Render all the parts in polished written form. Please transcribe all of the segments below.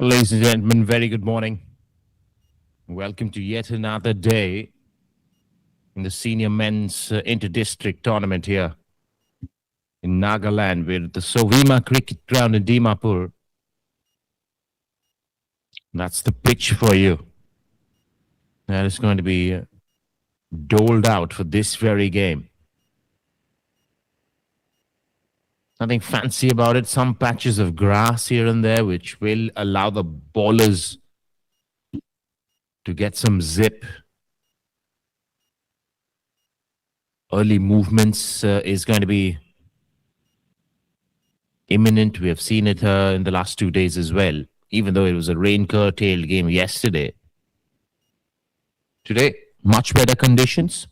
Ladies and gentlemen, very good morning. Welcome to yet another day in the senior men's inter-district tournament here in Nagaland with the SOVIMA cricket ground in Dimapur. That's the pitch for you. That is going to be doled out for this very game. Nothing fancy about it. Some patches of grass here and there, which will allow the bowlers to get some zip. Early movements is going to be imminent. We have seen it in the last 2 days as well, even though it was a rain curtailed game yesterday. Today, much better conditions.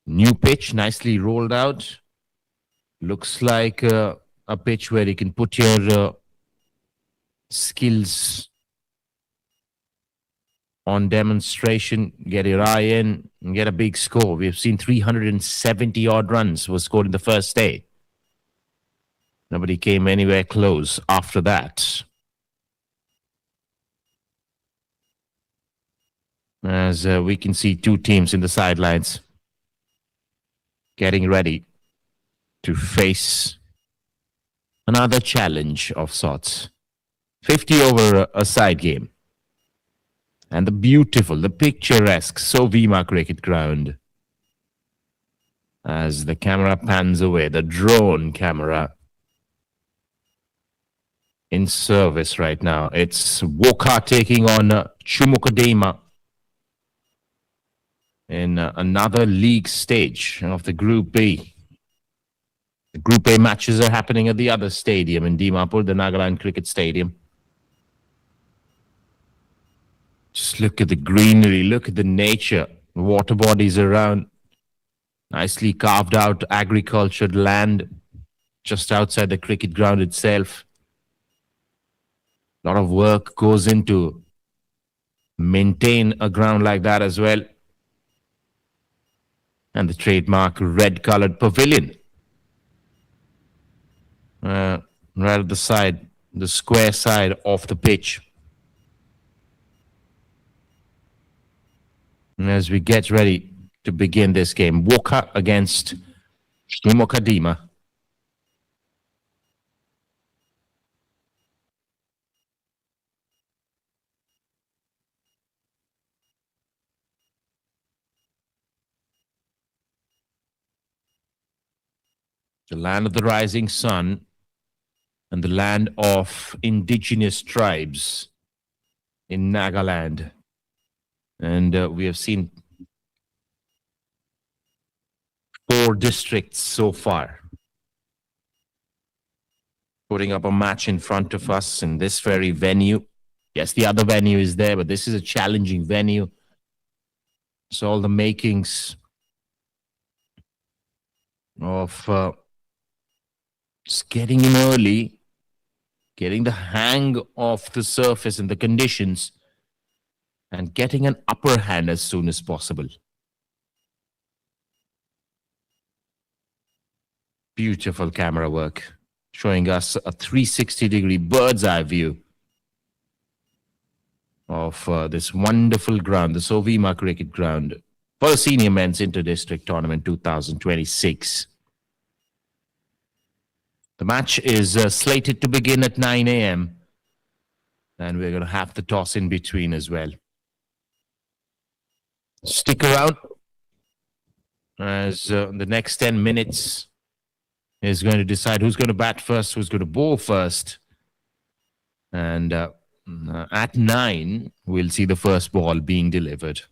New pitch, nicely rolled out. Looks like a pitch where you can put your skills on demonstration, get your eye in, and get a big score. We have seen 370 odd runs were scored in the first day. Nobody came anywhere close after that. As we can see two teams in the sidelines getting ready to face another challenge of sorts. 50 over a side game. And the beautiful, the picturesque SOVIMA cricket ground. As the camera pans away, the drone camera in service right now. It's WOKHA taking on CHUMOUKEDIMA in another league stage of the Group B. The Group A matches are happening at the other stadium in Dimapur, the Nagaland Cricket Stadium. Just look at the greenery, look at the nature, the water bodies around. Nicely carved out agricultured land just outside the cricket ground itself. A lot of work goes into maintain a ground like that as well. And the trademark red-colored pavilion. Right at the side, the square side of the pitch. And as we get ready to begin this game, WOKHA against CHUMOUKEDIMA. The land of the rising sun and the land of indigenous tribes in Nagaland. And we have seen 4 districts so far putting up a match in front of us in this very venue. Yes, the other venue is there, but this is a challenging venue. So all the makings of just getting in early, getting the hang of the surface and the conditions, and getting an upper hand as soon as possible. Beautiful camera work, showing us a 360-degree bird's eye view of this wonderful ground, the SOVIMA cricket ground, for the Senior Men's Inter-District Tournament 2026. The match is slated to begin at 9 a.m. And we're going to have the toss in between as well. Stick around, as the next 10 minutes is going to decide who's going to bat first, who's going to bowl first. And at 9, we'll see the first ball being delivered.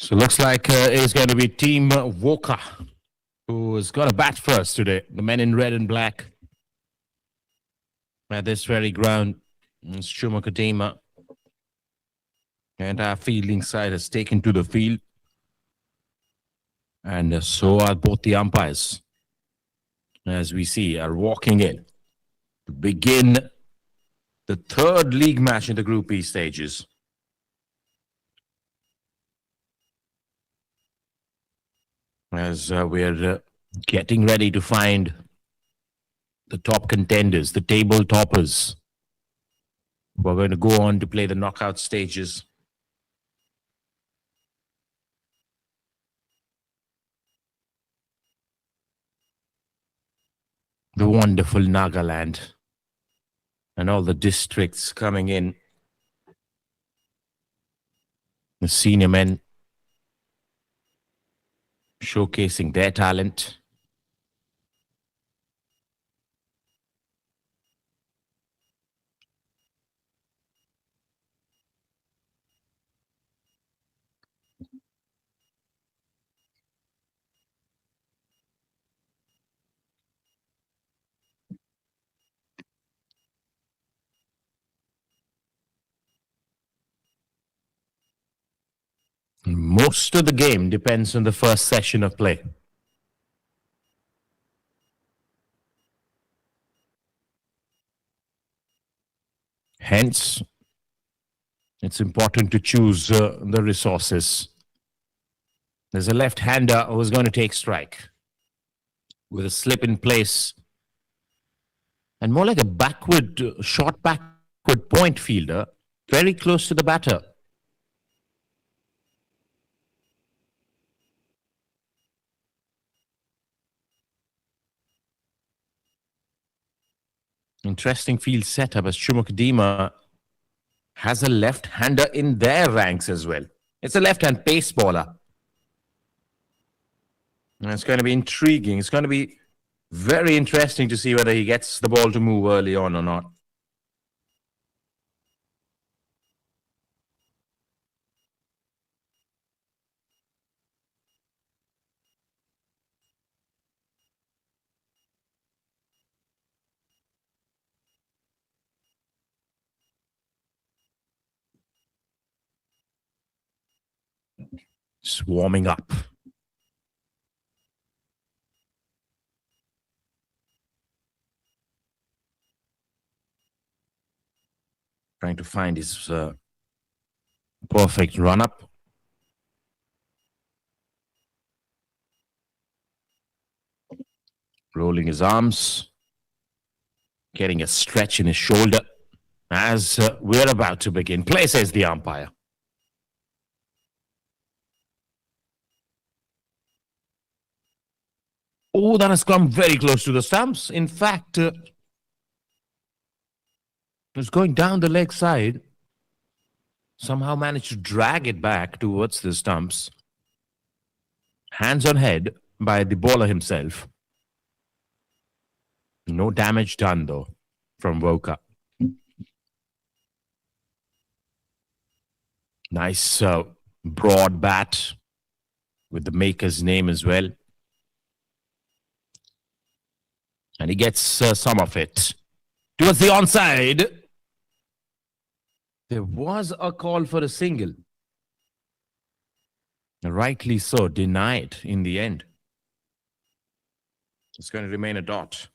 So looks like it's going to be Team WOKHA who is going to bat first today. The men in red and black at this very ground. It's CHUMOUKEDIMA. And our fielding side has taken to the field. And so are both the umpires. As we see, are walking in to begin the third league match in the Group E stages. As we're getting ready to find the top contenders, the table toppers. We're going to go on to play the knockout stages. The wonderful Nagaland and all the districts coming in. The senior men showcasing their talent. Most of the game depends on the first session of play. Hence, it's important to choose the resources. There's a left-hander who's going to take strike with a slip in place and more like a backward, short backward point fielder, very close to the batter. Interesting field setup as CHUMOUKEDIMA has a left-hander in their ranks as well. It's a left-hand pace bowler. And it's going to be intriguing. It's going to be very interesting to see whether he gets the ball to move early on or not. Just warming up. Trying to find his perfect run-up. Rolling his arms. Getting a stretch in his shoulder. As we're about to begin. Play, says the umpire. Oh, that has come very close to the stumps. In fact, it's going down the leg side. Somehow managed to drag it back towards the stumps. Hands on head by the bowler himself. No damage done, though, from WOKHA. Nice broad bat with the maker's name as well. And he gets some of it. Towards the onside. There was a call for a single. Rightly so, denied in the end. It's going to remain a dot.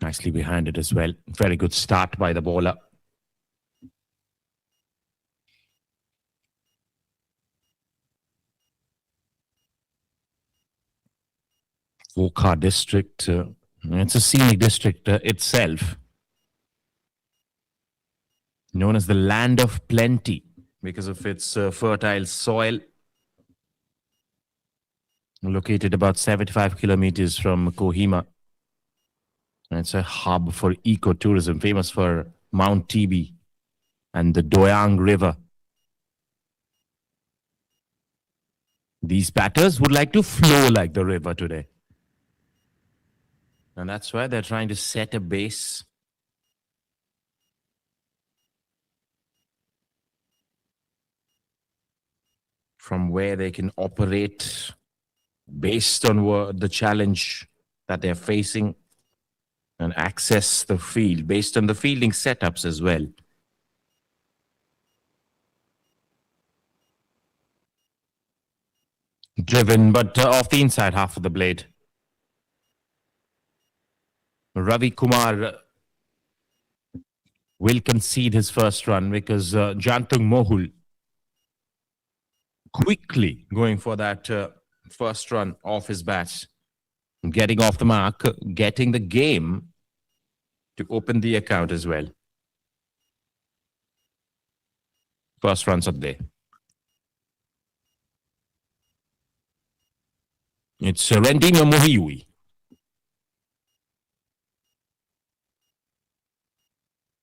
Nicely behind it as well. Very good start by the bowler. WOKHA district. It's a scenic district itself. Known as the land of plenty because of its fertile soil. Located about 75 kilometers from Kohima. And it's a hub for ecotourism, famous for Mount TB and the Doyang River. These batters would like to flow like the river today. And that's why they're trying to set a base. From where they can operate based on the challenge that they're facing and access the field based on the fielding setups as well. Driven, but off the inside half of the blade. Ravi Kumar will concede his first run because Jantung Mohul quickly going for that first run off his bat, getting off the mark, getting the game to open the account as well. First runs of the day. It's Rendino Mohiui.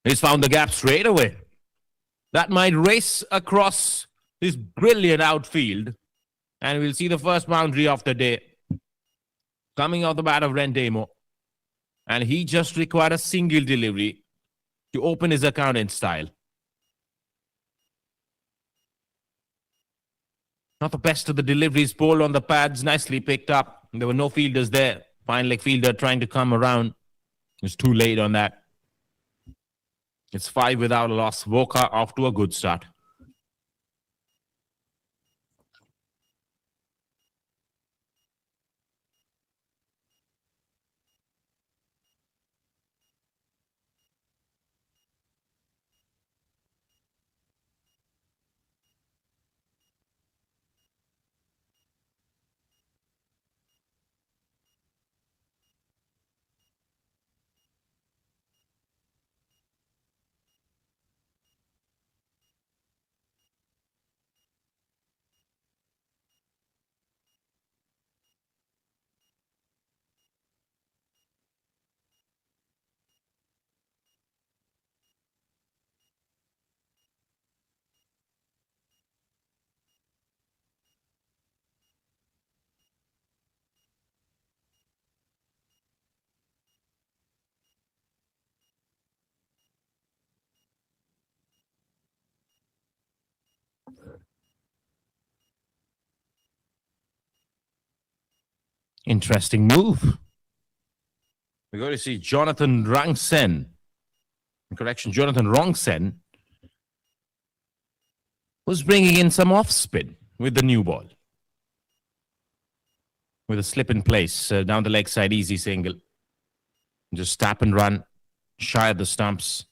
He's found the gap straight away. That might race across this brilliant outfield. And we'll see the first boundary of the day coming off the bat of Rendemo. And he just required a single delivery to open his account in style. Not the best of the deliveries. Ball on the pads, nicely picked up. There were no fielders there. Fine leg fielder trying to come around. It's too late on that. It's 5 without a loss. WOKHA off to a good start. Interesting move. We're going to see Jonathan Rangsen. Correction, Jonathan Rongsen was bringing in some off spin with the new ball. With a slip in place, down the leg side, easy single. Just tap and run, shy of the stumps.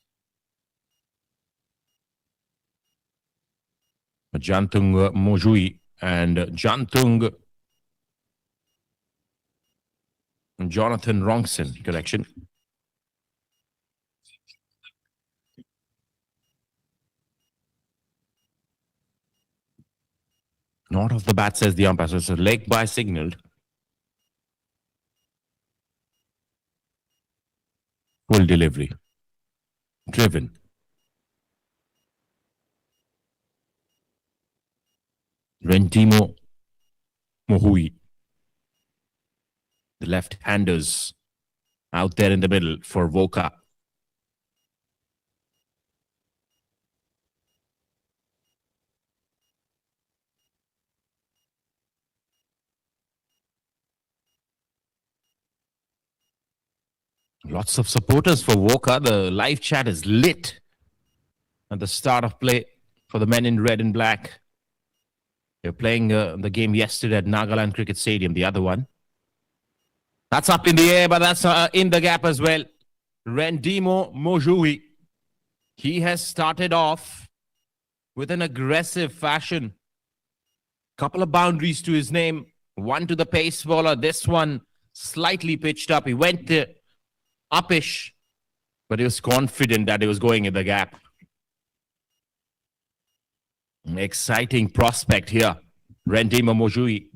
Jantung Mojui and Jantung Jonathan Rongsen, correction. Not off the bat, says the umpire. So it's a leg by signaled. Full delivery. Driven. Rendimo Mohui. The left-handers out there in the middle for WOKHA. Lots of supporters for WOKHA. The live chat is lit at the start of play for the men in red and black. They were playing the game yesterday at Nagaland Cricket Stadium, the other one. That's up in the air, but that's in the gap as well. Rendimo Mojui. He has started off with an aggressive fashion. Couple of boundaries to his name. One to the pace bowler. This one slightly pitched up. He went upish, but he was confident that he was going in the gap. An exciting prospect here. Rendimo Mojui.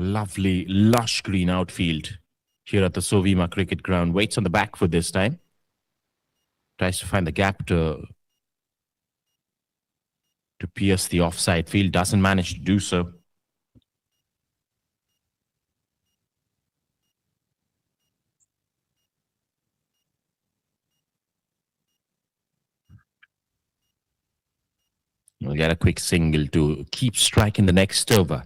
Lovely, lush green outfield here at the SOVIMA cricket ground. Waits on the back foot this time. Tries to find the gap to to pierce the offside field. Doesn't manage to do so. We'll get a quick single to keep striking the next over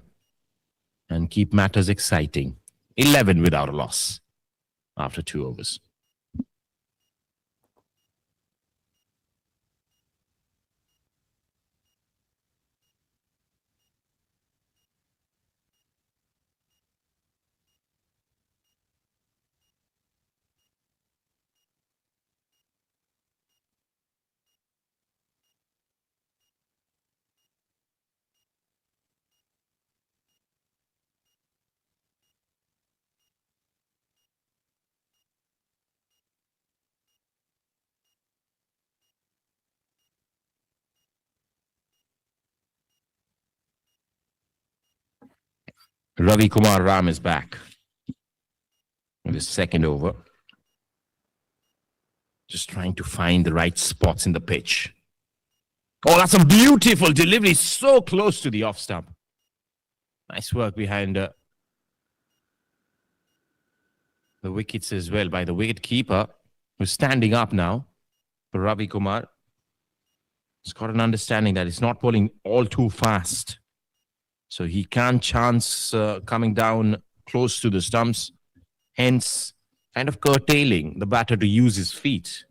and keep matters exciting. 11 without a loss after 2 overs. Ravi Kumar Ram is back in the second over. Just trying to find the right spots in the pitch. Oh, that's a beautiful delivery. So close to the off stump. Nice work behind the wickets as well by the wicket keeper, who's standing up now for Ravi Kumar. He's got an understanding that it's not bowling all too fast. So he can't chance coming down close to the stumps, hence kind of curtailing the batter to use his feet.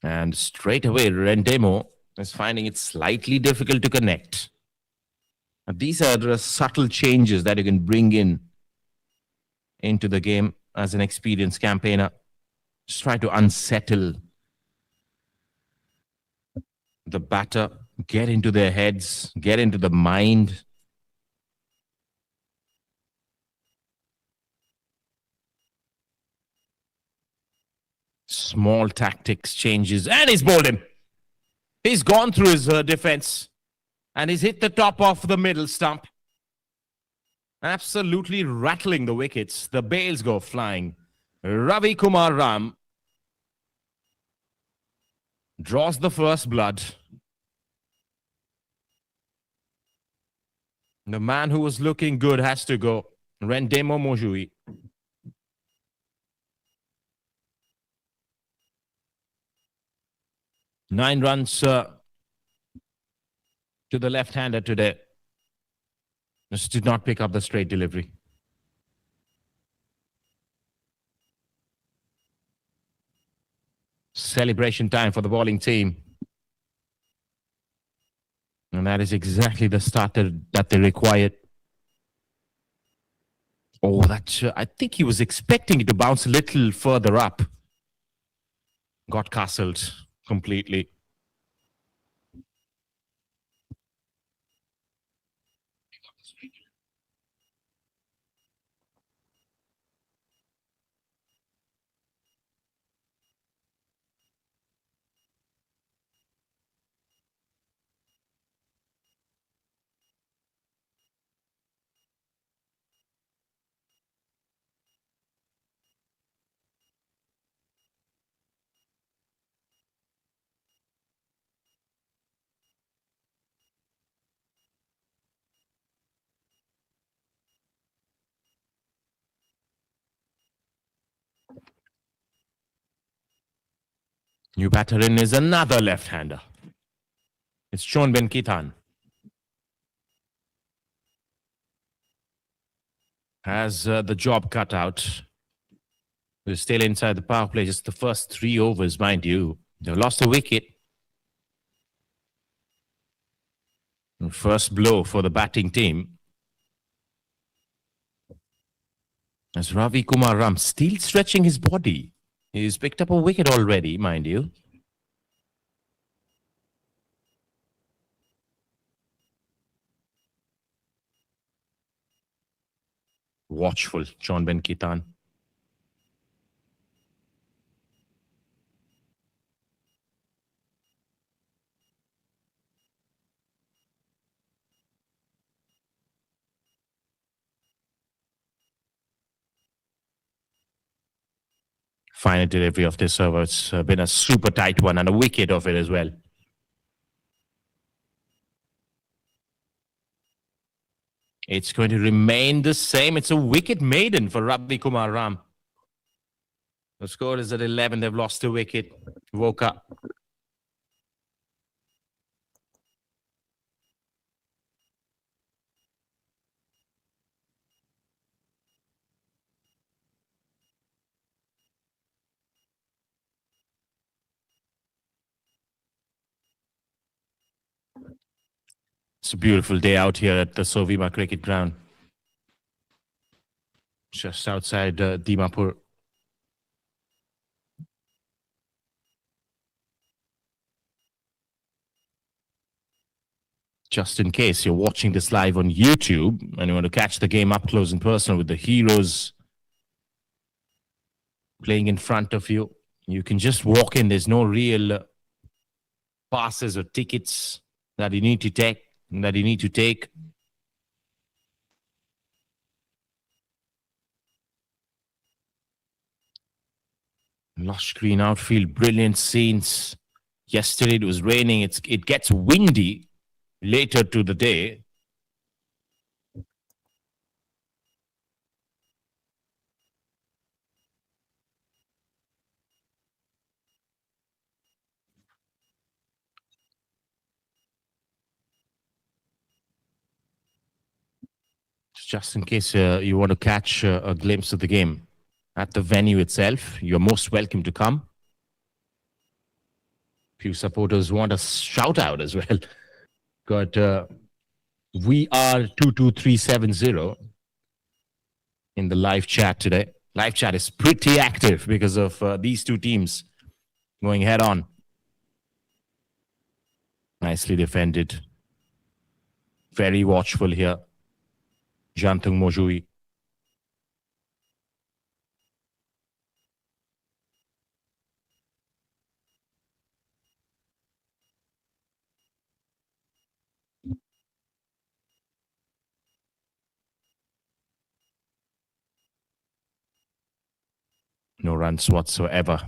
And straight away, Rendemo is finding it slightly difficult to connect. Now, these are the subtle changes that you can bring into the game as an experienced campaigner. Just try to unsettle the batter, get into their heads, get into the mind. Small tactics changes, and he's bowled him. He's gone through his defense, and he's hit the top of the middle stump. Absolutely rattling the wickets. The bails go flying. Ravi Kumar Ram draws the first blood. The man who was looking good has to go. Rendemo Mojui. Nine runs to the left-hander today. Just did not pick up the straight delivery. Celebration time for the bowling team. And that is exactly the starter that they required. Oh, I think he was expecting it to bounce a little further up. Got castled completely. New batter in is another left-hander. It's Sean Ben Kitan. Has the job cut out. We're still inside the power play. Just the first 3 overs, mind you. They've lost a wicket. And first blow for the batting team. As Ravi Kumar Ram still stretching his body. He's picked up a wicket already, mind you. Watchful, Sean Ben Kitan. Final delivery of this server. It's been a super tight one and a wicket of it as well. It's going to remain the same. It's a wicket maiden for Ravi Kumar Ram. The score is at 11. They've lost a wicket. WOKHA. It's a beautiful day out here at the SOVIMA cricket ground. Just outside Dimapur. Just in case you're watching this live on YouTube and you want to catch the game up close and personal with the heroes playing in front of you, you can just walk in. There's no real passes or tickets that you need to take. Lush green outfield, brilliant scenes. Yesterday it was raining. It gets windy later to the day. Just in case you want to catch a glimpse of the game at the venue itself, you're most welcome to come. Few supporters want a shout out as well. Got VR22370 in the live chat today. Live chat is pretty active because of these two teams going head on. Nicely defended. Very watchful here. Jantung Mojui. No runs whatsoever.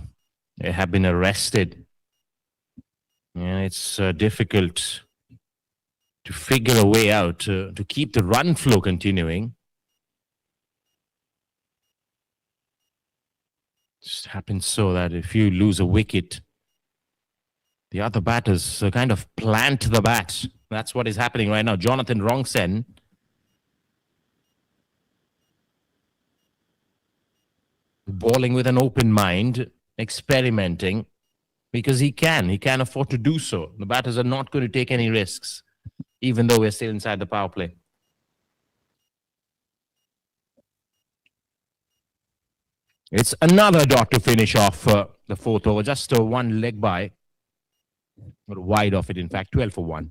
They have been arrested. And it's difficult to figure a way out to keep the run flow continuing. Just happens so that if you lose a wicket, the other batters kind of plant the bat. That's what is happening right now. Jonathan Rongsen bowling with an open mind, experimenting because he can afford to do so. The batters are not going to take any risks, even though we're still inside the power play. It's another dot to finish off the fourth over. Just one leg by, or wide off it, in fact, 12 for 1.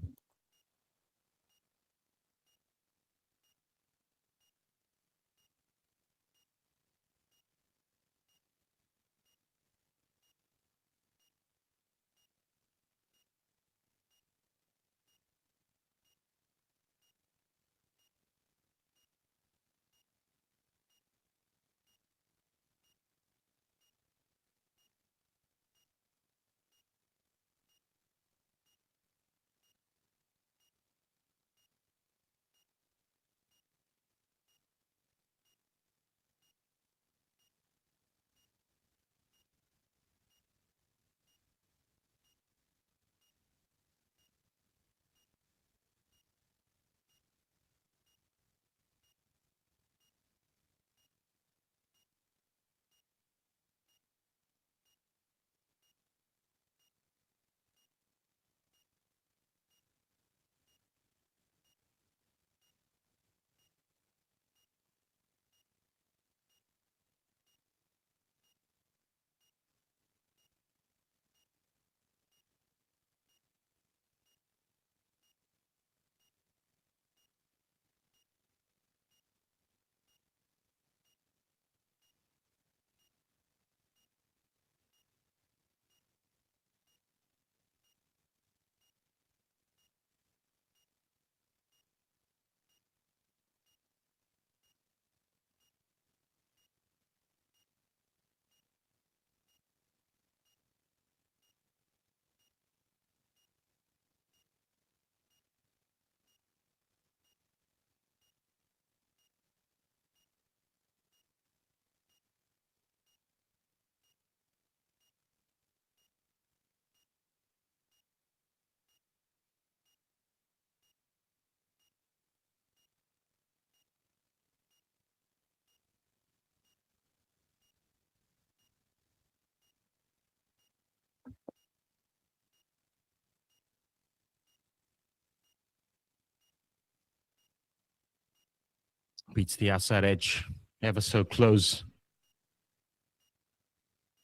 Beats the outside edge, ever so close.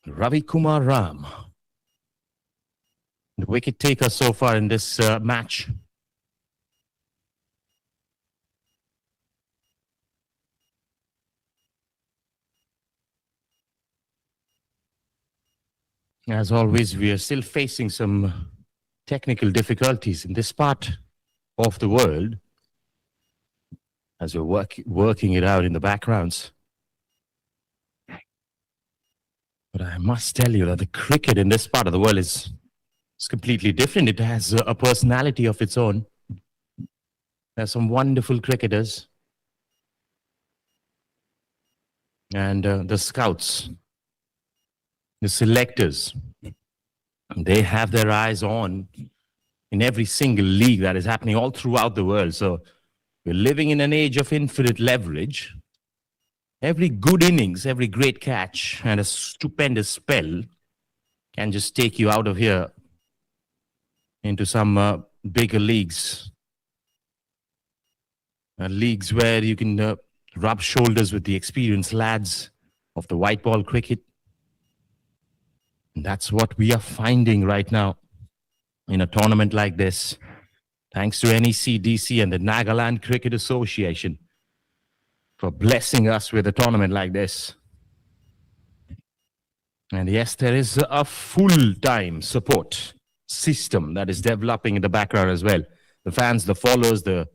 Ravi Kumar Ram, the wicket taker so far in this match. As always, we are still facing some technical difficulties in this part of the world as we're working it out in the backgrounds. But I must tell you that the cricket in this part of the world is completely different. It has a personality of its own. There's some wonderful cricketers. And the scouts, the selectors, they have their eyes on in every single league that is happening all throughout the world. So we're living in an age of infinite leverage. Every good innings, every great catch, and a stupendous spell can just take you out of here into some bigger leagues. Leagues where you can rub shoulders with the experienced lads of the white ball cricket. And that's what we are finding right now in a tournament like this. Thanks to NECDC and the Nagaland Cricket Association for blessing us with a tournament like this. And yes, there is a full-time support system that is developing in the background as well. The fans, the followers, the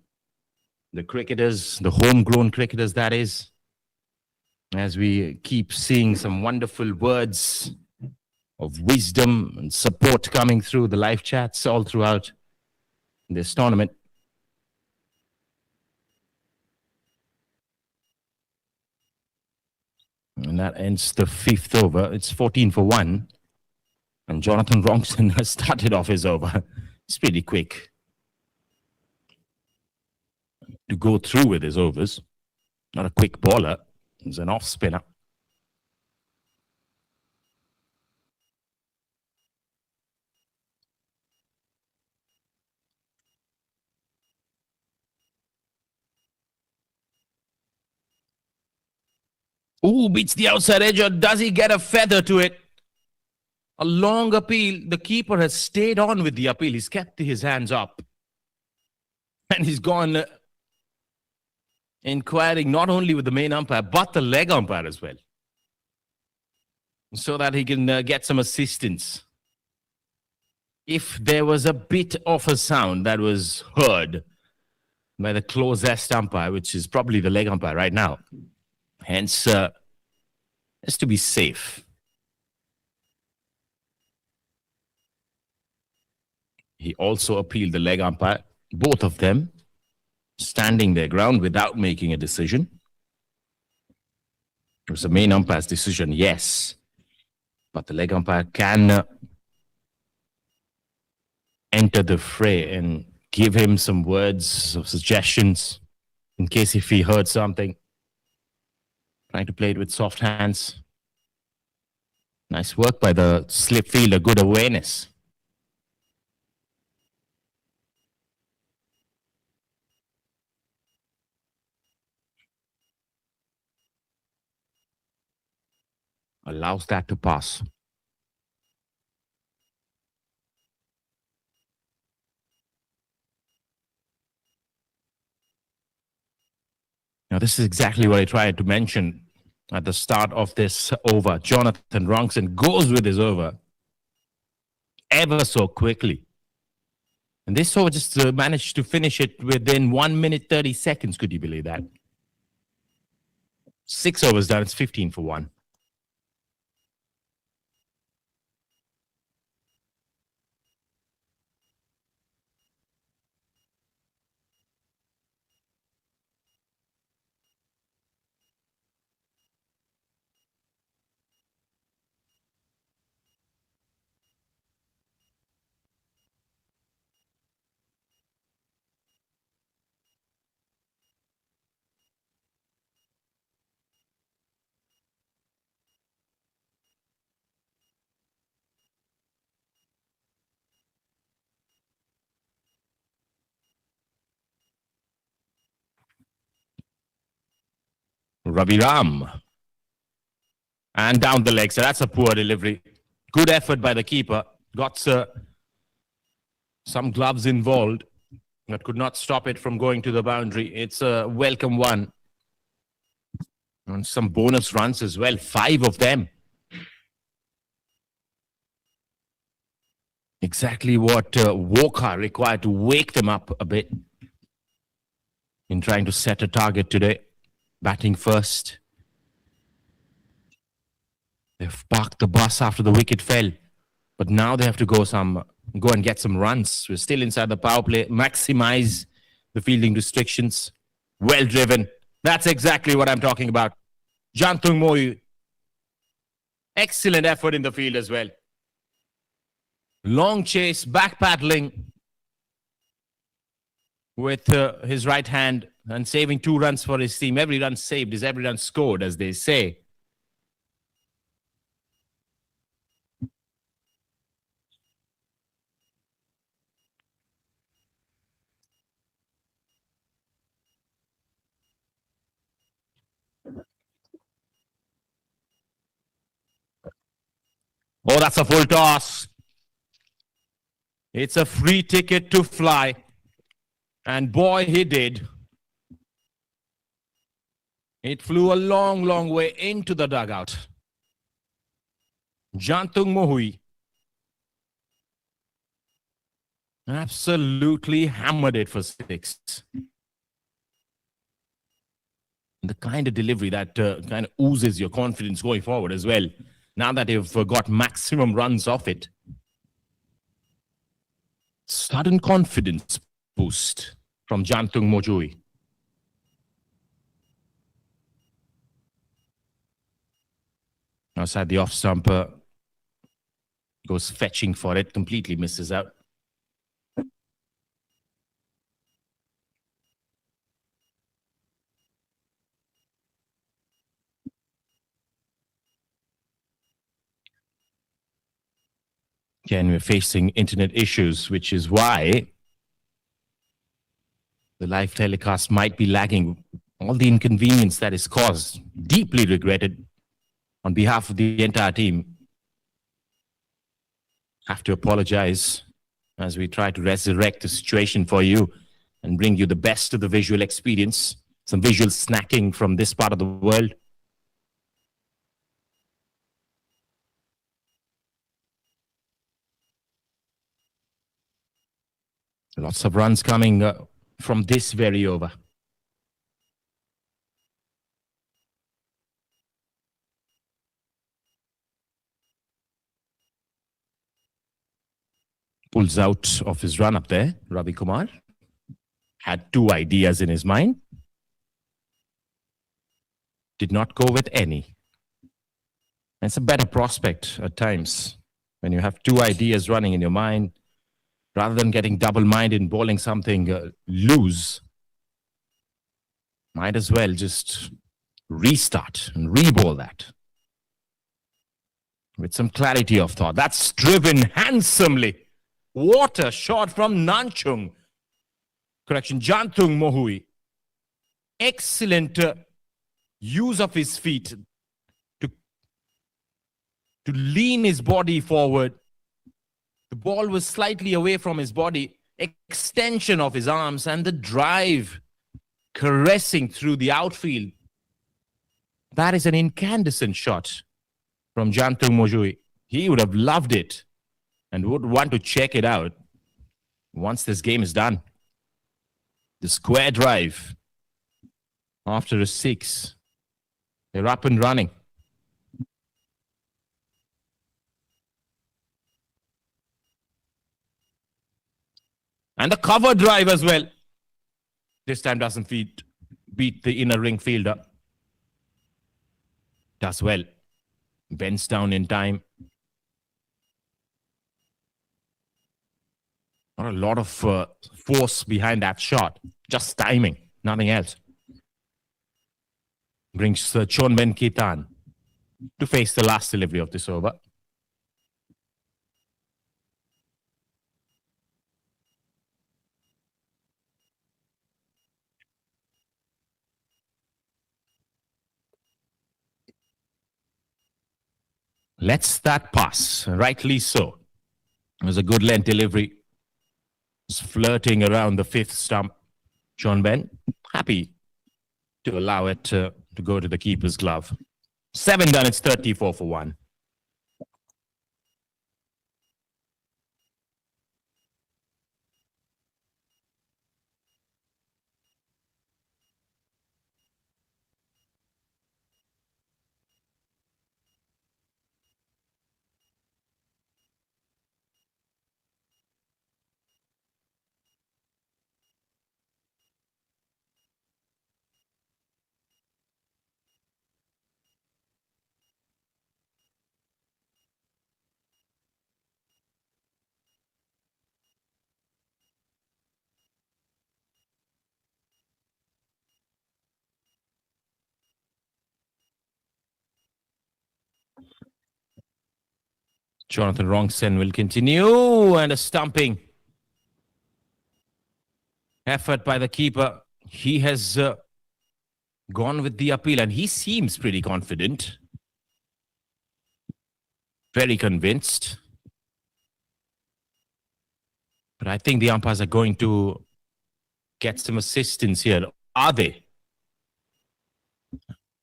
cricketers, the homegrown cricketers, that is, as we keep seeing some wonderful words of wisdom and support coming through the live chats all throughout this tournament. And that ends the fifth over. It's 14 for 1. And Jonathan Wrongson has started off his over. It's pretty quick to go through with his overs. Not a quick bowler. He's an off spinner. Ooh, beats the outside edge, or does he get a feather to it? A long appeal. The keeper has stayed on with the appeal. He's kept his hands up. And he's gone inquiring not only with the main umpire, but the leg umpire as well, so that he can get some assistance. If there was a bit of a sound that was heard by the closest umpire, which is probably the leg umpire right now, hence, just to be safe, he also appealed the leg umpire, both of them standing their ground without making a decision. It was the main umpire's decision, yes, but the leg umpire can enter the fray and give him some words of suggestions in case if he heard something. Trying to play it with soft hands. Nice work by the slip fielder, good awareness. Allows that to pass. Now, this is exactly what I tried to mention at the start of this over. Jonathan Wrongson goes with his over ever so quickly. And this over just managed to finish it within 1 minute, 30 seconds. Could you believe that? 6 overs done. It's 15 for 1. Ravi Ram. And down the leg. So that's a poor delivery. Good effort by the keeper. Got some gloves involved, but could not stop it from going to the boundary. It's a welcome one. And some bonus runs as well. 5 of them. Exactly what WOKHA required to wake them up a bit in trying to set a target today. Batting first. They've parked the bus after the wicket fell. But now they have to go and get some runs. We're still inside the power play. Maximize the fielding restrictions. Well driven. That's exactly what I'm talking about. Jantung Moyu. Excellent effort in the field as well. Long chase, back paddling with his right hand and saving 2 runs for his team. Every run saved is every run scored, as they say. Oh, that's a full toss. It's a free ticket to fly. And boy, he did. It flew a long, long way into the dugout. Jantung Mohui absolutely hammered it for 6. The kind of delivery that kind of oozes your confidence going forward as well. Now that you've got maximum runs off it. Sudden confidence boost from Jantung Mohui. Outside the off stumper. Goes fetching for it. Completely misses out. Again, we're facing internet issues, which is why the live telecast might be lagging. All the inconvenience that is caused, deeply regretted on behalf of the entire team. Have to apologize as we try to resurrect the situation for you and bring you the best of the visual experience. Some visual snacking from this part of the world. Lots of runs coming from this very over. Pulls out of his run up there, Ravi Kumar. Had 2 ideas in his mind. Did not go with any. It's a better prospect at times when you have 2 ideas running in your mind. Rather than getting double-minded and bowling something loose, might as well just restart and re-bowl that. With some clarity of thought. That's driven handsomely. What a shot from Nanchung. Correction, Jantung Mohui. Excellent use of his feet to lean his body forward. The ball was slightly away from his body. Extension of his arms and the drive caressing through the outfield. That is an incandescent shot from Jantung Mohui. He would have loved it and would want to check it out once this game is done. The square drive after a 6. They're up and running. And the cover drive as well. This time doesn't beat the inner ring fielder. Does well. Bends down in time. Not a lot of force behind that shot. Just timing. Nothing else. Brings Chonben Kitan to face the last delivery of this over. Lets that pass, rightly so. It was a good length delivery. Was flirting around the fifth stump. John Ben, happy to allow it to go to the keeper's glove. 7 done, it's 34 for 1. Jonathan Wrongson will continue, and a stumping effort by the keeper. He has gone with the appeal, and he seems pretty confident. Very convinced. But I think the umpires are going to get some assistance here. Are they?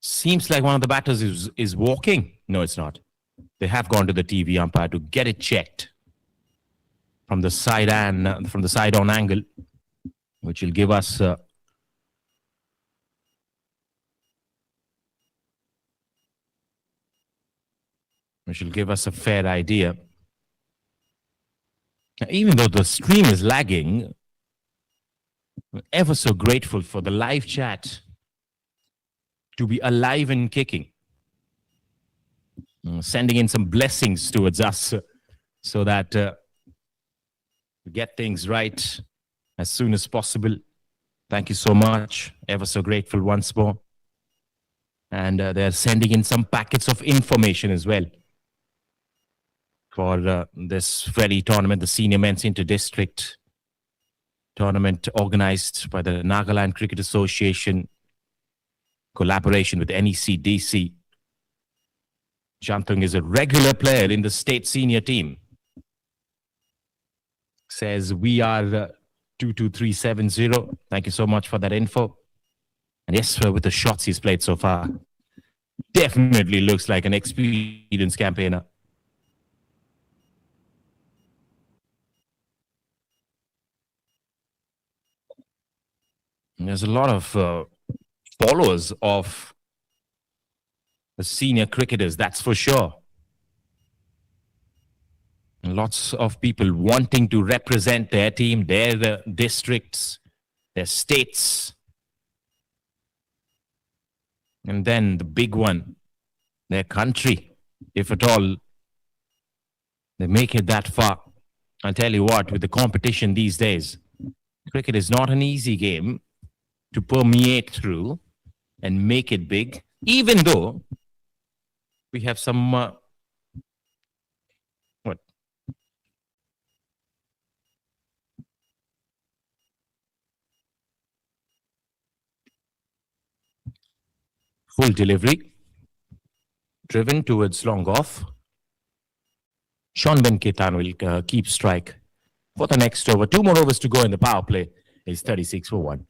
Seems like one of the batters is walking. No, it's not. They have gone to the TV umpire to get it checked from the side and from the side on angle, which will give us a fair idea. Even though the stream is lagging, we're ever so grateful for the live chat to be alive and kicking. Sending in some blessings towards us so that we get things right as soon as possible. Thank you so much. Ever so grateful once more. And they're sending in some packets of information as well for this very tournament, the Senior Men's Inter-District tournament organized by the Nagaland Cricket Association, collaboration with NEC-DC. Jantung is a regular player in the state senior team. Says we are 22370. Thank you so much for that info. And yes, with the shots he's played so far, definitely looks like an experienced campaigner. And there's a lot of followers of the senior cricketers, that's for sure. And lots of people wanting to represent their team, their districts, their states. And then the big one, their country, if at all they make it that far. I'll tell you what, with the competition these days, cricket is not an easy game to permeate through and make it big, even though we have some full delivery driven towards long off. Sean Ben Ketan will keep strike for the next over. 2 more overs to go in the power play. It's 36 for 1.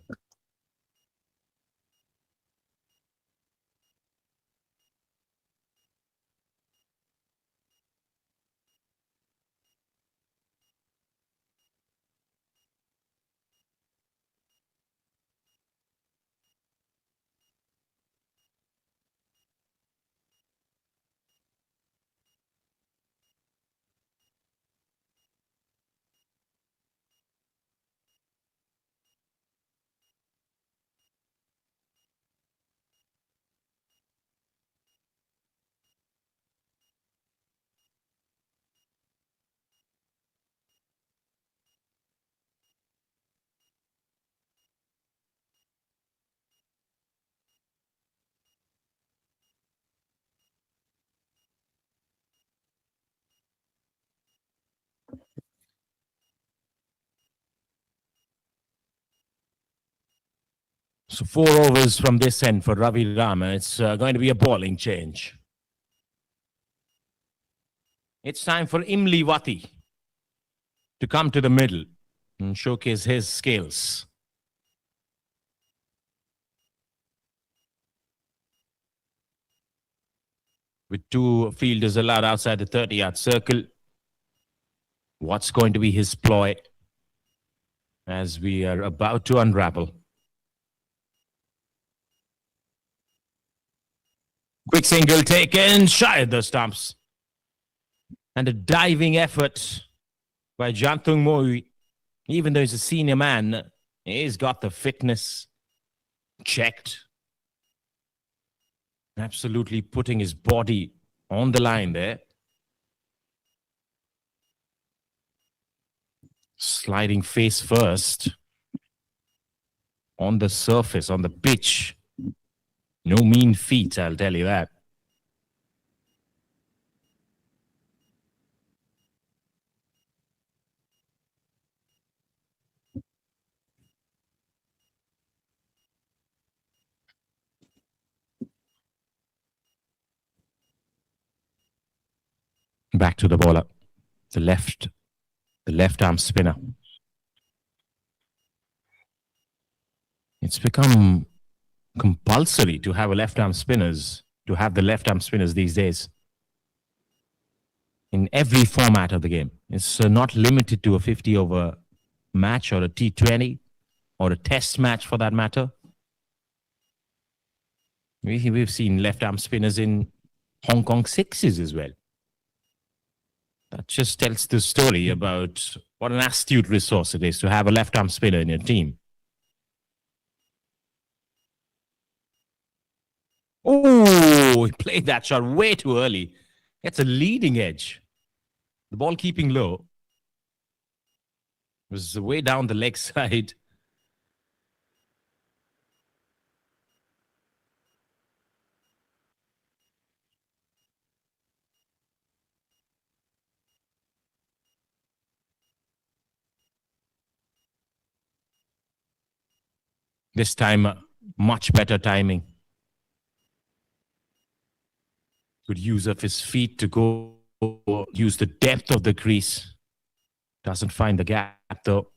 So 4 overs from this end for Ravi Rama. It's going to be a bowling change. It's time for Imli Wati to come to the middle and showcase his skills. With two fielders allowed outside the 30-yard circle, what's going to be his ploy as we are about to unravel? Quick single taken, shy of the stumps. And a diving effort by Jantung Moi. Even though he's a senior man, he's got the fitness checked. Absolutely putting his body on the line there. Sliding face first on the surface, on the pitch. No mean feat, I'll tell you that. Back to the bowler. The left arm spinner. It's become compulsory to have the left arm spinners these days. In every format of the game. It's not limited to a 50-over match or a T20 or a test match for that matter. We've seen left arm spinners in Hong Kong sixes as well. That just tells the story about what an astute resource it is to have a left arm spinner in your team. Oh, he played that shot way too early. It's a leading edge. The ball keeping low. It was way down the leg side. This time, much better timing. Good use of his feet to go use the depth of the crease. Doesn't find the gap though.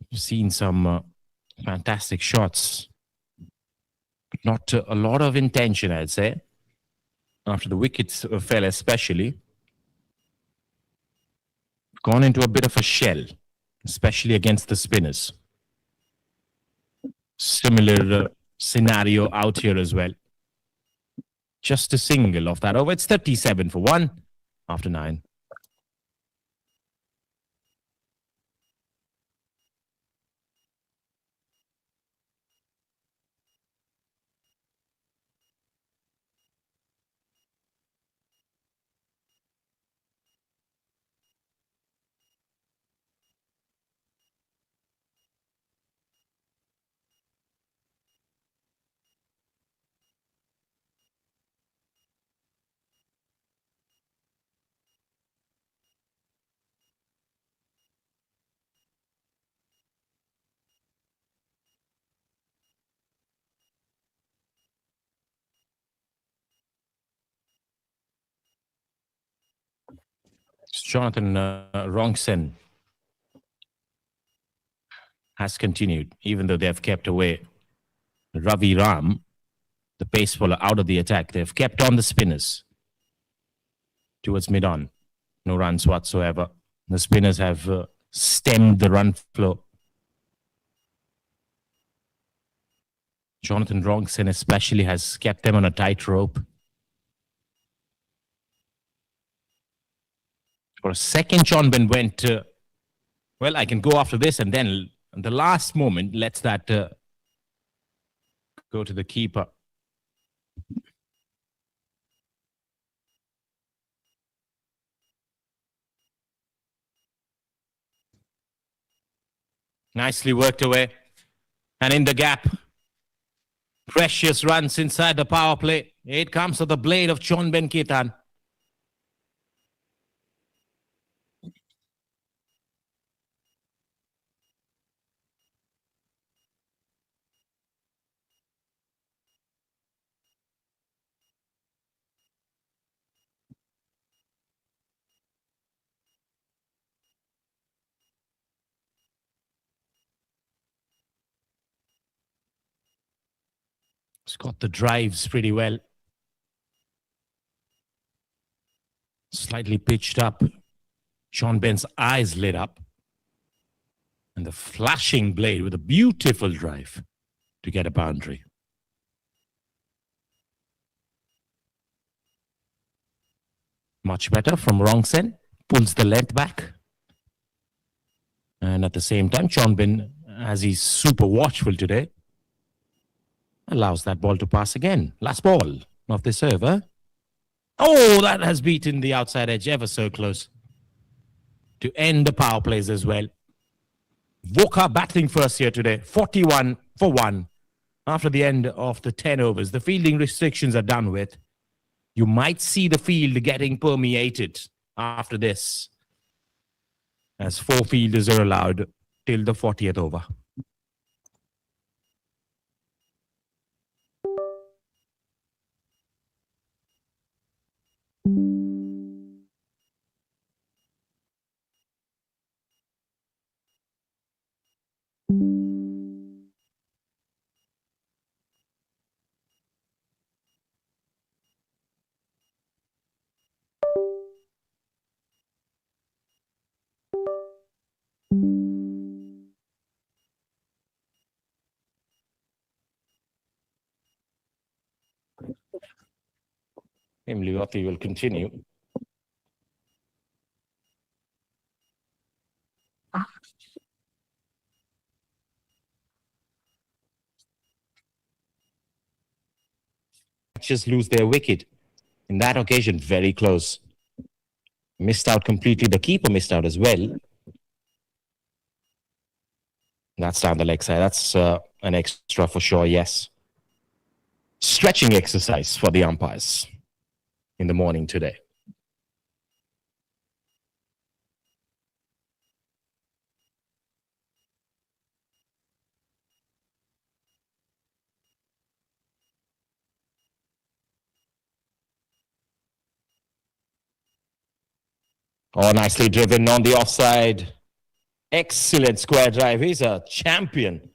We've seen some fantastic shots. Not a lot of intention, I'd say. After the wickets fell especially. Gone into a bit of a shell, especially against the spinners. Similar scenario out here as well. Just a single off that over. It's 37 for 1 after 9. Jonathan Rongsen has continued, even though they have kept away Ravi Ram, the pace bowler, out of the attack. They've kept on the spinners towards mid-on. No runs whatsoever. The spinners have stemmed the run flow. Jonathan Rongsen especially has kept them on a tight rope. For a second, John Ben went, well, I can go after this, and then in the last moment lets that go to the keeper. Nicely worked away. And in the gap, precious runs inside the power play. It comes to the blade of Chon Ben Ketan. He's got the drives pretty well. Slightly pitched up. Sean Ben's eyes lit up. And the flashing blade with a beautiful drive to get a boundary. Much better from Rongsen. Pulls the length back. And at the same time, Sean Ben, as he's super watchful today, allows that ball to pass again. Last ball of this over. Oh, that has beaten the outside edge ever so close to end the power plays as well. WOKHA batting first here today, 41 for 1 after the end of the 10 overs. The fielding restrictions are done with. You might see the field getting permeated after this, as 4 fielders are allowed till the 40th over. Imliwati will continue. Just lose their wicket. In that occasion, very close. Missed out completely. The keeper missed out as well. That's down the leg side. That's an extra for sure, yes. Stretching exercise for the umpires in the morning today. Oh, nicely driven on the offside. Excellent square drive. He's a champion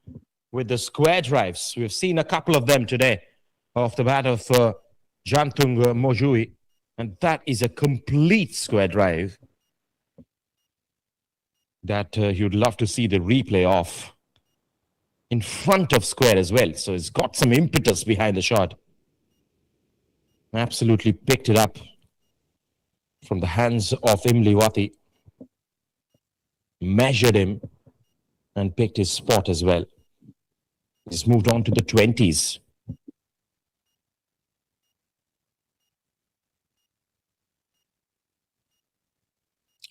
with the square drives. We've seen a couple of them today off the bat of Jantung Mojui. And that is a complete square drive that you'd love to see the replay of in front of square as well. So it's got some impetus behind the shot. Absolutely picked it up from the hands of Imliwati. Measured him and picked his spot as well. He's moved on to the 20s.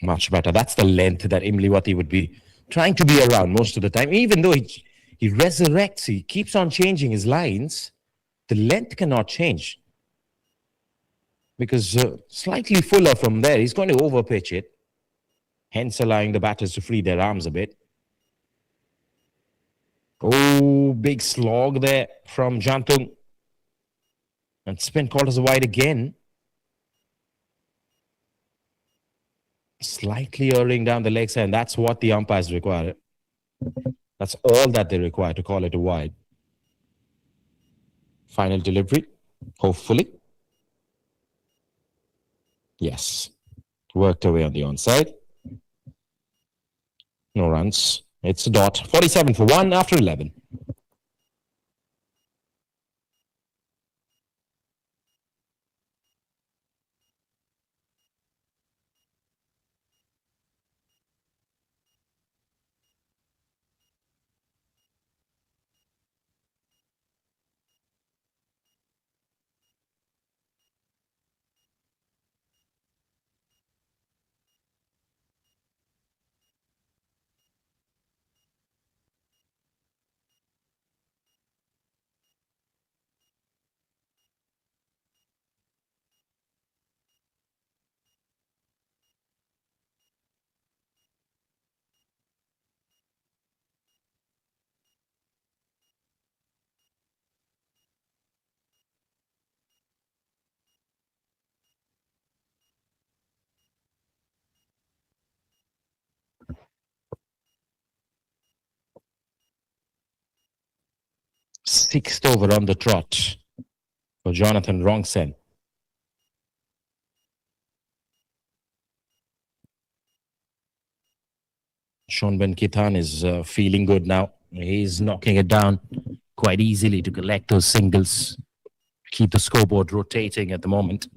Much better. That's the length that Imliwati would be trying to be around most of the time. Even though he resurrects, he keeps on changing his lines, the length cannot change. Because slightly fuller from there, he's going to overpitch it, hence allowing the batters to free their arms a bit. Oh, big slog there from Jantung. And spin called as a wide again. Slightly erring down the leg side, and that's what the umpires require. That's all that they require to call it a wide. Final delivery, hopefully. Yes. Worked away on the onside. No runs. It's a dot. 47 for 1 after 11. 6th over on the trot for Jonathan Rongsen. Shonben Kithan is feeling good now. He's knocking it down quite easily to collect those singles. Keep the scoreboard rotating at the moment.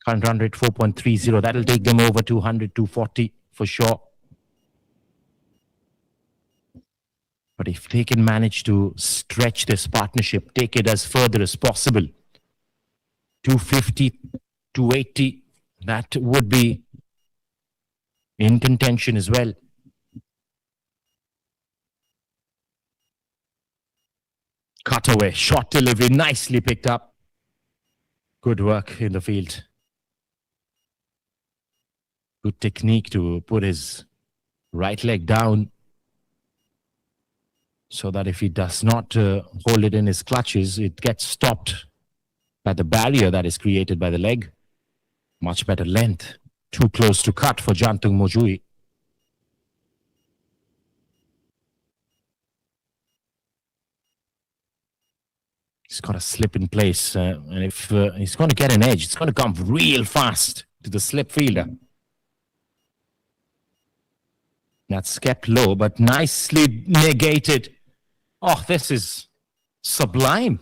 Current run rate 4.30. That'll take them over 200, 240 for sure. But if they can manage to stretch this partnership, take it as further as possible, 250, 280, that would be in contention as well. Cutaway, short delivery, nicely picked up. Good work in the field. Good technique to put his right leg down so that if he does not hold it in his clutches, it gets stopped by the barrier that is created by the leg. Much better length. Too close to cut for Jantung Mojui. He's got to slip in place. And if he's going to get an edge, it's going to come real fast to the slip fielder. That's kept low, but nicely negated. Oh, this is sublime.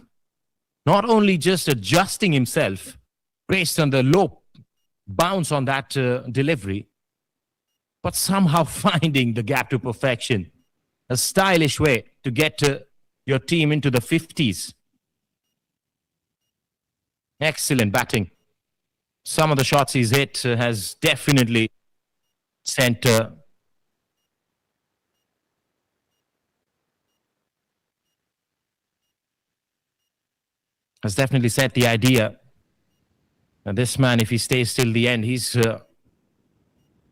Not only just adjusting himself based on the low bounce on that delivery, but somehow finding the gap to perfection. A stylish way to get your team into the 50s. Excellent batting. Some of the shots he's hit has definitely sent has definitely set the idea. And this man, if he stays till the end, he's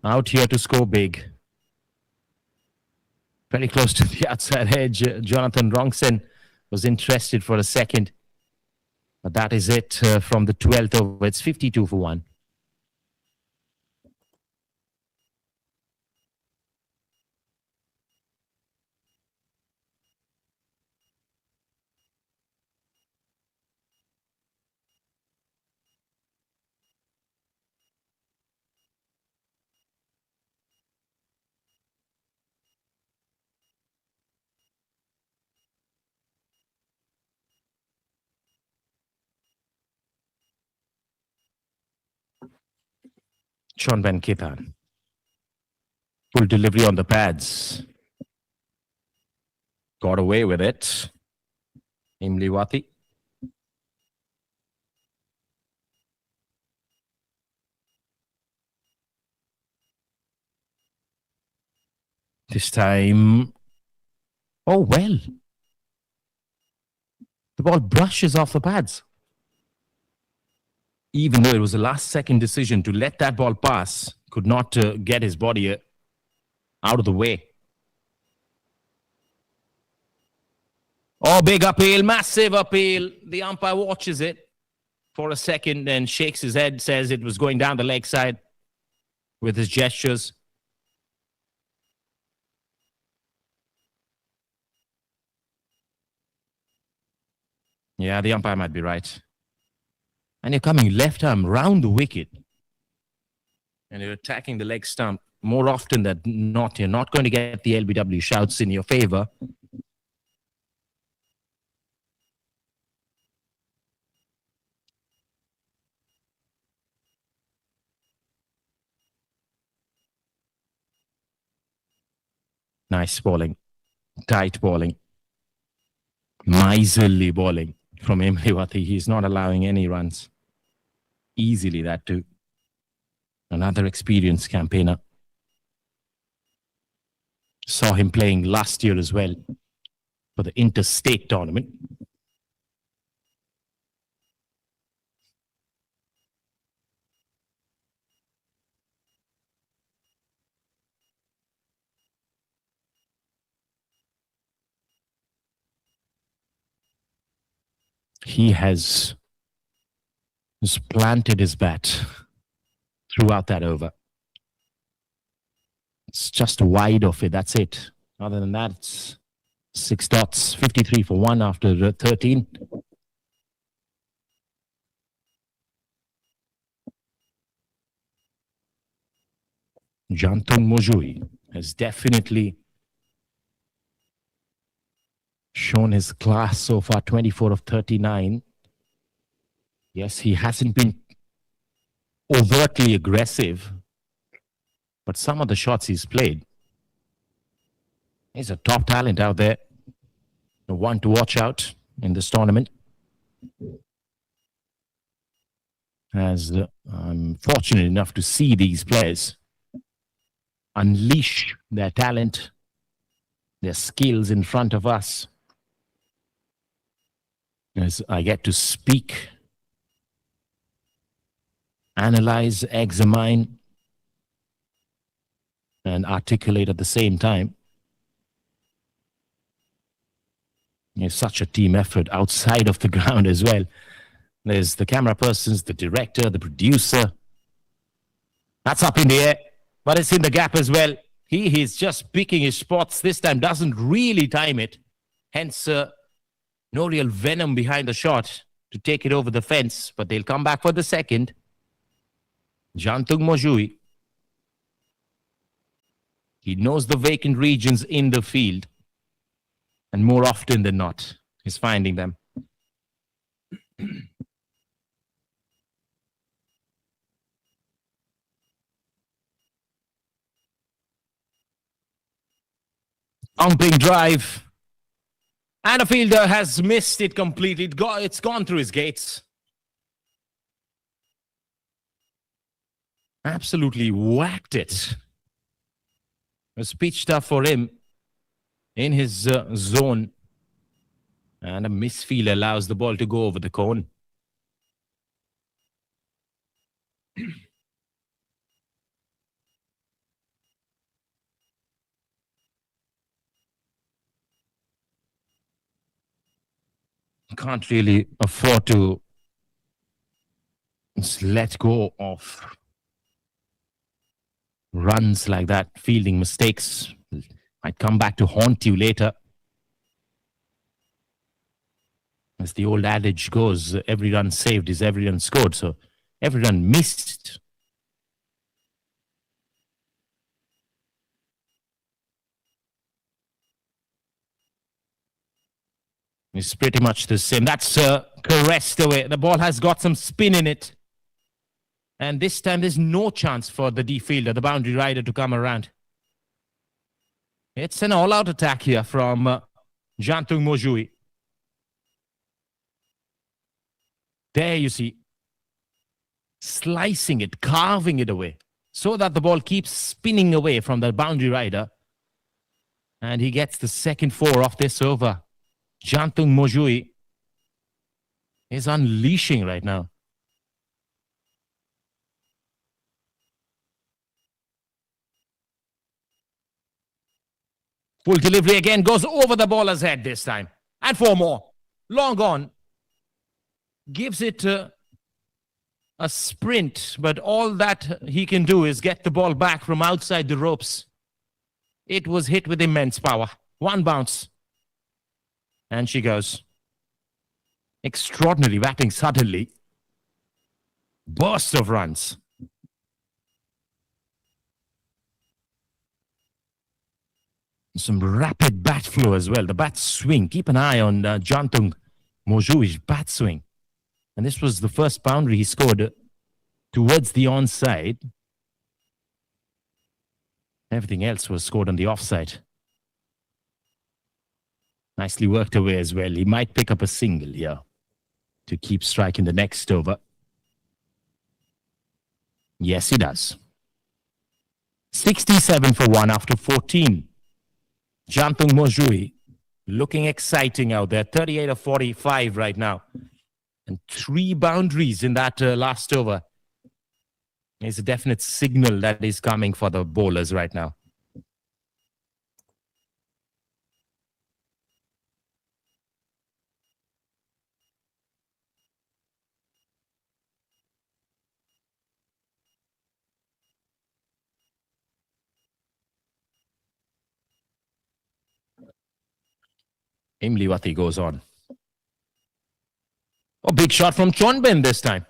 out here to score big. Very close to the outside edge. Jonathan Rongsen was interested for a second. But that is it from the 12th over. It's 52 for 1. Shonben Kithan. Full delivery on the pads. Got away with it. Imliwati. This time. Oh, well. The ball brushes off the pads. Even though it was a last-second decision to let that ball pass, could not get his body out of the way. Oh, big appeal, massive appeal. The umpire watches it for a second and shakes his head, says it was going down the leg side with his gestures. Yeah, the umpire might be right. And you're coming left arm round the wicket. And you're attacking the leg stump. More often than not, you're not going to get the LBW shouts in your favor. Nice bowling. Tight bowling. Miserly bowling from Imliwati. He's not allowing any runs. Easily, that too. Another experienced campaigner. Saw him playing last year as well for the interstate tournament. He has planted his bat throughout that over. It's just wide of it. That's it. Other than that, it's 6 dots, 53 for 1 after 13. Jantung Mojui has definitely shown his class so far, 24 of 39. Yes, he hasn't been overtly aggressive, but some of the shots he's played, he's a top talent out there. The one to watch out in this tournament. As I'm fortunate enough to see these players unleash their talent, their skills in front of us. As I get to speak, analyze, examine, and articulate at the same time. It's such a team effort outside of the ground as well. There's the camera persons, the director, the producer. That's up in the air, but it's in the gap as well. He is just picking his spots. This time doesn't really time it. Hence, no real venom behind the shot to take it over the fence, but they'll come back for the second. Jantung Mojui. He knows the vacant regions in the field, and more often than not, he's finding them. Pumping drive. And a fielder has missed it completely. It's gone through his gates. Absolutely whacked it. It was pitch tough for him in his zone. And a misfield allows the ball to go over the cone. Can't really afford to just let go of runs like that. Fielding mistakes might come back to haunt you later. As the old adage goes, every run saved is every run scored. So every run missed is pretty much the same. That's caressed away. The ball has got some spin in it. And this time there's no chance for the D-fielder, the boundary rider, to come around. It's an all-out attack here from Jantung Mojui. There you see. Slicing it, carving it away, so that the ball keeps spinning away from the boundary rider. And he gets the second 4 off this over. Jantung Mojui is unleashing right now. Full delivery again, goes over the bowler's head this time. And 4 more. Long on. Gives it a sprint, but all that he can do is get the ball back from outside the ropes. It was hit with immense power. 1 bounce. And she goes. Extraordinary batting suddenly. Burst of runs. Some rapid bat flow as well. The bat swing. Keep an eye on Jantung Mojui's bat swing. And this was the first boundary he scored towards the onside. Everything else was scored on the offside. Nicely worked away as well. He might pick up a single here to keep striking the next over. Yes, he does. 67 for 1 after 14. Jantung Mojui looking exciting out there. 38 of 45 right now. And 3 boundaries in that last over. It's a definite signal that is coming for the bowlers right now. Imliwati goes on. Oh, big shot from Chonben this time.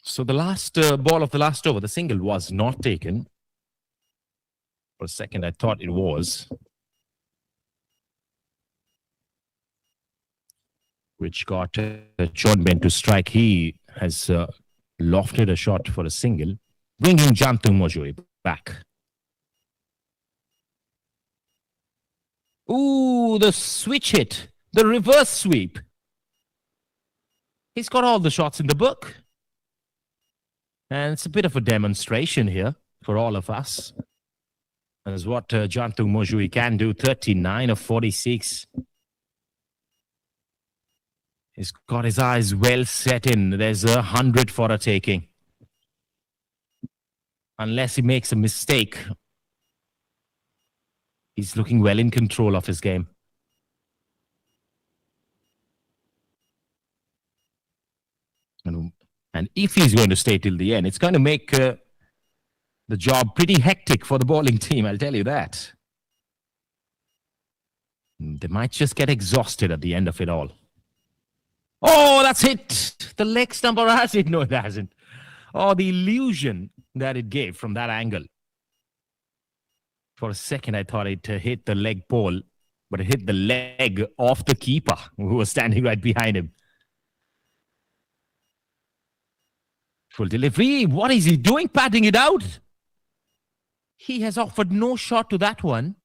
So the last ball of the last over, the single was not taken. For a second, I thought it was. Which got Chonben to strike. He has lofted a shot for a single, bringing Jantung Mojui back. Ooh, the switch hit. The reverse sweep. He's got all the shots in the book. And it's a bit of a demonstration here for all of us. And is what Jantung Mojui can do. 39 of 46. He's got his eyes well set in. There's 100 for a taking. Unless he makes a mistake, he's looking well in control of his game. And if he's going to stay till the end, it's going to make the job pretty hectic for the bowling team, I'll tell you that. They might just get exhausted at the end of it all. Oh, that's it. The leg stump, or has it? No, it hasn't. Oh, the illusion that it gave from that angle. For a second, I thought it hit the leg pole, but it hit the leg of the keeper who was standing right behind him. Full delivery. What is he doing? Patting it out. He has offered no shot to that one.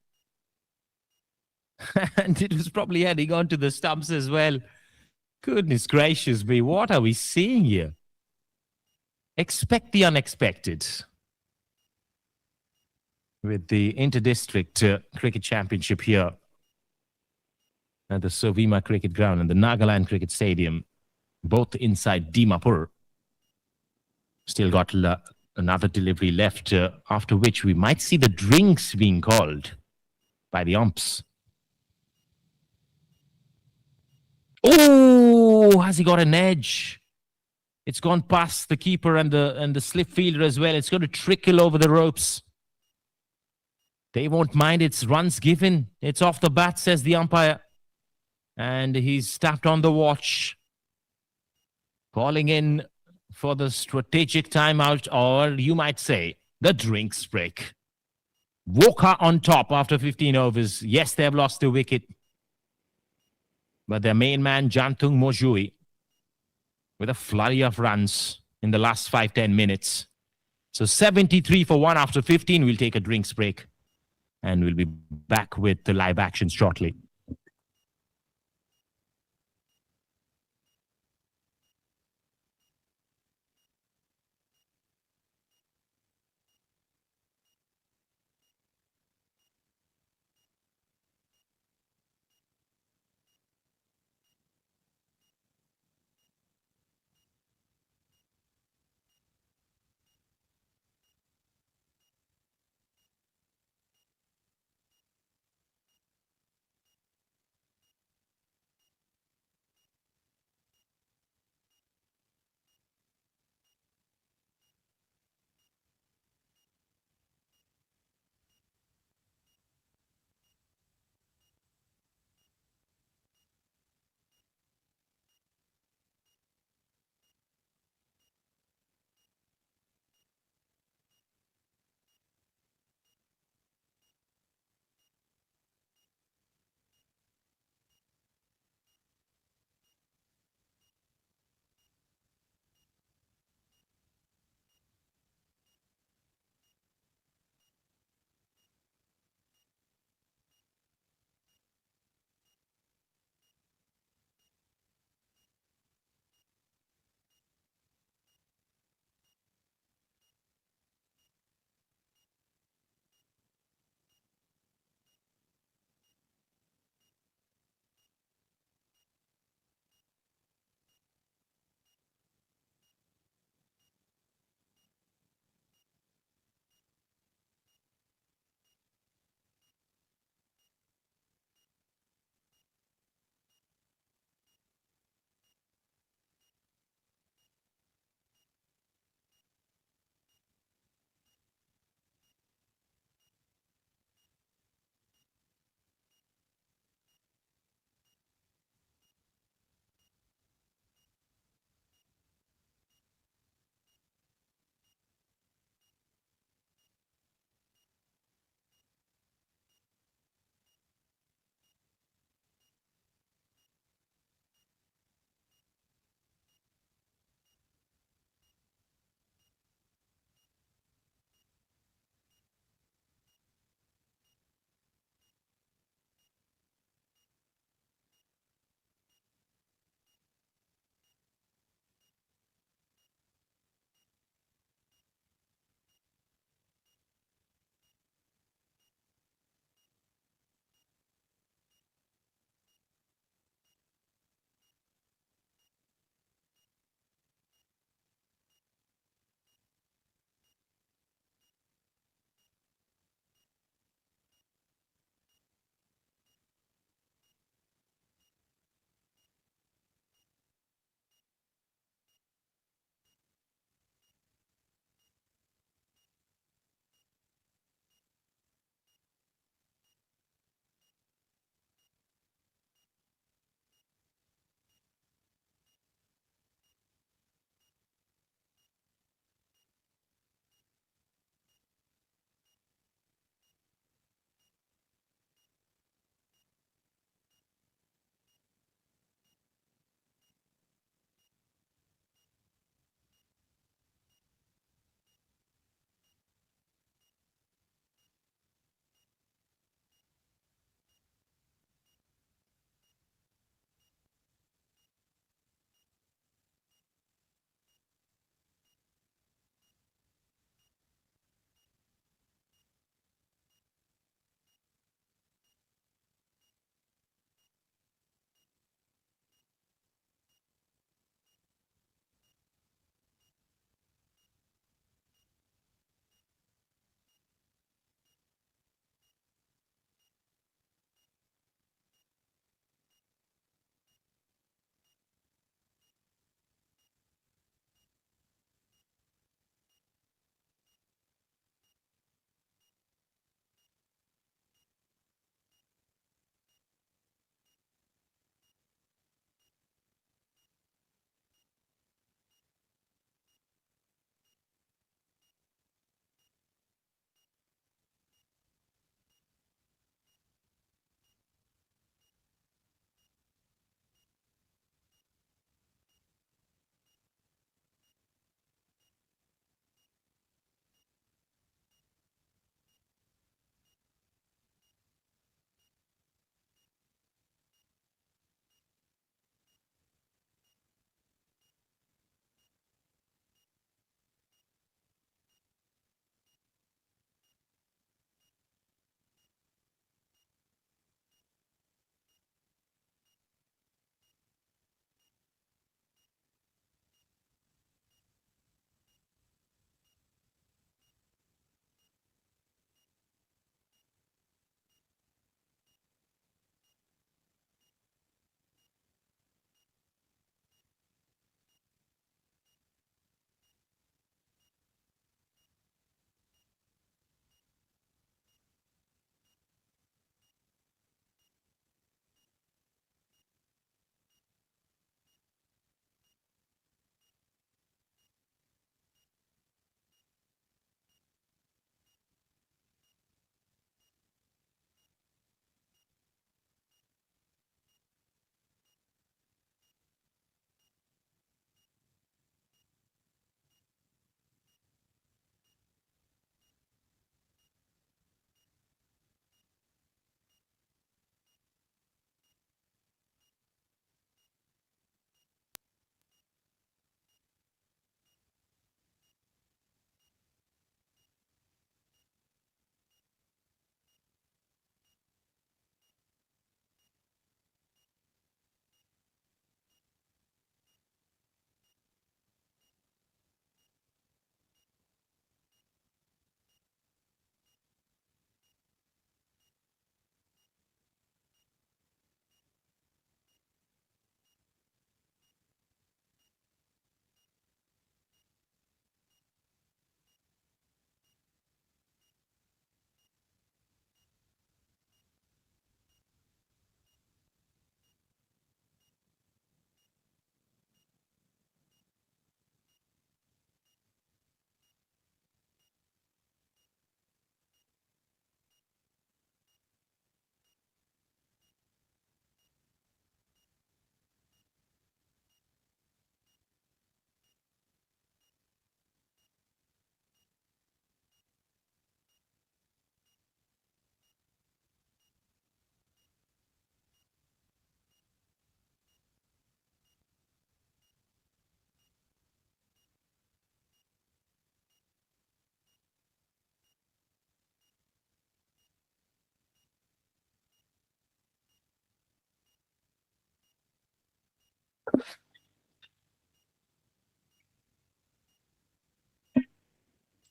And it was probably heading onto the stumps as well. Goodness gracious me, what are we seeing here? Expect the unexpected. With the Inter-District Cricket Championship here at the SOVIMA Cricket Ground and the Nagaland Cricket Stadium, both inside Dimapur. Still got another delivery left, after which we might see the drinks being called by the umps. Oh, has he got an edge? It's gone past the keeper and the slip fielder as well. It's going to trickle over the ropes. They won't mind. It's runs given. It's off the bat, says the umpire. And he's tapped on the watch. Calling in for the strategic timeout, or you might say, the drinks break. WOKHA on top after 15 overs. Yes, they've lost the wicket. But their main man, Jantung Mojui, with a flurry of runs in the last 5-10 minutes. So 73 for 1 after 15. We'll take a drinks break. And we'll be back with the live action shortly.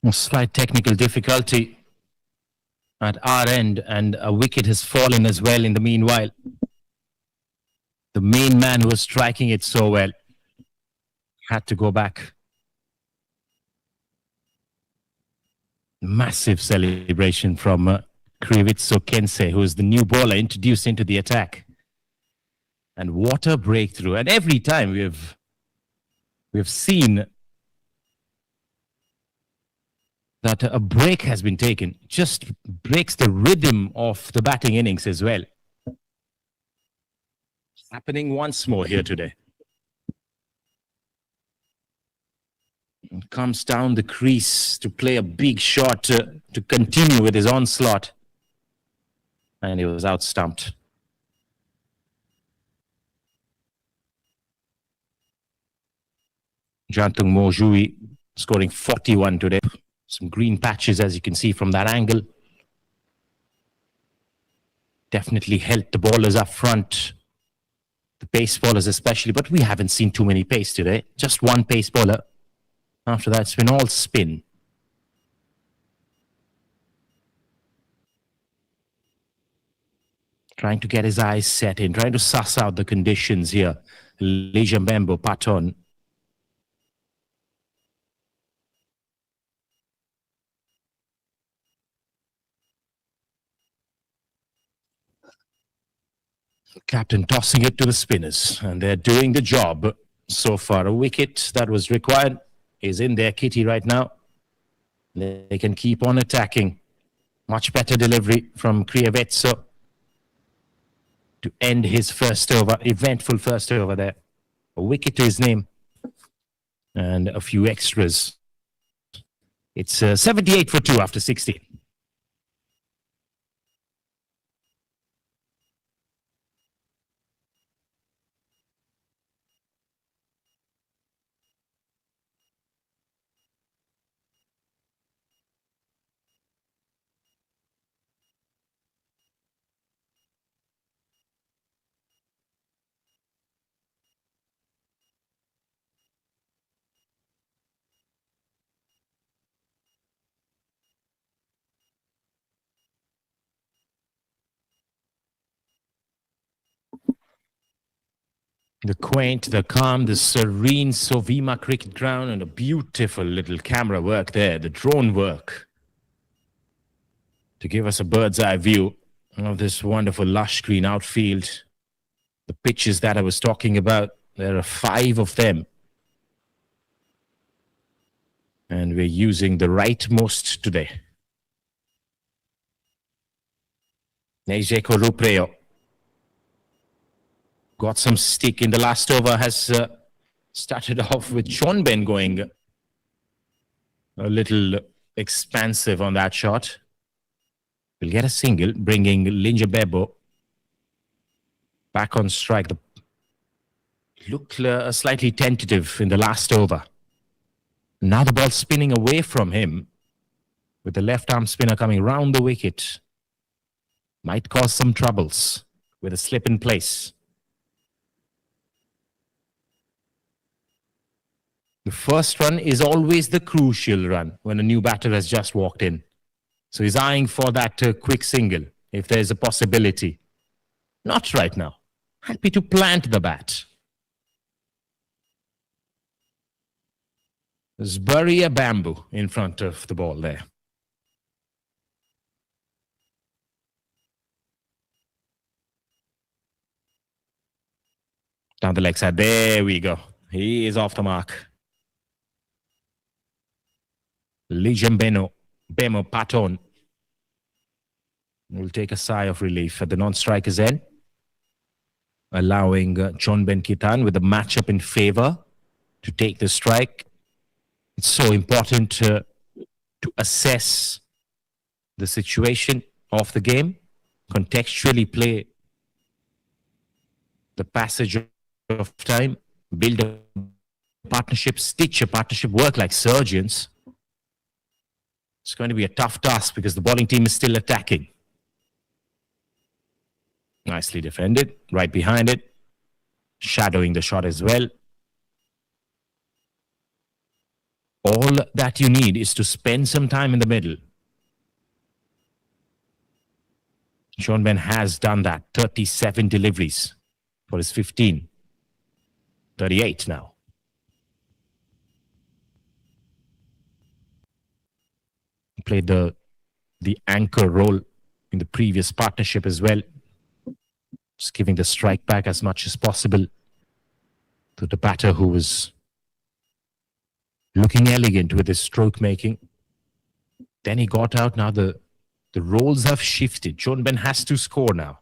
A slight technical difficulty at our end, and a wicket has fallen as well in the meanwhile. The main man who was striking it so well had to go back. Massive celebration from Krivitso Kensei, who is the new bowler introduced into the attack. And what a breakthrough. And every time we've seen that a break has been taken, just breaks the rhythm of the batting innings as well. Happening once more here today. And comes down the crease to play a big shot to continue with his onslaught. And he was out-stumped. Jantung Mojui scoring 41 today. Some green patches, as you can see from that angle. Definitely helped the bowlers up front. The pace bowlers especially, but we haven't seen too many pace today. Just one pace bowler. After that, it's been all spin. Trying to get his eyes set in, trying to suss out the conditions here. Lijambembo Paton. Captain tossing it to the spinners, and they're doing the job so far. A wicket that was required is in their kitty right now. They can keep on attacking. Much better delivery from Krivitso to end his first over, eventful first over there. A wicket to his name and a few extras. It's 78 for 2 after 60. The quaint, the calm, the serene SOVIMA cricket ground, and a beautiful little camera work there, the drone work, to give us a bird's eye view of this wonderful lush green outfield. The pitches that I was talking about, there are 5 of them. And we're using the rightmost today. Neijeko Rupreo got some stick in the last over, has started off with Chonben going a little expansive on that shot. Will get a single, bringing Linjabebo back on strike. Looked slightly tentative in the last over. Now the ball spinning away from him with the left arm spinner coming round the wicket. Might cause some troubles with a slip in place. The first run is always the crucial run when a new batter has just walked in. So he's eyeing for that quick single if there's a possibility. Not right now. Happy to plant the bat. There's bury a bamboo in front of the ball there. Down the leg side. There we go. He is off the mark. Lijambeno Bemo Paton will take a sigh of relief at the non-striker's end, allowing Chonben Kitan with the matchup in favor to take the strike. It's so important to assess the situation of the game, contextually play the passage of time, build a partnership, stitch a partnership, work like surgeons. It's going to be a tough task because the bowling team is still attacking. Nicely defended, right behind it, shadowing the shot as well. All that you need is to spend some time in the middle. Sean Ben has done that. 37 deliveries for his 15. 38 now. Played the anchor role in the previous partnership as well. Just giving the strike back as much as possible to the batter, who was looking elegant with his stroke making. Then he got out. Now the roles have shifted. Sean Ben has to score now.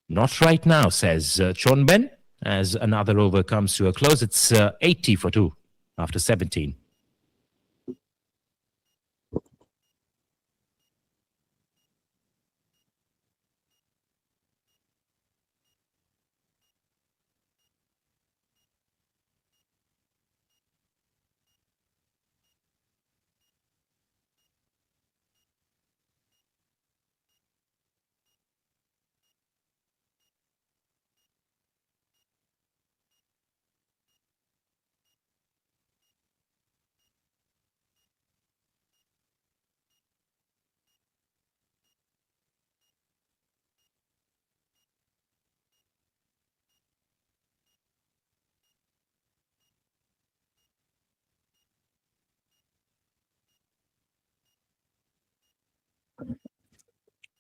Not right now, says Sean Ben, as another over comes to a close. It's 80 for 2 after 17.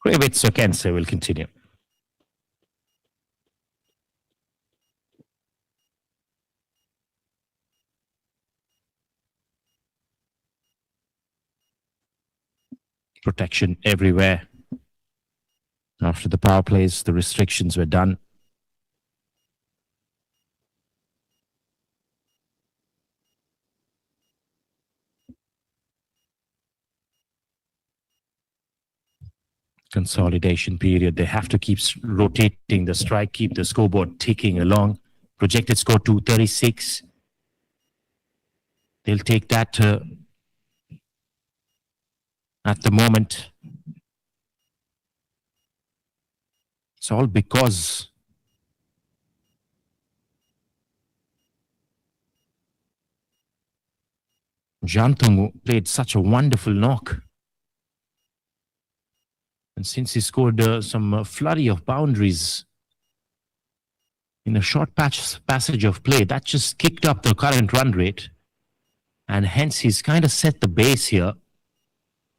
Krivitz Kense will continue. Protection everywhere. After the power plays, the restrictions were done. Consolidation period. They have to keep rotating the strike, keep the scoreboard ticking along. Projected score 236. They'll take that at the moment. It's all because Jantung played such a wonderful knock. And since he scored some flurry of boundaries in a short passage of play, that just kicked up the current run rate. And hence he's kind of set the base here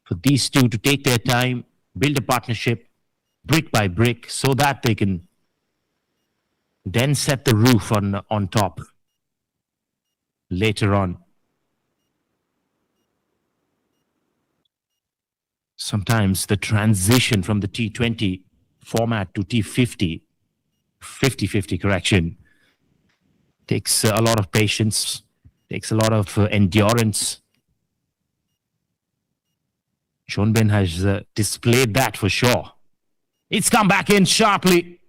for these two to take their time, build a partnership brick by brick, so that they can then set the roof on top later on. Sometimes the transition from the T20 format to T50, 50-50 correction, takes a lot of patience, takes a lot of endurance. Sean Ben has displayed that for sure. It's come back in sharply.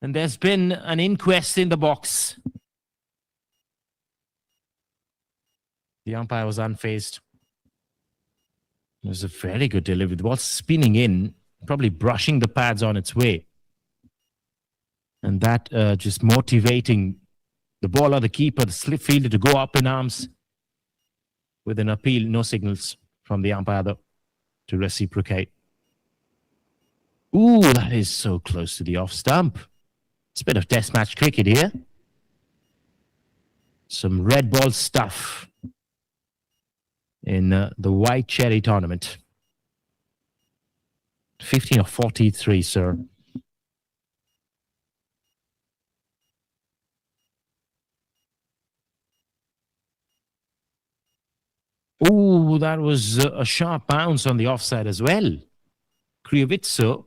And there's been an inquest in the box. The umpire was unfazed. It was a very good delivery. The ball spinning in, probably brushing the pads on its way. And that just motivating the ball or the keeper, the slip fielder, to go up in arms with an appeal. No signals from the umpire, though, to reciprocate. Ooh, that is so close to the off stump. It's a bit of test match cricket here. Some red ball stuff in the White Cherry tournament. 15 of 43, sir. Ooh, that was a sharp bounce on the offside as well. Krivitz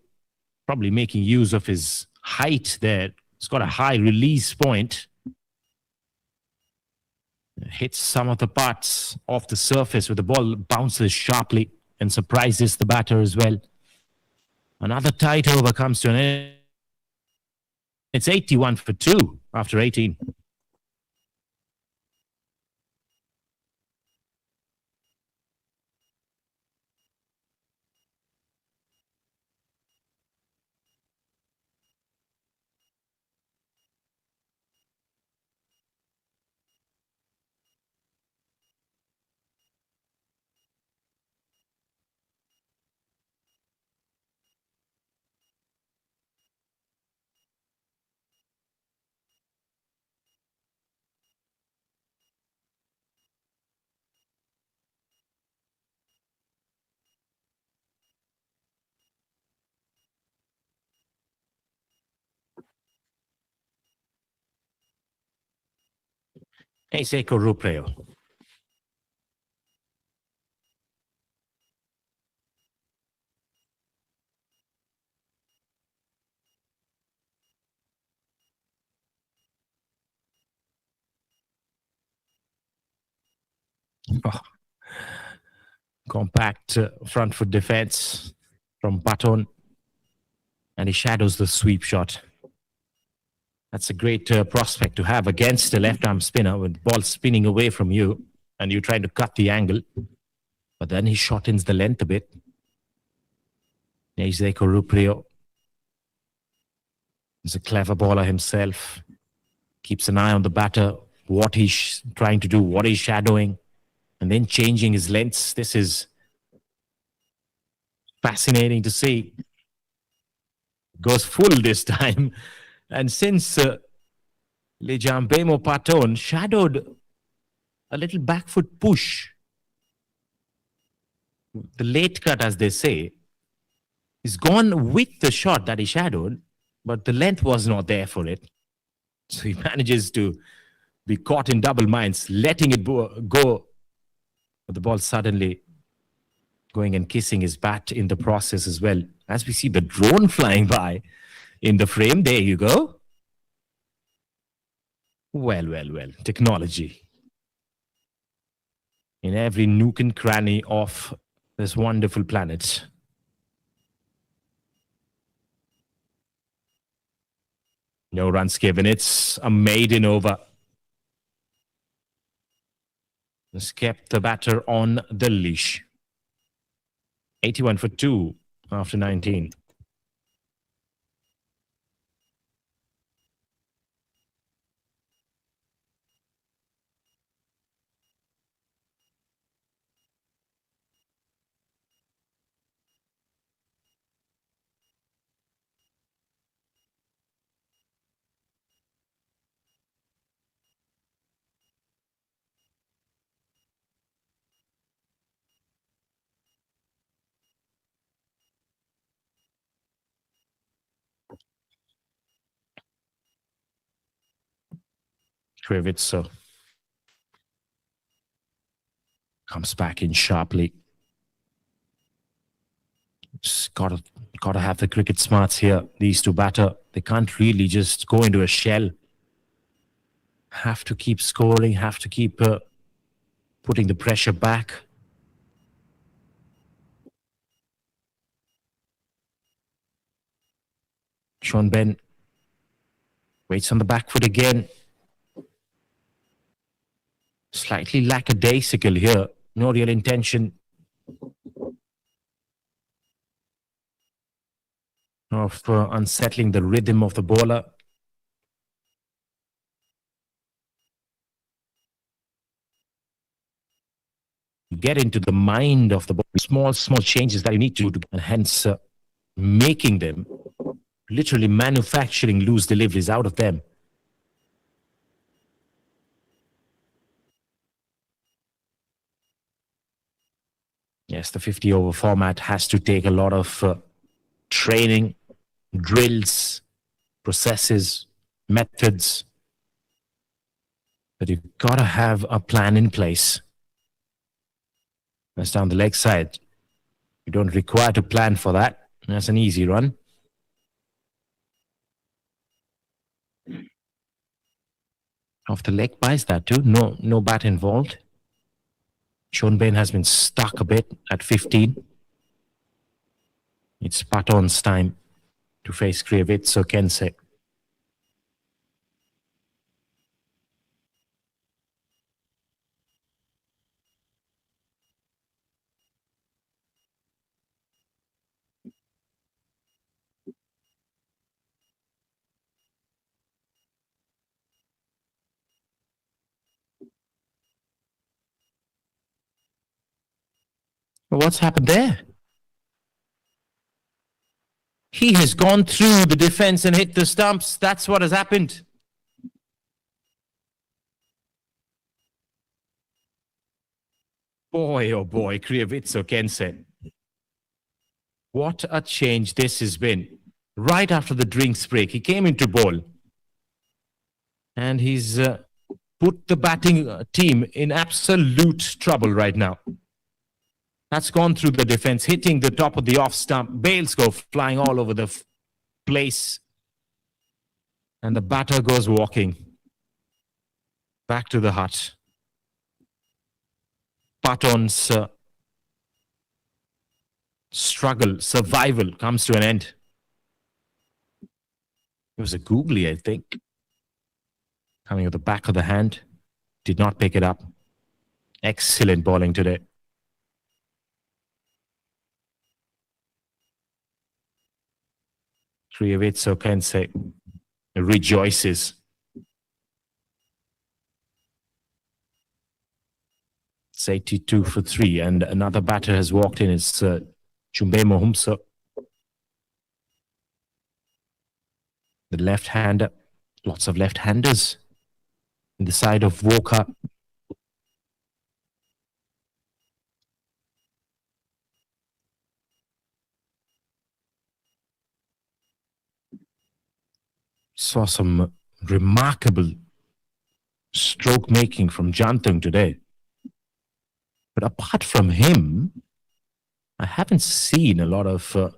probably making use of his height there. He's got a high release point. Hits some of the parts off the surface where the ball bounces sharply and surprises the batter as well. Another tight over comes to an end. It's 81 for 2 after 18. Seiko Rupreo. Oh, compact front foot defense from Baton. And he shadows the sweep shot. That's a great prospect to have against a left-arm spinner with ball spinning away from you and you're trying to cut the angle. But then he shortens the length a bit. Seiko Rupreo. He's a clever baller himself. Keeps an eye on the batter, what he's trying to do, what he's shadowing, and then changing his lengths. This is fascinating to see. Goes full this time. And since Lejambemo Paton shadowed a little back foot push, the late cut, as they say, is gone with the shot that he shadowed, but the length was not there for it. So he manages to be caught in double minds, letting it go. But the ball suddenly going and kissing his bat in the process as well. As we see the drone flying by in the frame. There you go. Well. Technology. In every nook and cranny of this wonderful planet. No runs given. It's a maiden over. Has kept the batter on the leash. 81 for 2 after 19. Krivitsa comes back in sharply. Just gotta have the cricket smarts here. These two batter, they can't really just go into a shell. Have to keep scoring, have to keep putting the pressure back. Sean Ben waits on the back foot again. Slightly lackadaisical here. No real intention of unsettling the rhythm of the bowler. Get into the mind of the bowler. Small changes that you need to do, and hence making them, literally manufacturing loose deliveries out of them. Yes, the 50-over format has to take a lot of training, drills, processes, methods. But you've got to have a plan in place. That's down the leg side. You don't require to plan for that. That's an easy run. Off the leg buys that too. No bat involved. Sean Bain has been stuck a bit at 15. It's Paton's time to face Krivitsa Kensei. What's happened there? He has gone through the defense and hit the stumps. That's what has happened. Boy, oh boy, Krivitsa Kensei. What a change this has been. Right after the drinks break, he came into bowl. And he's put the batting team in absolute trouble right now. That's gone through the defense, hitting the top of the off stump. Bails go flying all over the place. And the batter goes walking back to the hut. Paton's struggle, survival comes to an end. It was a googly, I think. Coming at the back of the hand. Did not pick it up. Excellent bowling today. Krievitso Kensei rejoices. It's 82 for 3, and another batter has walked in. It's Chumbemo Humso. The left-hander. Lots of left-handers in the side of WOKHA. Saw some remarkable stroke making from Jantung today. But apart from him, I haven't seen a lot of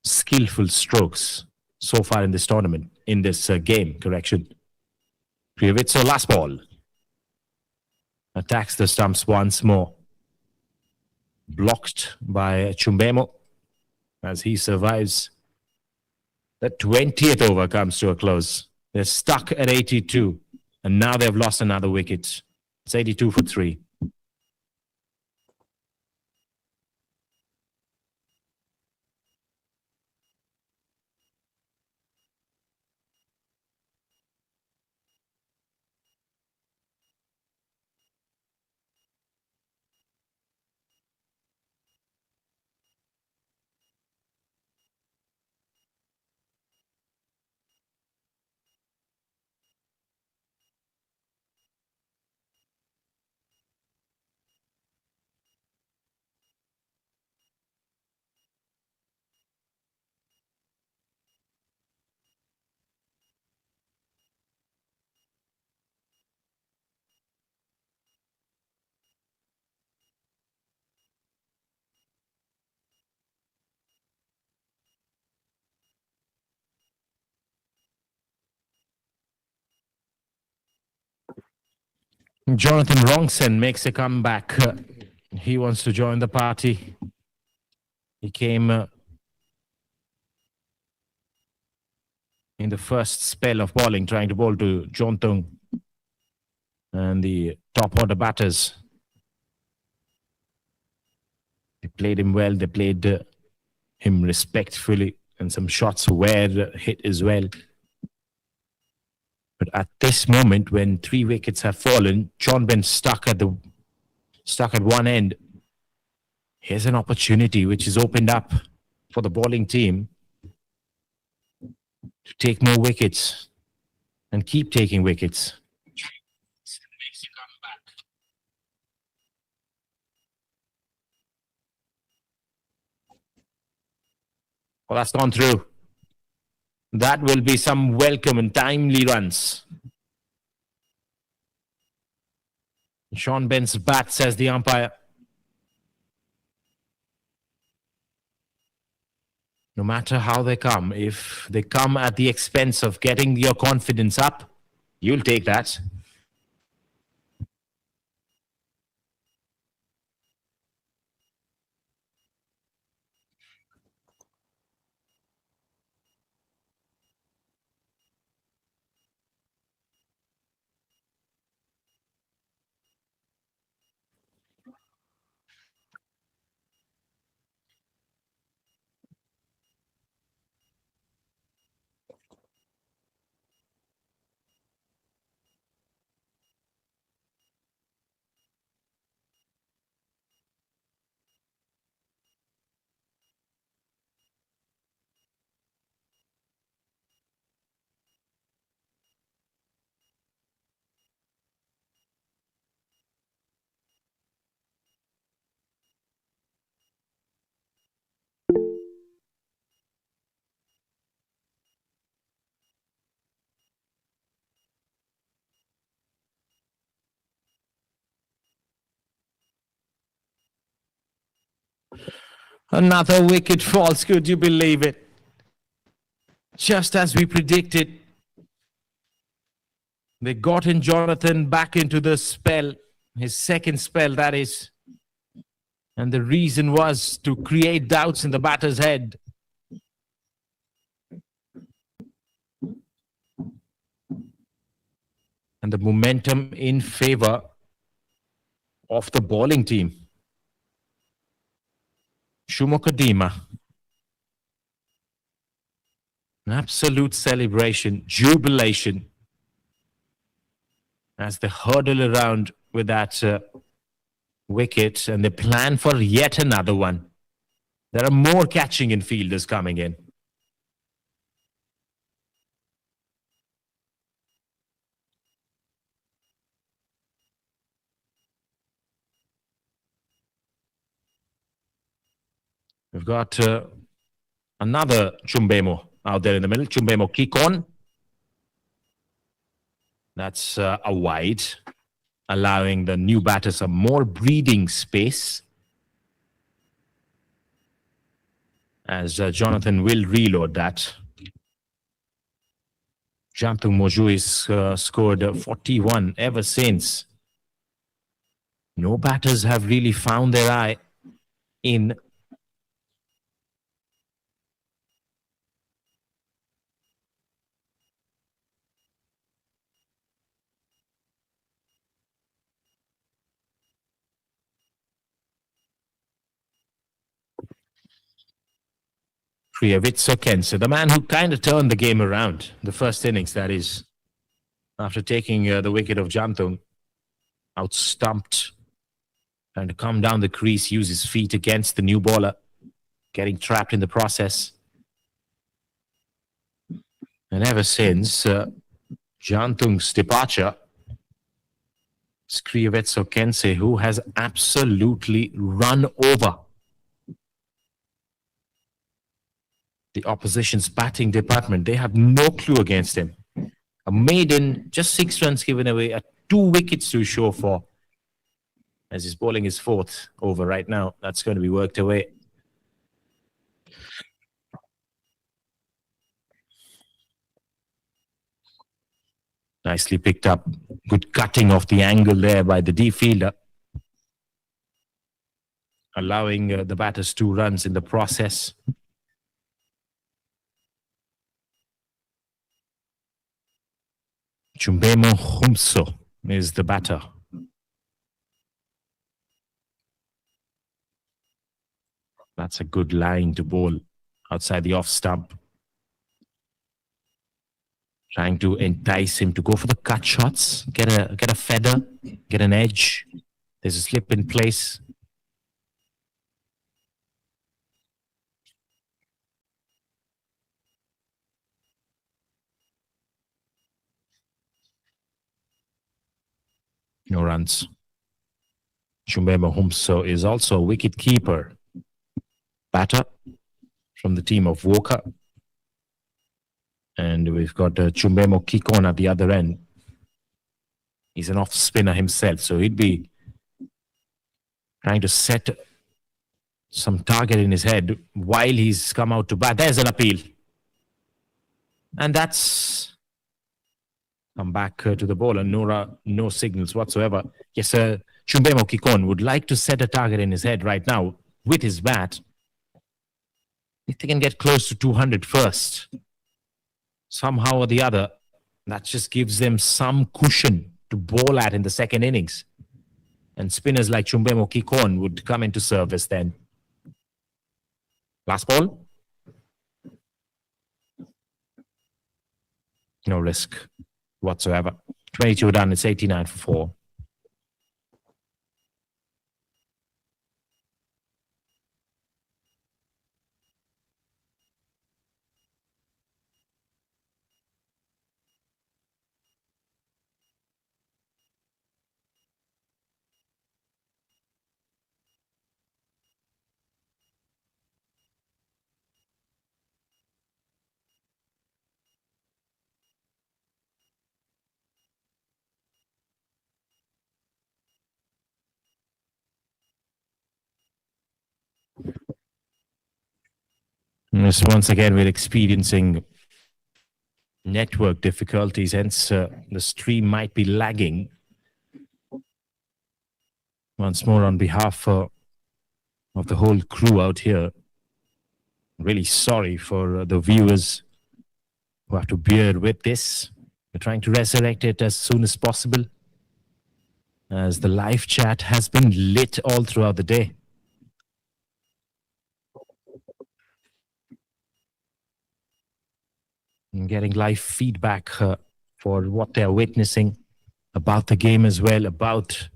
skillful strokes so far in this tournament, in this game, correction. Krievitso, last ball. Attacks the stumps once more. Blocked by Chumbemo as he survives. The 20th over comes to a close. They're stuck at 82, and now they've lost another wicket. It's 82 for 3. Jonathan Rongsen makes a comeback. He wants to join the party. He came in the first spell of bowling, trying to bowl to Jontung and the top order batters. They played him well. They played him respectfully, and some shots were hit as well. But at this moment, when 3 wickets have fallen, John Ben stuck at one end. Here's an opportunity which is opened up for the bowling team to take more wickets and keep taking wickets. Well, that's gone through. That will be some welcome and timely runs. Sean Ben's bat, says the umpire. No matter how they come, if they come at the expense of getting your confidence up, you'll take that. Another wicket falls. Could you believe it? Just as we predicted, they got in Jonathan back into the spell, his second spell, that is. And the reason was to create doubts in the batter's head. And the momentum in favor of the bowling team. CHUMOUKEDIMA. An absolute celebration, jubilation, as they hurdle around with that wicket, and they plan for yet another one. There are more catching in fielders coming in. We've got another Chumbemo out there in the middle. Chumbemo kick on. That's a wide, allowing the new batter some more breathing space. As Jonathan will reload that. Jantung Moju has scored 41 ever since. No batters have really found their eye in Kense, the man who kind of turned the game around, the first innings, that is, after taking the wicket of Jantung, out-stumped, trying to come down the crease, use his feet against the new bowler, getting trapped in the process. And ever since Jantung's departure, Kense, who has absolutely run over the opposition's batting department. They have no clue against him. A maiden, just 6 runs given away, 2 wickets to show for. As he's bowling his 4th over right now, that's going to be worked away. Nicely picked up. Good cutting off the angle there by the deep fielder, allowing the batters 2 runs in the process. Chumbemo Humso is the batter. That's a good line to bowl outside the off stump. Trying to entice him to go for the cut shots, get a feather, get an edge. There's a slip in place. No runs. Chumbemo Humso is also a wicket keeper. Batter from the team of WOKHA. And we've got Chumbemo Kikon at the other end. He's an off spinner himself, so he'd be trying to set some target in his head while he's come out to bat. There's an appeal. And that's come back to the bowler. No signals whatsoever. Yes, Chumbemo Kikon would like to set a target in his head right now with his bat. If they can get close to 200 first, somehow or the other, that just gives them some cushion to bowl at in the second innings. And spinners like Chumbemo Kikon would come into service then. Last ball. No risk whatsoever. 22 done, it's 89 for 4. Yes, once again, we're experiencing network difficulties, hence the stream might be lagging. Once more, on behalf of the whole crew out here, really sorry for the viewers who have to bear with this. We're trying to resurrect it as soon as possible, as the live chat has been lit all throughout the day. And getting live feedback for what they're witnessing about the game as well, about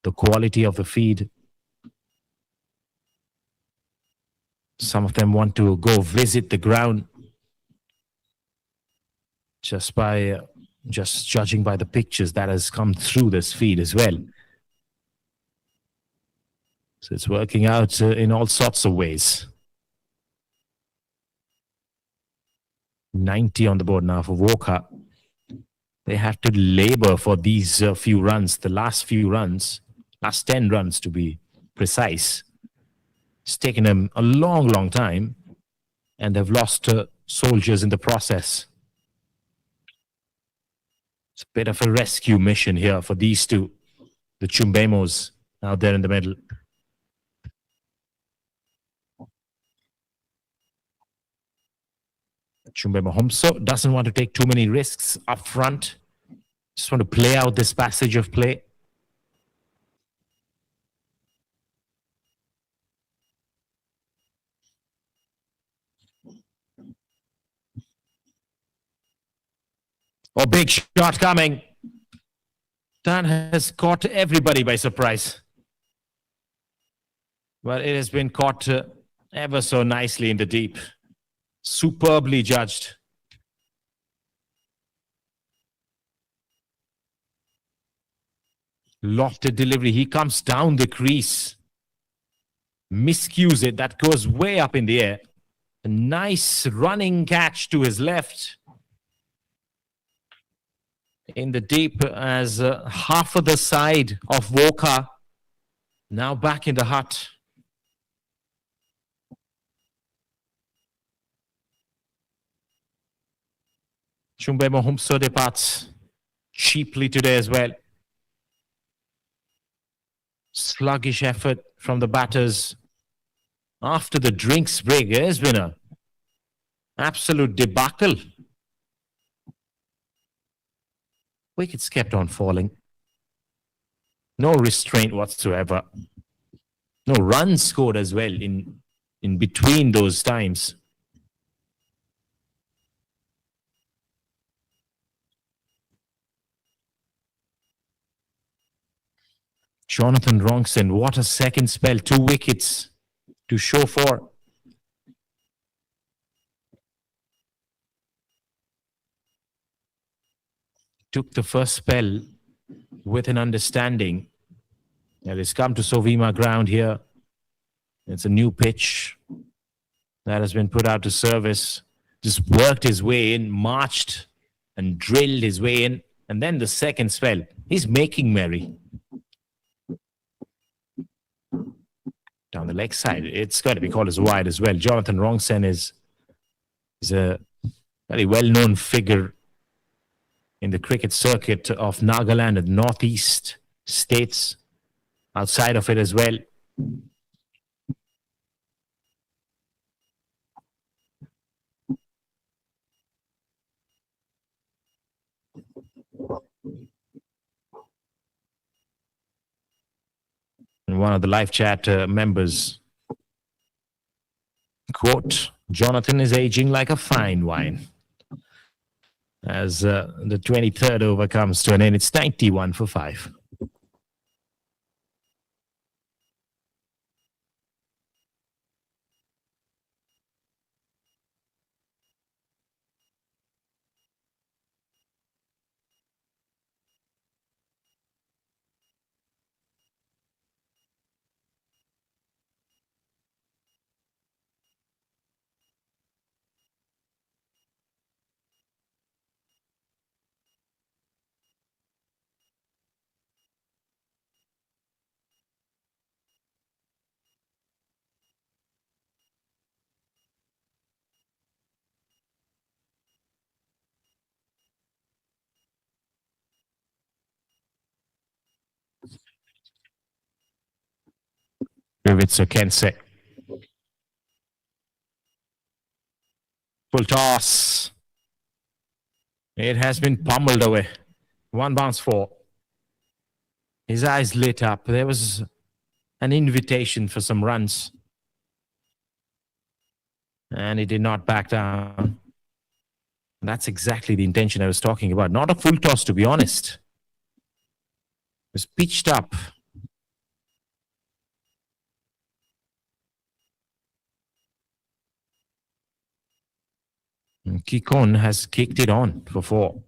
the quality of the feed. Some of them want to go visit the ground just by just judging by the pictures that has come through this feed as well. So it's working out in all sorts of ways. 90 on the board now for WOKHA. They have to labor for these few runs, the last few runs, last 10 runs to be precise. It's taken them a long, long time, and they've lost soldiers in the process. It's a bit of a rescue mission here for these two, the Chumbemos out there in the middle. Chumbemo Homso doesn't want to take too many risks up front. Just want to play out this passage of play. Oh, big shot coming. That has caught everybody by surprise. Well, it has been caught ever so nicely in the deep. Superbly judged. Lofted delivery. He comes down the crease. Miscues it. That goes way up in the air. A nice running catch to his left. In the deep as half of the side of WOKHA now back in the hut. Chumbemo Humso departs cheaply today as well. Sluggish effort from the batters. After the drinks break, there's been an absolute debacle. Wickets kept on falling. No restraint whatsoever. No runs scored as well in between those times. Jonathan Wrongson, what a second spell. 2 wickets to show for. Took the first spell with an understanding. It has come to SOVIMA ground here. It's a new pitch that has been put out to service. Just worked his way in, marched and drilled his way in. And then the second spell, he's making merry. Down the leg side, it's got to be called as wide as well. Jonathan Wrongson is a very well-known figure in the cricket circuit of Nagaland and Northeast states, outside of it as well. And one of the live chat members, quote, Jonathan is aging like a fine wine. As the 23rd over comes to an end, it's 91 for 5. Rivitsa Kensei. Full toss. It has been pummeled away. One bounce four. His eyes lit up. There was an invitation for some runs. And he did not back down. That's exactly the intention I was talking about. Not a full toss, to be honest. It was pitched up. And Kikon has kicked it on for four.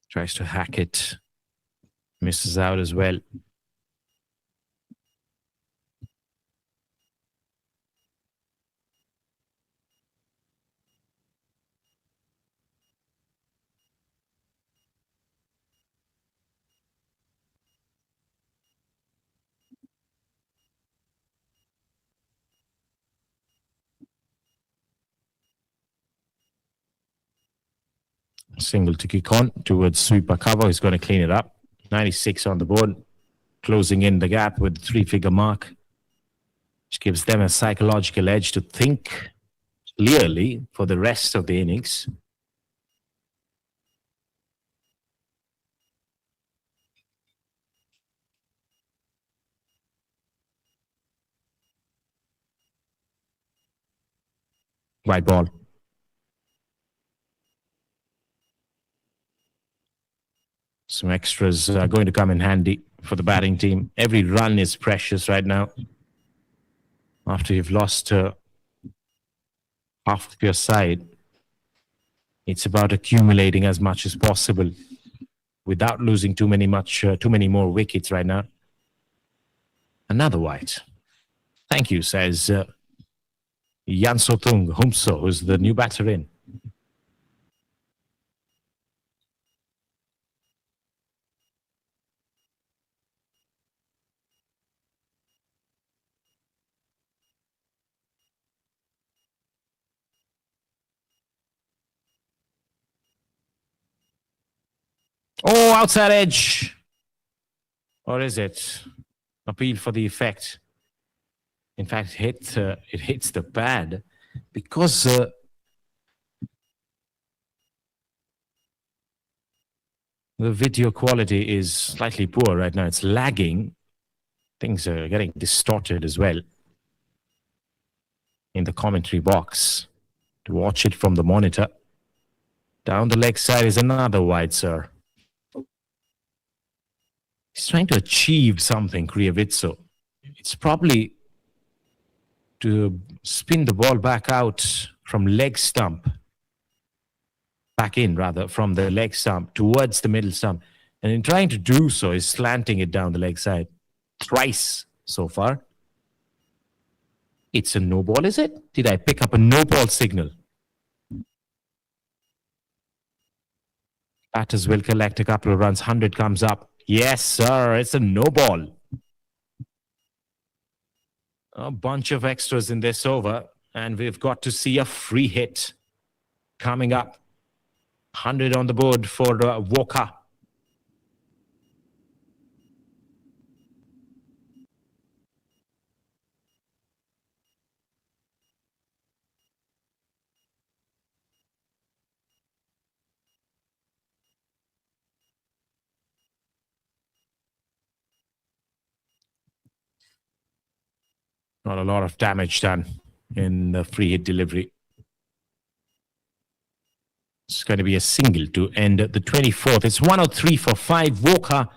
Tries to hack it. Misses out as well. Single to Kikon towards sweeper cover. He's going to clean it up. 96 on the board. Closing in the gap with the three-figure mark, which gives them a psychological edge to think clearly for the rest of the innings. White ball. Some extras are going to come in handy for the batting team. Every run is precious right now. After you've lost half of your side, it's about accumulating as much as possible without losing too many more wickets right now. Another white. Thank you, says Yansotung Humso, who's the new batter in. Oh, outside edge. Or is it? Appeal for the effect. In fact, it hits the pad because the video quality is slightly poor right now. It's lagging. Things are getting distorted as well in the commentary box. To watch it from the monitor. Down the leg side is another wide, sir. He's trying to achieve something, Kriavitso. It's probably to spin the ball back out from leg stump. Back in, rather, from the leg stump towards the middle stump. And in trying to do so, he's slanting it down the leg side. Thrice so far. It's a no ball, is it? Did I pick up a no ball signal? Batters will collect a couple of runs. 100 comes up. Yes, sir. It's a no ball. A bunch of extras in this over. And we've got to see a free hit coming up. 100 on the board for WOKHA. Not a lot of damage done in the free hit delivery. It's going to be a single to end the 24th. It's 103 for 5. WOKHA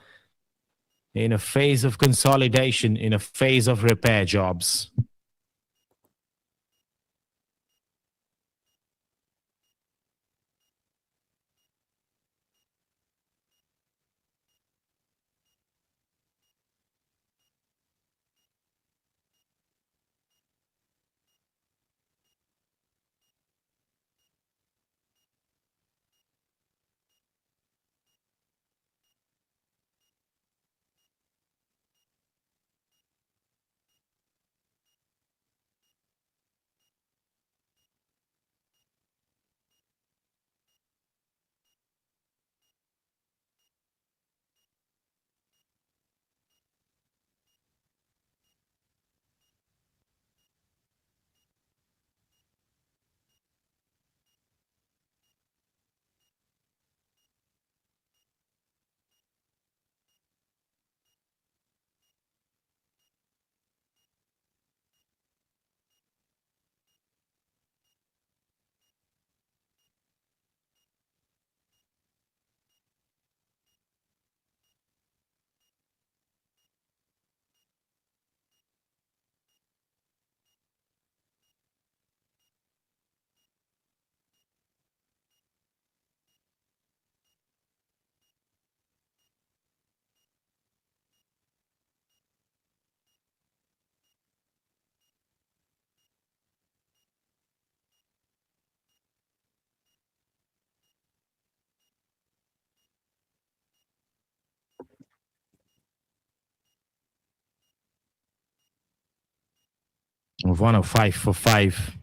in a phase of consolidation, in a phase of repair jobs. 105 for 5.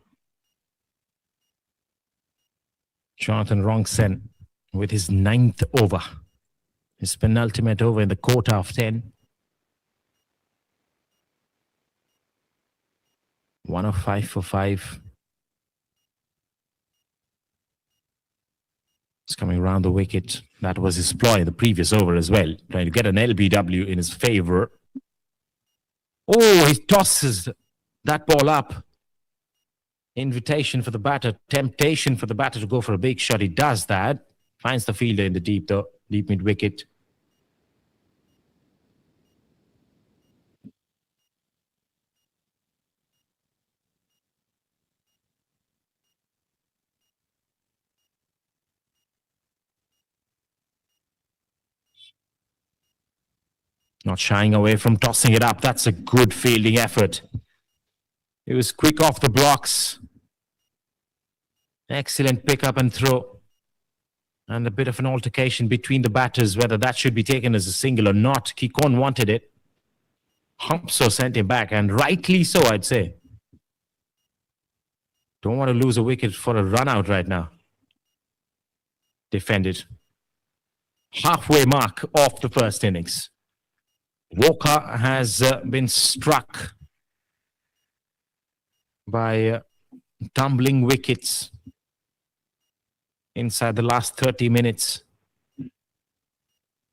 Jonathan Rongsen with his 9th over. His penultimate over in the quarter of 10. 105 for 5. It's coming around the wicket. That was his ploy in the previous over as well. Trying to get an LBW in his favor. Oh, he tosses that ball up. Invitation for the batter. Temptation for the batter to go for a big shot. He does that. Finds the fielder in the deep mid wicket. Not shying away from tossing it up. That's a good fielding effort. It was quick off the blocks. Excellent pick up and throw. And a bit of an altercation between the batters, whether that should be taken as a single or not. Kikon wanted it. Humpso sent him back, and rightly so, I'd say. Don't want to lose a wicket for a run out right now. Defended. Halfway mark off the first innings. WOKHA has been struck by tumbling wickets inside the last 30 minutes.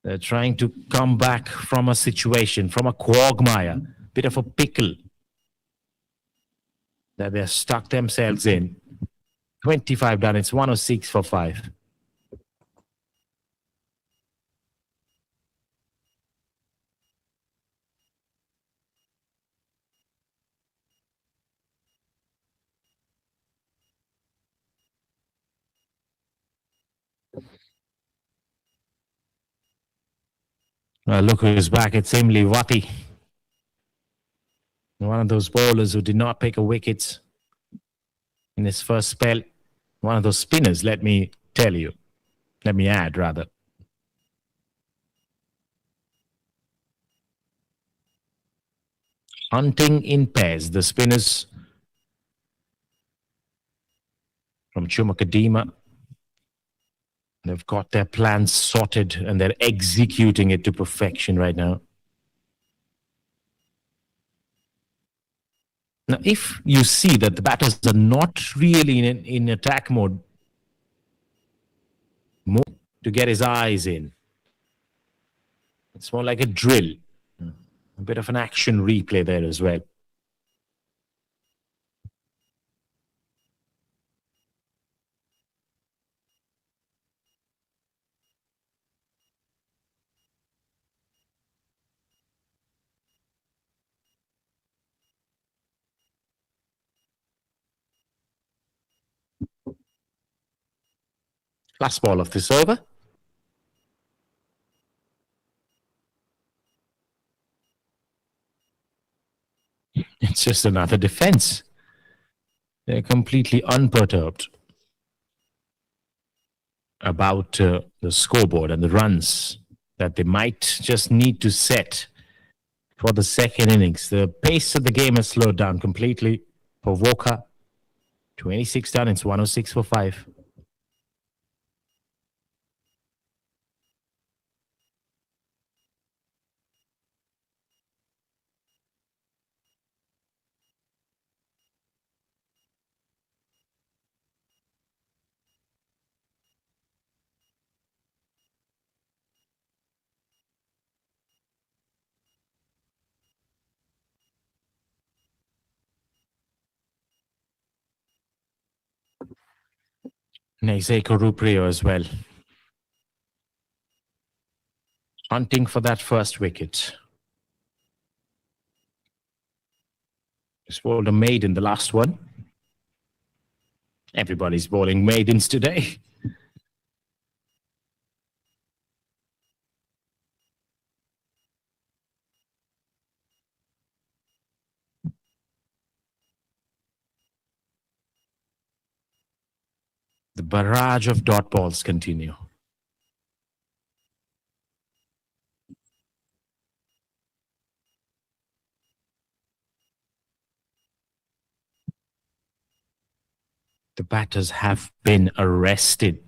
They're trying to come back from a situation, from a quagmire, bit of a pickle that they're stuck themselves in. 25 done. It's 106 for 5. Look who's back. It's Imli Wati. One of those bowlers who did not pick a wicket in his first spell. One of those spinners, let me tell you. Let me add, rather. Hunting in pairs. The spinners from CHUMOUKEDIMA. They've got their plans sorted and they're executing it to perfection right now. Now, if you see that the batters are not really in attack mode, more to get his eyes in. It's more like a drill. A bit of an action replay there as well. Last ball of this over. It's just another defense. They're completely unperturbed about the scoreboard and the runs that they might just need to set for the second innings. The pace of the game has slowed down completely for WOKHA. 26 done. It's 106 for 5. Neiseko Ruprio as well. Hunting for that first wicket. Just bowled a maiden, the last one. Everybody's bowling maidens today. The barrage of dot balls continue. The batters have been arrested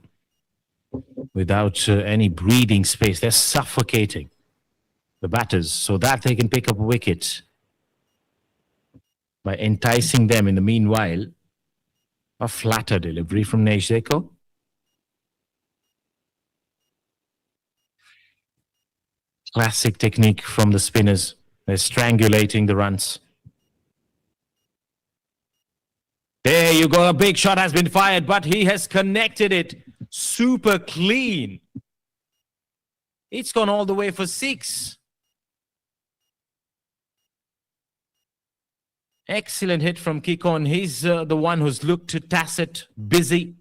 without any breathing space. They're suffocating the batters so that they can pick up a wicket by enticing them. In the meanwhile, a flatter delivery from Nejzeko. Classic technique from the spinners. They're strangulating the runs. There you go. A big shot has been fired, but he has connected it super clean. It's gone all the way for 6. Excellent hit from Kikon. He's the one who's looked tacit, busy,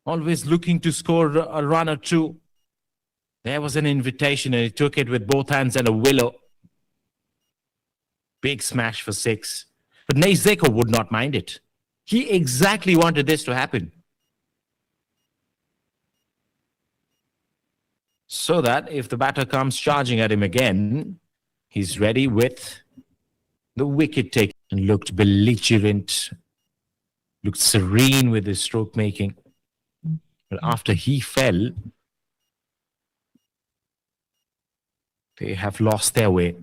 always looking to score a run or two. There was an invitation and he took it with both hands and a willow. Big smash for 6. But Nejzeko would not mind it. He exactly wanted this to happen. So that if the batter comes charging at him again, he's ready with the wicket take. And looked belligerent, looked serene with his stroke making. But after he fell, they have lost their way.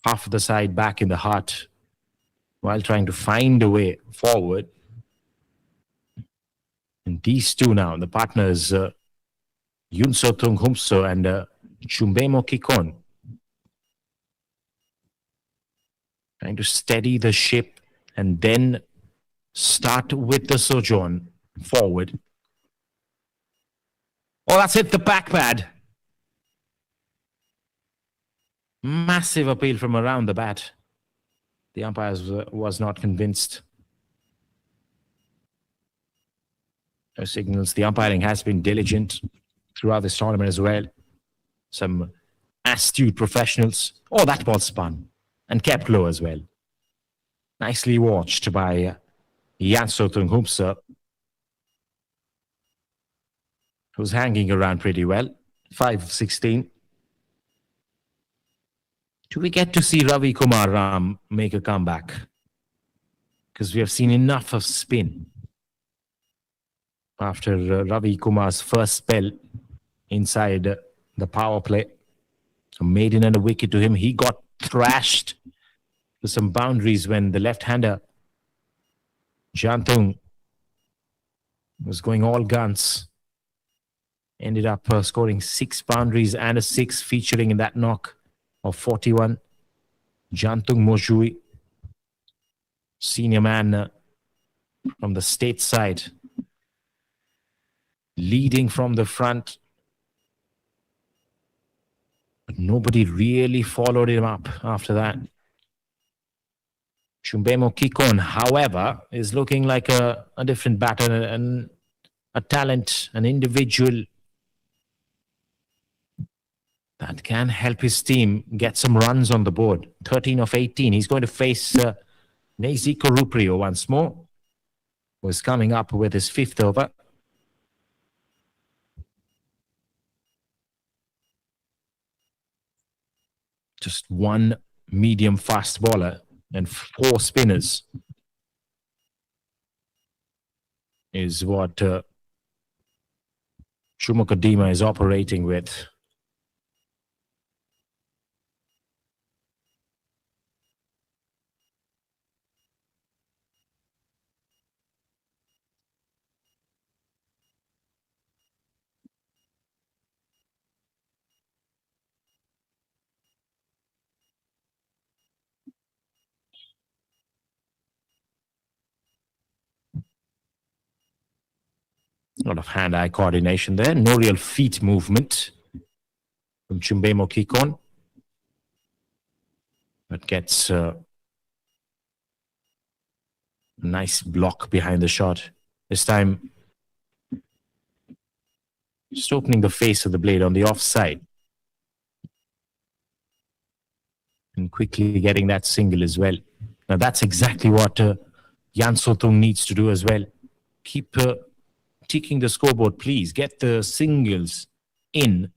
Half of the side back in the heart while trying to find a way forward. And these two now, the partners, Yunsotung Humso and Chumbemo Kikon, trying to steady the ship and then start with the sojourn forward. Oh, that's hit the back pad. Massive appeal from around the bat. The umpires was not convinced. No signals. The umpiring has been diligent throughout this tournament as well. Some astute professionals. Oh, that ball spun and kept low as well. Nicely watched by Jansotung Humsa, who's hanging around pretty well. 5-16. Do we get to see Ravi Kumar Ram make a comeback? Because we have seen enough of spin after Ravi Kumar's first spell inside the power play. So maiden and a wicket to him. He got thrashed to some boundaries when the left-hander Jantung was going all guns. Ended up scoring 6 boundaries and a 6 featuring in that knock of 41. Jantung Mojui, senior man from the state side, leading from the front. But nobody really followed him up after that. Chumbemo Kikon, however, is looking like a different batter and a talent, an individual that can help his team get some runs on the board. 13 of 18. He's going to face Nejzeko Ruprio once more, who is coming up with his 5th over. Just one medium fast bowler and 4 spinners is what CHUMOUKEDIMA is operating with. A lot of hand-eye coordination there. No real feet movement from Chumbemo Kikon. But gets a nice block behind the shot. This time, just opening the face of the blade on the offside. And quickly getting that single as well. Now that's exactly what Jansotung needs to do as well. Keep ticking the scoreboard, please. Get the singles in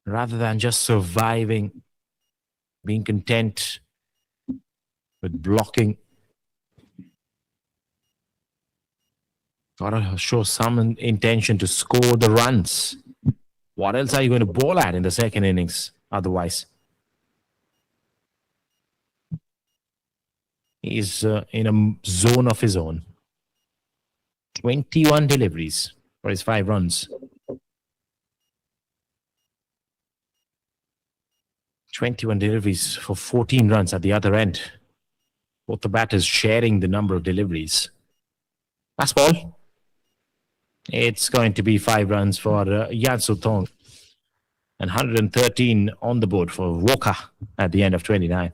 rather than just surviving, being content with blocking. Gotta show some intention to score the runs. What else are you going to bowl at in the second innings otherwise? He's in a zone of his own. 21 deliveries for his 5 runs. 21 deliveries for 14 runs at the other end. Both the batters sharing the number of deliveries. Last ball. It's going to be 5 runs for Yansutong. And 113 on the board for WOKHA at the end of 29.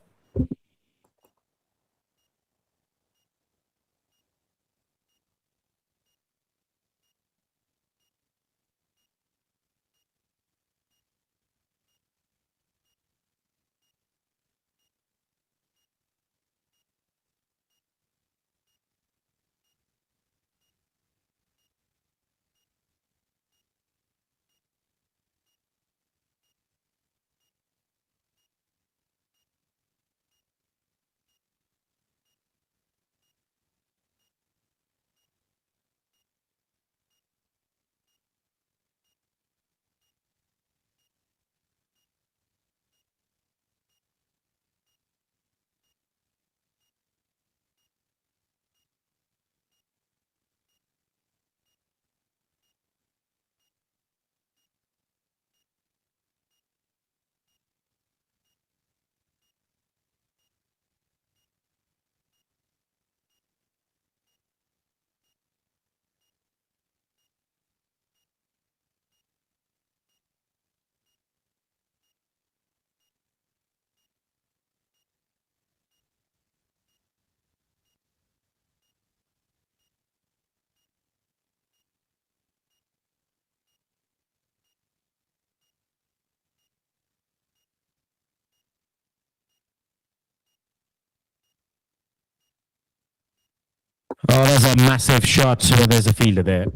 Oh, there's a massive shot. So there's a fielder there.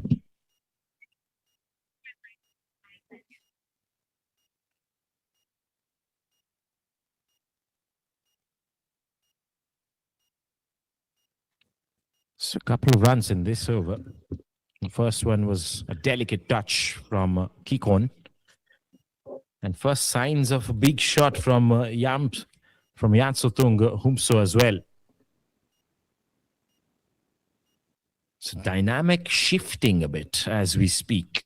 So a couple of runs in this over. The first one was a delicate touch from Kikon. And first signs of a big shot from Yansutung Humso as well. So dynamic shifting a bit as we speak.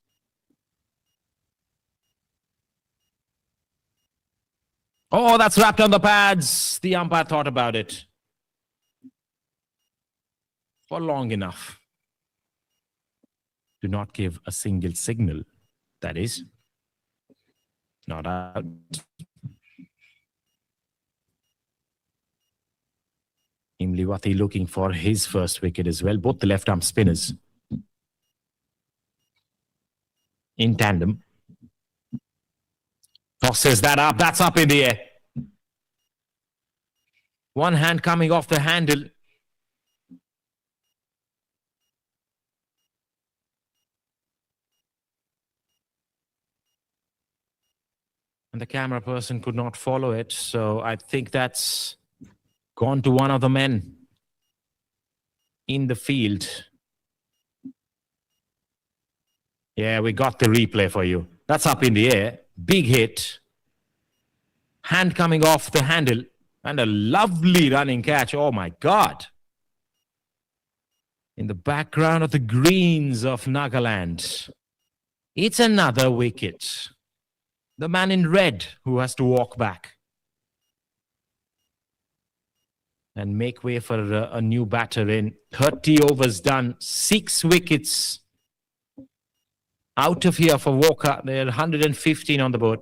Oh, that's wrapped on the pads. The umpire thought about it for long enough to not give a single signal. That is not out. Imliwati looking for his first wicket as well. Both the left arm spinners in tandem. Tosses that up. That's up in the air. One hand coming off the handle. And the camera person could not follow it. So I think that's gone to one of the men in the field. Yeah, we got the replay for you. That's up in the air. Big hit. Hand coming off the handle. And a lovely running catch. Oh my God. In the background of the greens of Nagaland. It's another wicket. The man in red who has to walk back and make way for a new batter in. 30 overs done. 6 wickets out of here for WOKHA. They're 115 on the board.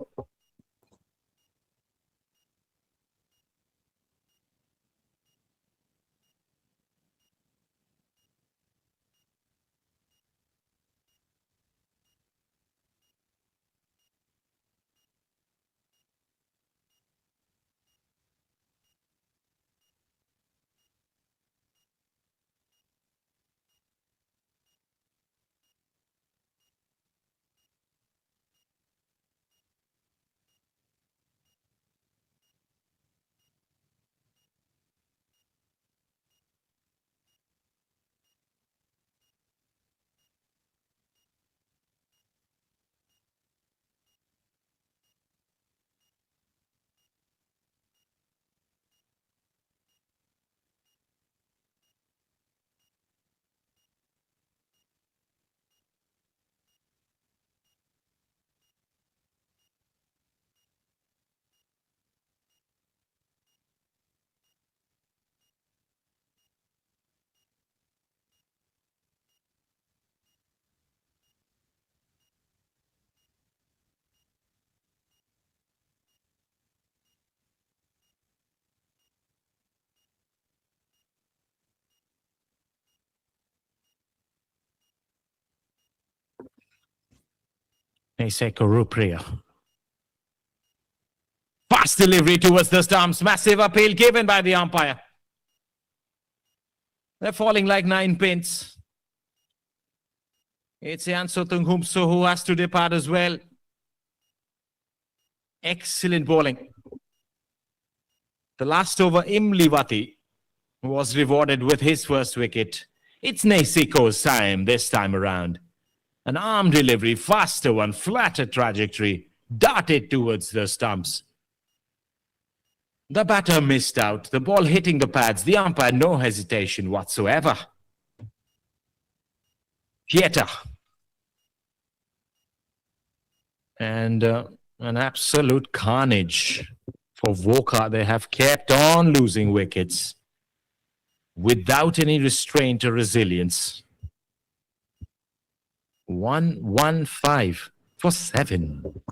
Neseko Rupriya. Fast delivery towards the stumps. Massive appeal given by the umpire. They're falling like 9 pins. It's Yansotung Humso who has to depart as well. Excellent bowling. The last over, Imliwati was rewarded with his first wicket. It's Neseko's time this time around. An arm delivery, faster one, flatter trajectory, darted towards the stumps. The batter missed out. The ball hitting the pads. The umpire, no hesitation whatsoever. Pieta. And an absolute carnage for WOKHA. They have kept on losing wickets without any restraint or resilience. 115 for 7.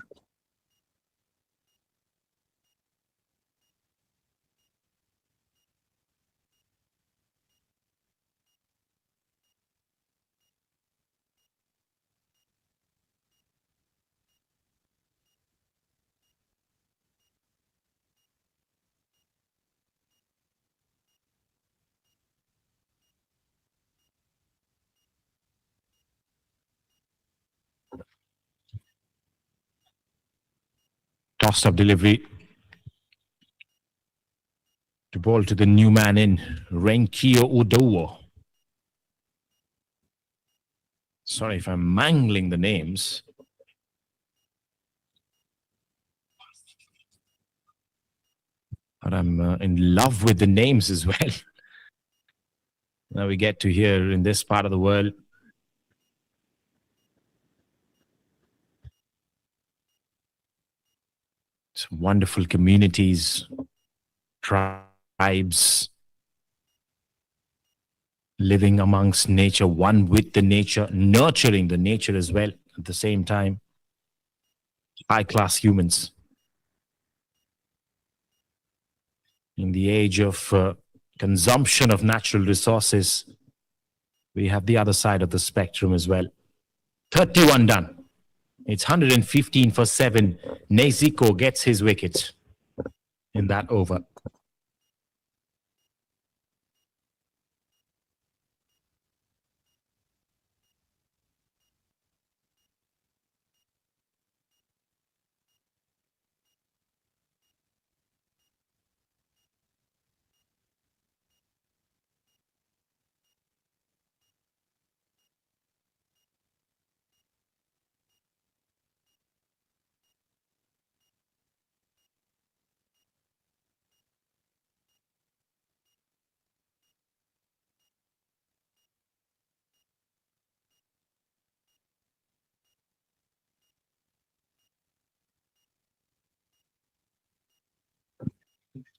Tossed up delivery. To ball to the new man in, Renkio Udowo. Sorry if I'm mangling the names. But I'm in love with the names as well. Now we get to hear in this part of the world. It's wonderful communities, tribes, living amongst nature, one with the nature, nurturing the nature as well at the same time. High-class humans. In the age of consumption of natural resources, we have the other side of the spectrum as well. 31 done. It's 115 for 7. Neseko gets his wicket in that over.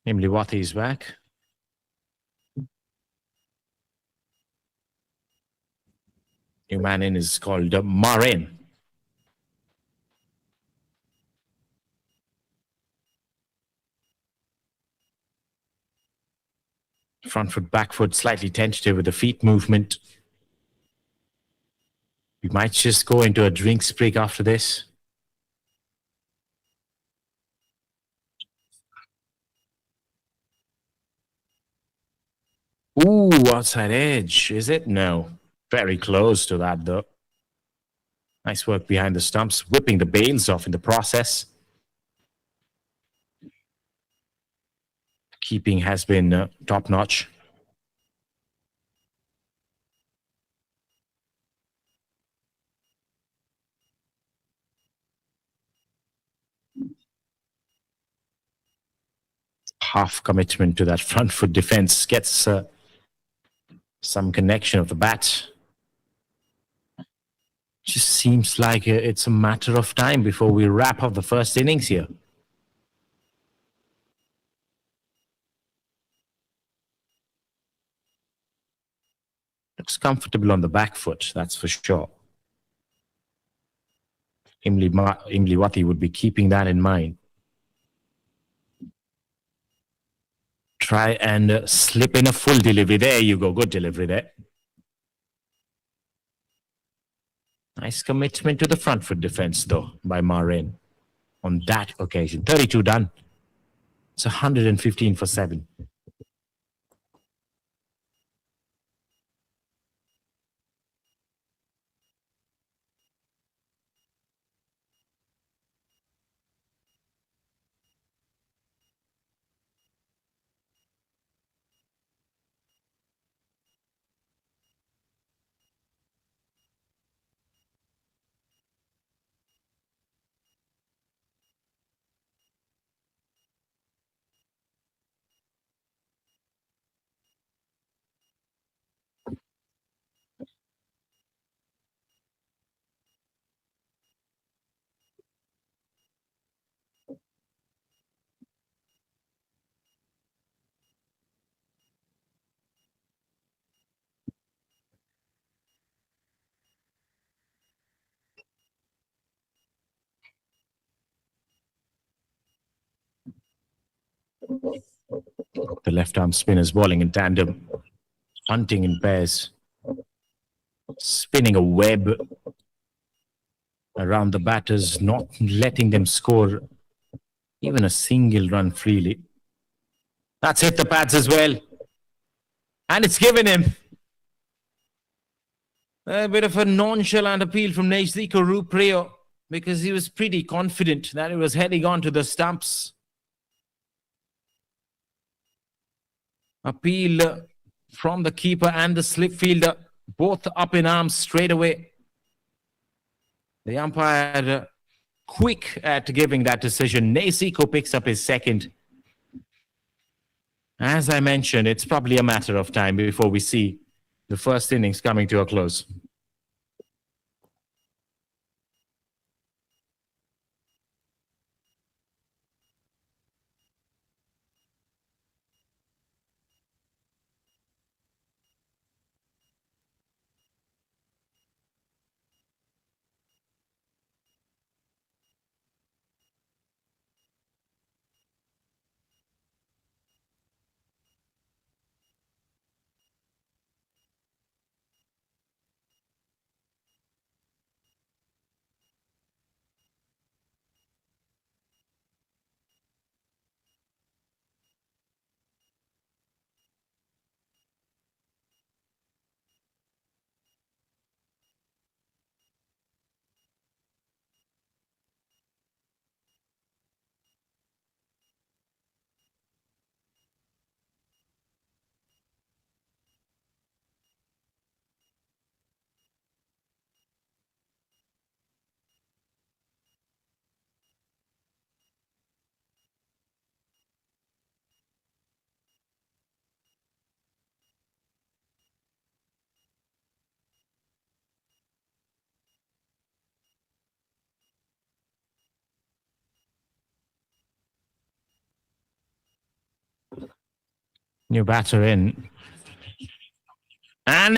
Imliwati is back. New man in is called Marin. Front foot, back foot, slightly tentative with the feet movement. We might just go into a drinks break after this. Ooh, outside edge. Is it? No. Very close to that, though. Nice work behind the stumps, whipping the bails off in the process. Keeping has been top-notch. Half commitment to that front foot defense gets some connection of the bat. Just seems like it's a matter of time before we wrap up the first innings here. Looks comfortable on the back foot, that's for sure. Imliwati would be keeping that in mind. Try and slip in a full delivery. There you go. Good delivery there. Nice commitment to the front foot defense, though, by Marin on that occasion. 32 done. It's 115 for 7. The left-arm spinners bowling in tandem, hunting in pairs, spinning a web around the batters, not letting them score even a single run freely. That's hit the pads as well. And it's given him a bit of a nonchalant appeal from Nejziko Rupreo because he was pretty confident that he was heading on to the stumps. Appeal from the keeper and the slip fielder, both up in arms straight away. The umpire quick at giving that decision. Nejziko picks up his second. As I mentioned, it's probably a matter of time before we see the first innings coming to a close. New batter in. And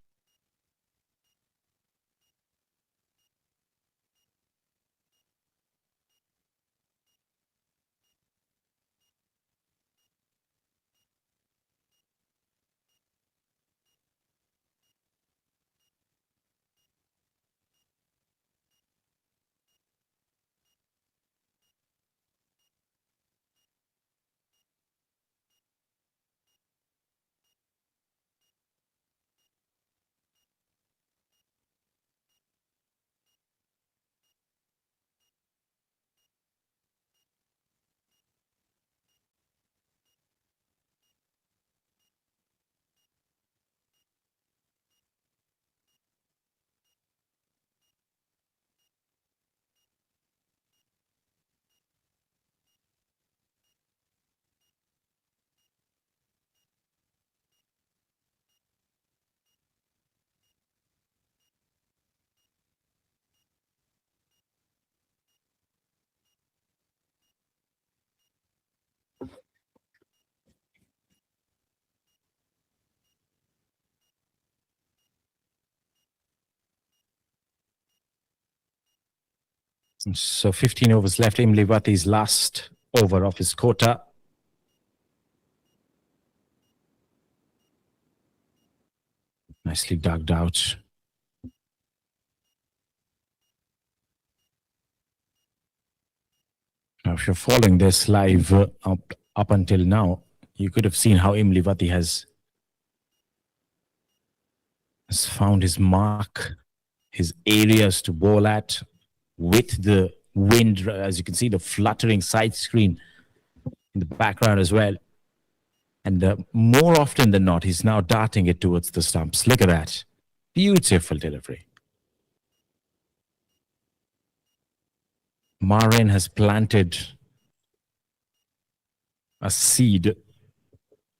so 15 overs left. Imlivati's last over of his quota. Nicely dug out. if you're following this live up until now, you could have seen how Imlivati has found his mark, his areas to bowl at with the wind. As you can see, the fluttering side screen in the background as well. And more often than not, he's now darting it towards the stumps. Look at that. Beautiful delivery. Marin has planted a seed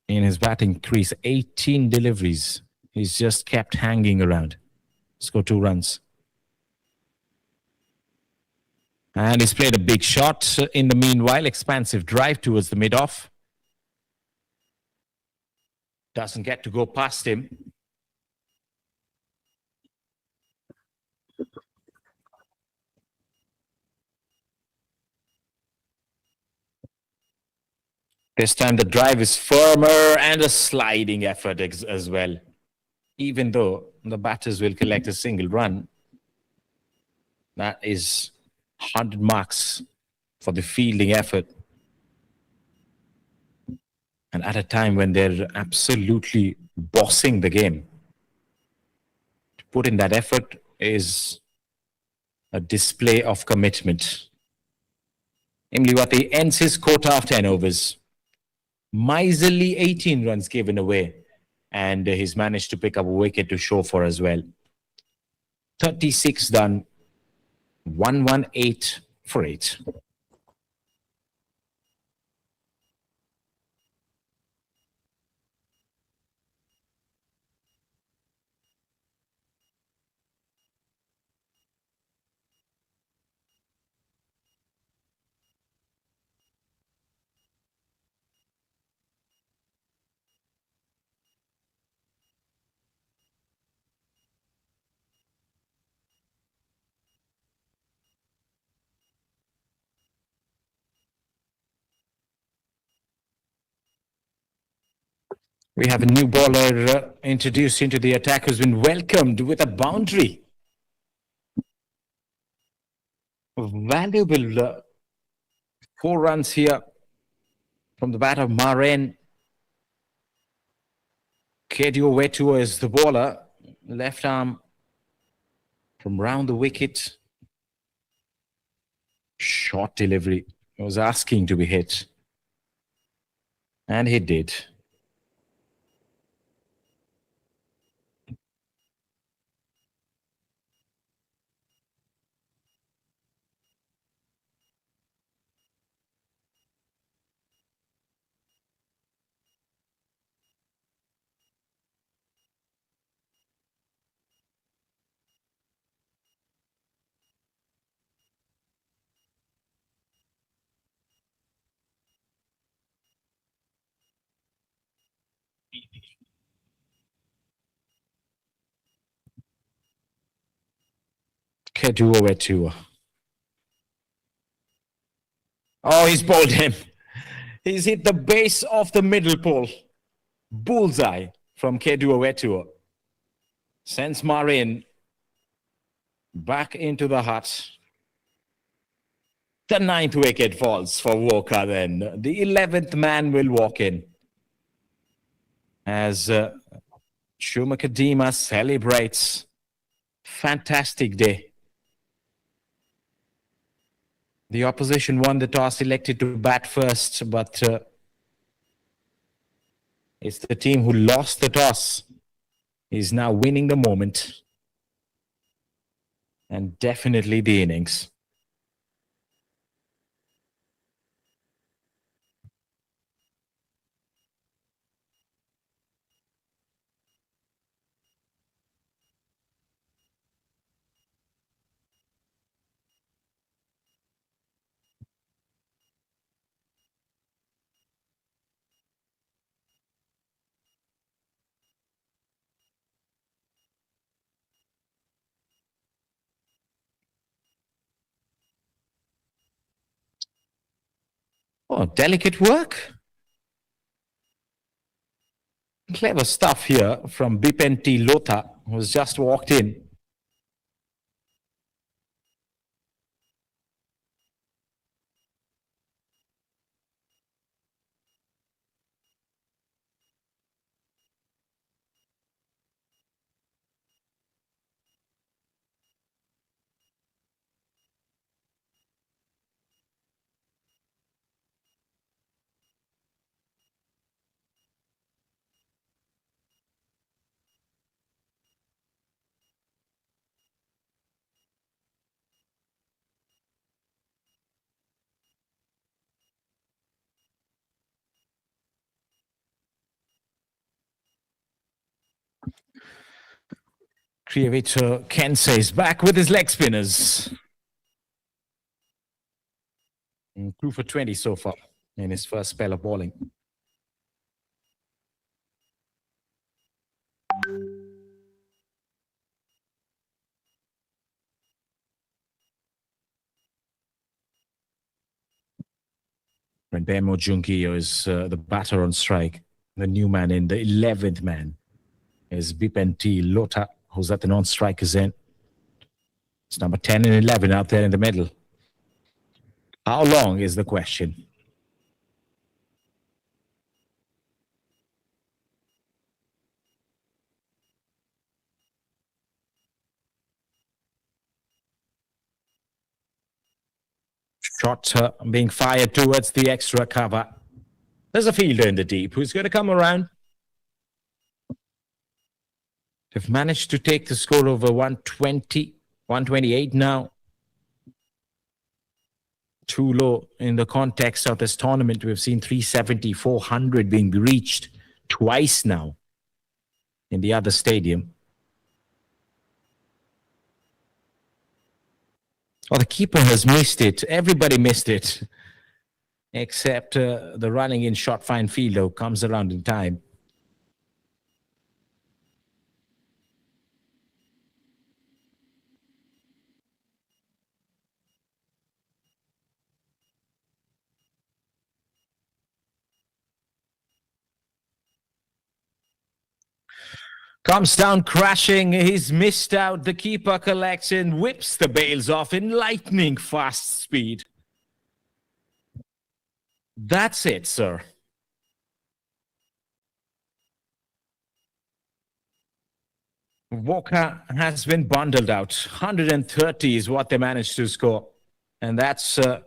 in his batting crease. 18 deliveries. He's just kept hanging around. Score 2 runs. And he's played a big shot in the meanwhile. Expansive drive towards the mid-off. Doesn't get to go past him. This time the drive is firmer and a sliding effort as well. Even though the batters will collect a single run, that is 100 marks for the fielding effort. And at a time when they're absolutely bossing the game, to put in that effort is a display of commitment. Imlivati ends his quota of 10 overs. Miserly 18 runs given away. And he's managed to pick up a wicket to show for as well. 36 done. 118 for 8. We have a new bowler introduced into the attack who's been welcomed with a boundary. Valuable 4 runs here from the bat of Marin. Kedio Wetua is the bowler. Left arm from round the wicket. Short delivery. He was asking to be hit. And he did. Kedio Wetua. Oh, he's bowled him. He's hit the base of the middle pole. Bullseye from Kedio Wetua. Sends Marin back into the hut. The 9th wicket falls for WOKHA then. The 11th man will walk in. As CHUMOUKEDIMA celebrates. Fantastic day. The opposition won the toss, elected to bat first, but it's the team who lost the toss is now winning the moment. And definitely the innings. Oh, delicate work. Clever stuff here from Bipen T. Lotha, who's just walked in. Creator Kensei is back with his leg spinners. 2 for 20 so far in his first spell of bowling. When Bemo Junkio is the batter on strike, the new man in, the 11th man is Bipen T. Lota, who's at the non-strikers end. It's number 10 and 11 out there in the middle. How long is the question? Shot being fired towards the extra cover. There's a fielder in the deep who's going to come around. They've managed to take the score over 120, 128 now. Too low in the context of this tournament. We've seen 370, 400 being reached twice now in the other stadium. Oh, the keeper has missed it. Everybody missed it. Except the running in shot fine fielder who comes around in time. Comes down crashing. He's missed out. The keeper collects and whips the bails off in lightning fast speed. That's it, sir. WOKHA has been bundled out. 130 is what they managed to score. And that's the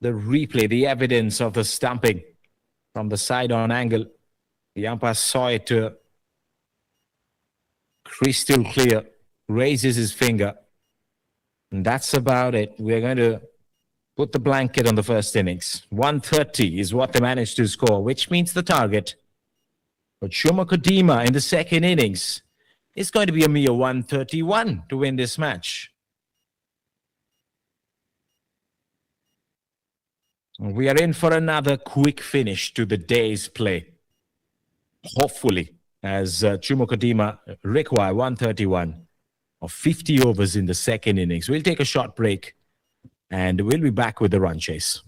replay, the evidence of the stumping from the side on angle. The umpire saw it crystal clear, raises his finger. And that's about it. We're going to put the blanket on the first innings. 130 is what they managed to score, which means the target. But CHUMOUKEDIMA in the second innings is going to be a mere 131 to win this match. We are in for another quick finish to the day's play. Hopefully, as CHUMOUKEDIMA require 131 of 50 overs in the second innings. We'll take a short break and we'll be back with the run chase.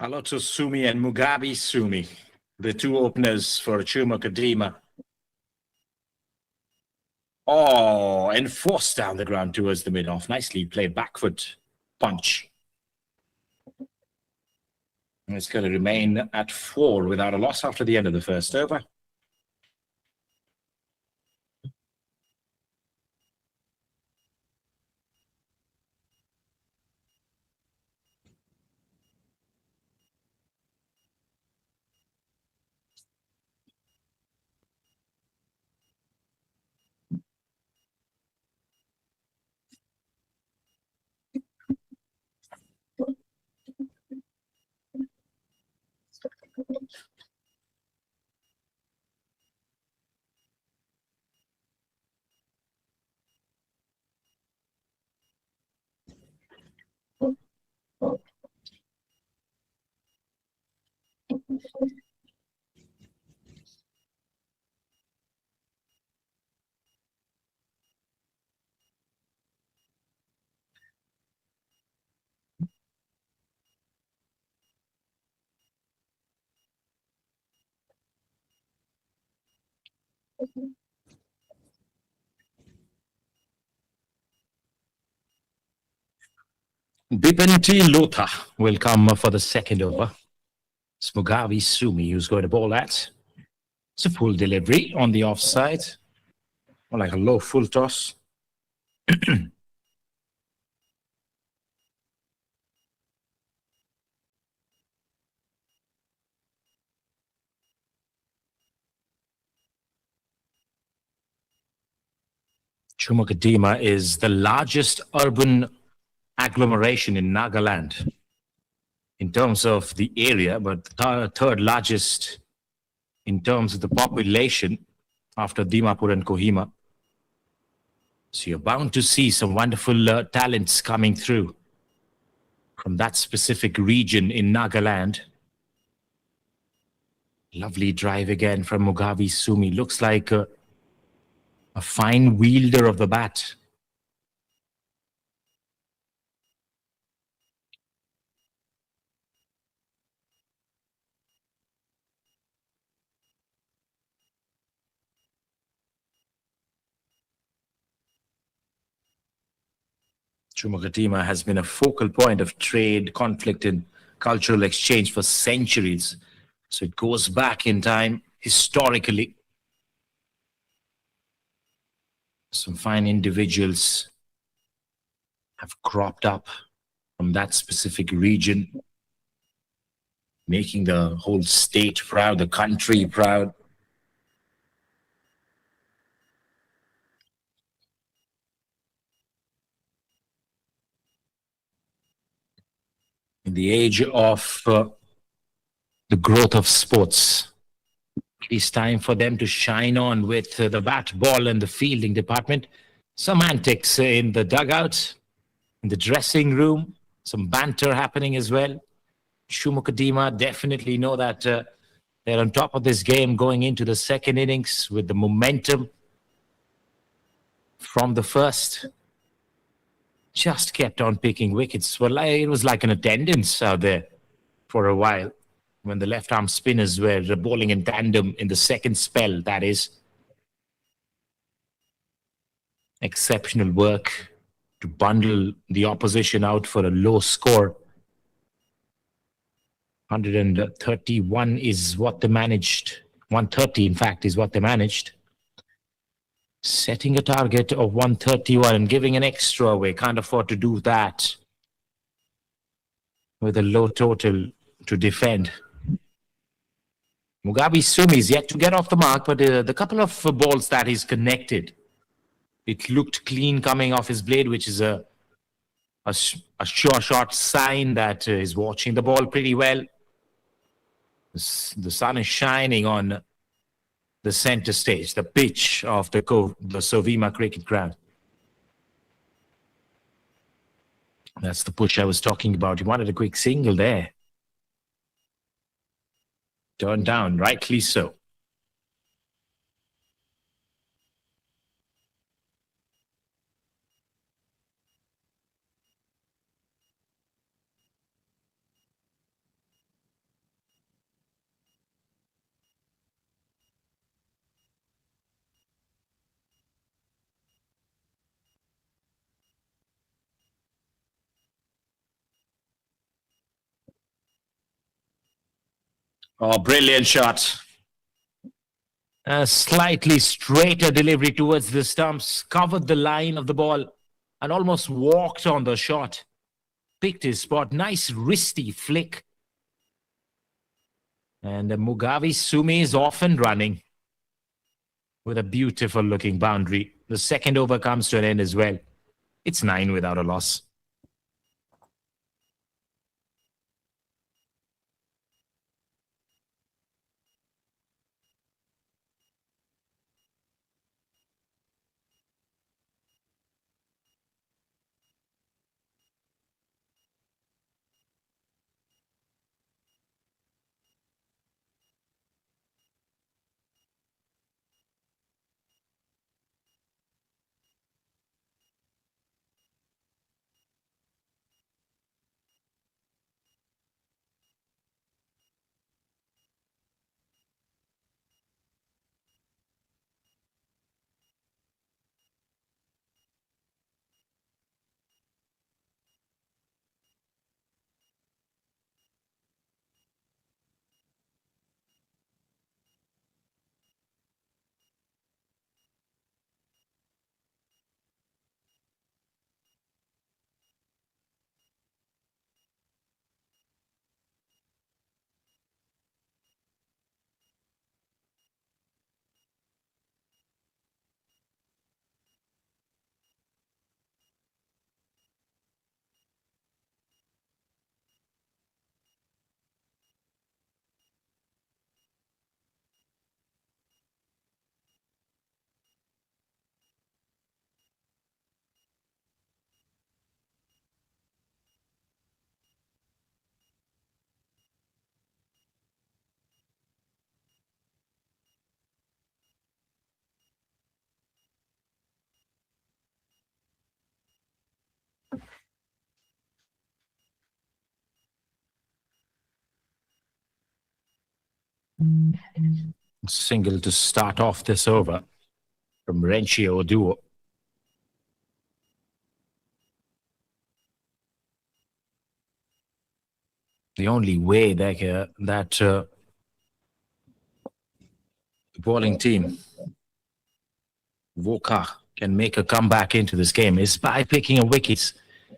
Hello to Sumi and Mugabe Sumi, the two openers for CHUMOUKEDIMA. Oh, and forced down the ground towards the mid-off. Nicely played back foot punch. And it's going to remain at 4 without a loss after the end of the first over. Bipinti Lotha will come for the second over. It's Mugabe Sumi who's going to bowl that. It's a full delivery on the offside. More like a low full toss. CHUMOUKEDIMA is the largest urban agglomeration in Nagaland in terms of the area, but the third largest in terms of the population after Dimapur and Kohima. So you're bound to see some wonderful talents coming through from that specific region in Nagaland. Lovely drive again from Mugabe Sumi. Looks like a fine wielder of the bat. CHUMOUKEDIMA has been a focal point of trade, conflict, and cultural exchange for centuries. So it goes back in time historically. Some fine individuals have cropped up from that specific region, making the whole state proud, the country proud. In the age of the growth of sports, it's time for them to shine on with the bat, ball, and the fielding department. Some antics in the dugout, in the dressing room, some banter happening as well. CHUMOUKEDIMA definitely know that they're on top of this game going into the second innings with the momentum from the first. Just kept on picking wickets. Well, it was like an attendance out there for a while when the left-arm spinners were bowling in tandem in the second spell, that is. Exceptional work to bundle the opposition out for a low score. 131 is what they managed. 130, in fact, is what they managed. Setting a target of 131 and giving an extra away. Can't afford to do that with a low total to defend. Mugabe Sumi is yet to get off the mark, but the couple of balls that he's connected, it looked clean coming off his blade, which is a sure shot sign that he's watching the ball pretty well. The sun is shining on the center stage, the pitch of the SOVIMA cricket ground. That's the push I was talking about. He wanted a quick single there. Turned down, rightly so. Oh, brilliant shot. A slightly straighter delivery towards the stumps, covered the line of the ball, and almost walked on the shot. Picked his spot. Nice wristy flick. And Mugavi Sumi is off and running with a beautiful looking boundary. The second over comes to an end as well. It's 9 without a loss. Single to start off this over from Renchi Oduo. The only way that the bowling team, WOKHA, can make a comeback into this game is by picking a wickets,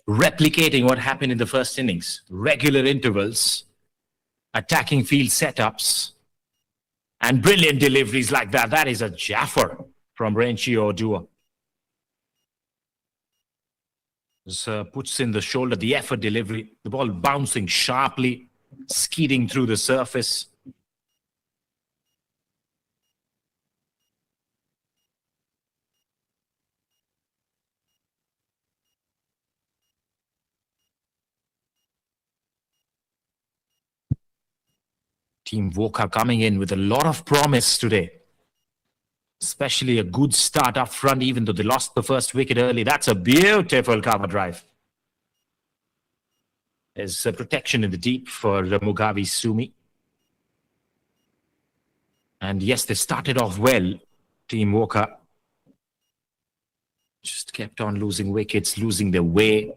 replicating what happened in the first innings. Regular intervals, attacking field setups, and brilliant deliveries like that. That is a jaffer from Renchi Oduo. Puts in the shoulder, the effort delivery, the ball bouncing sharply, skidding through the surface. Team WOKHA coming in with a lot of promise today. Especially a good start up front, even though they lost the first wicket early. That's a beautiful cover drive. There's protection in the deep for Mugavi Sumi. And yes, they started off well, Team WOKHA. Just kept on losing wickets, losing their way.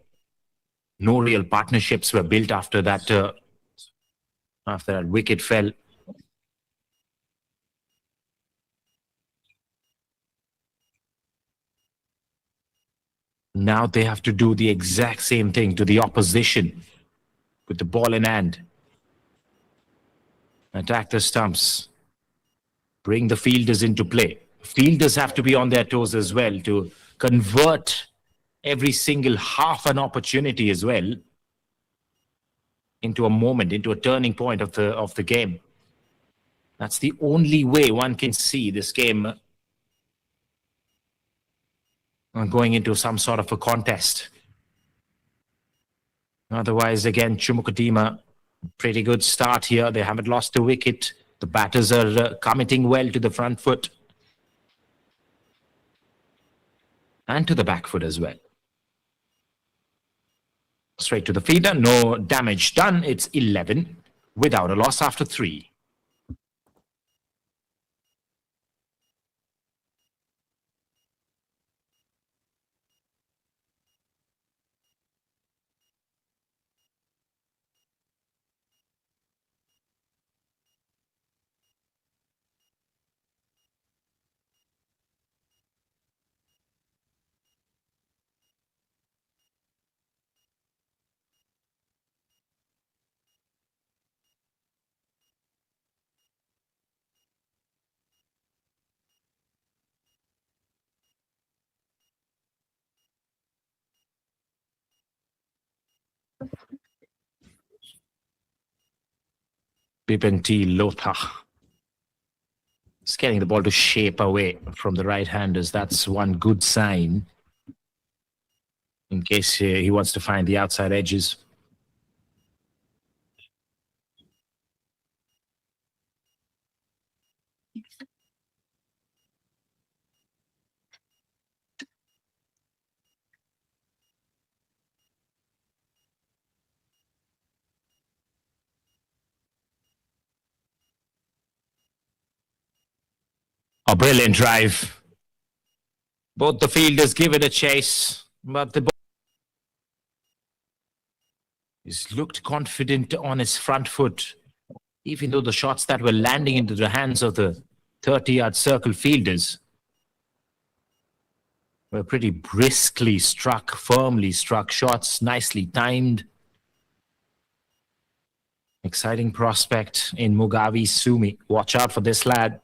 No real partnerships were built after that wicket fell. Now they have to do the exact same thing to the opposition with the ball in hand. Attack the stumps. Bring the fielders into play. Fielders have to be on their toes as well to convert every single half an opportunity as well into a moment, into a turning point of the game. That's the only way one can see this game going into some sort of a contest. Otherwise, again, CHUMOUKEDIMA, pretty good start here. They haven't lost a wicket. The batters are committing well to the front foot and to the back foot as well. Straight to the feeder, no damage done. It's 11 without a loss after 3. WOKHA is getting the ball to shape away from the right-handers. That's one good sign in case he wants to find the outside edges. A brilliant drive. Both the fielders give it a chase, but the ball. He's looked confident on his front foot, even though the shots that were landing into the hands of the 30-yard circle fielders were pretty briskly struck, firmly struck shots, nicely timed. Exciting prospect in Mugavi Sumi. Watch out for this lad.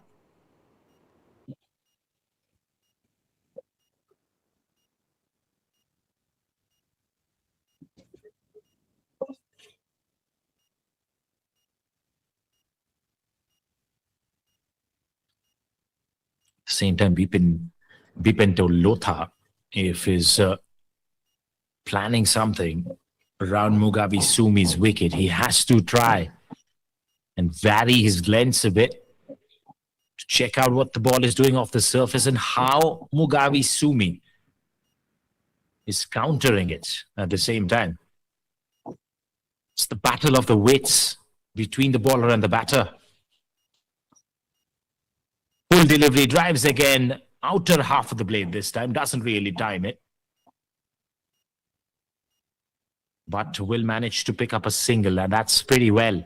Same time, Bipento Lotha, if he's planning something around Mugavi Sumi's wicket, he has to try and vary his lengths a bit to check out what the ball is doing off the surface and how Mugavi Sumi is countering it at the same time. It's the battle of the wits between the bowler and the batter. Full delivery, drives again, outer half of the blade this time, doesn't really time it. But will manage to pick up a single, and that's pretty well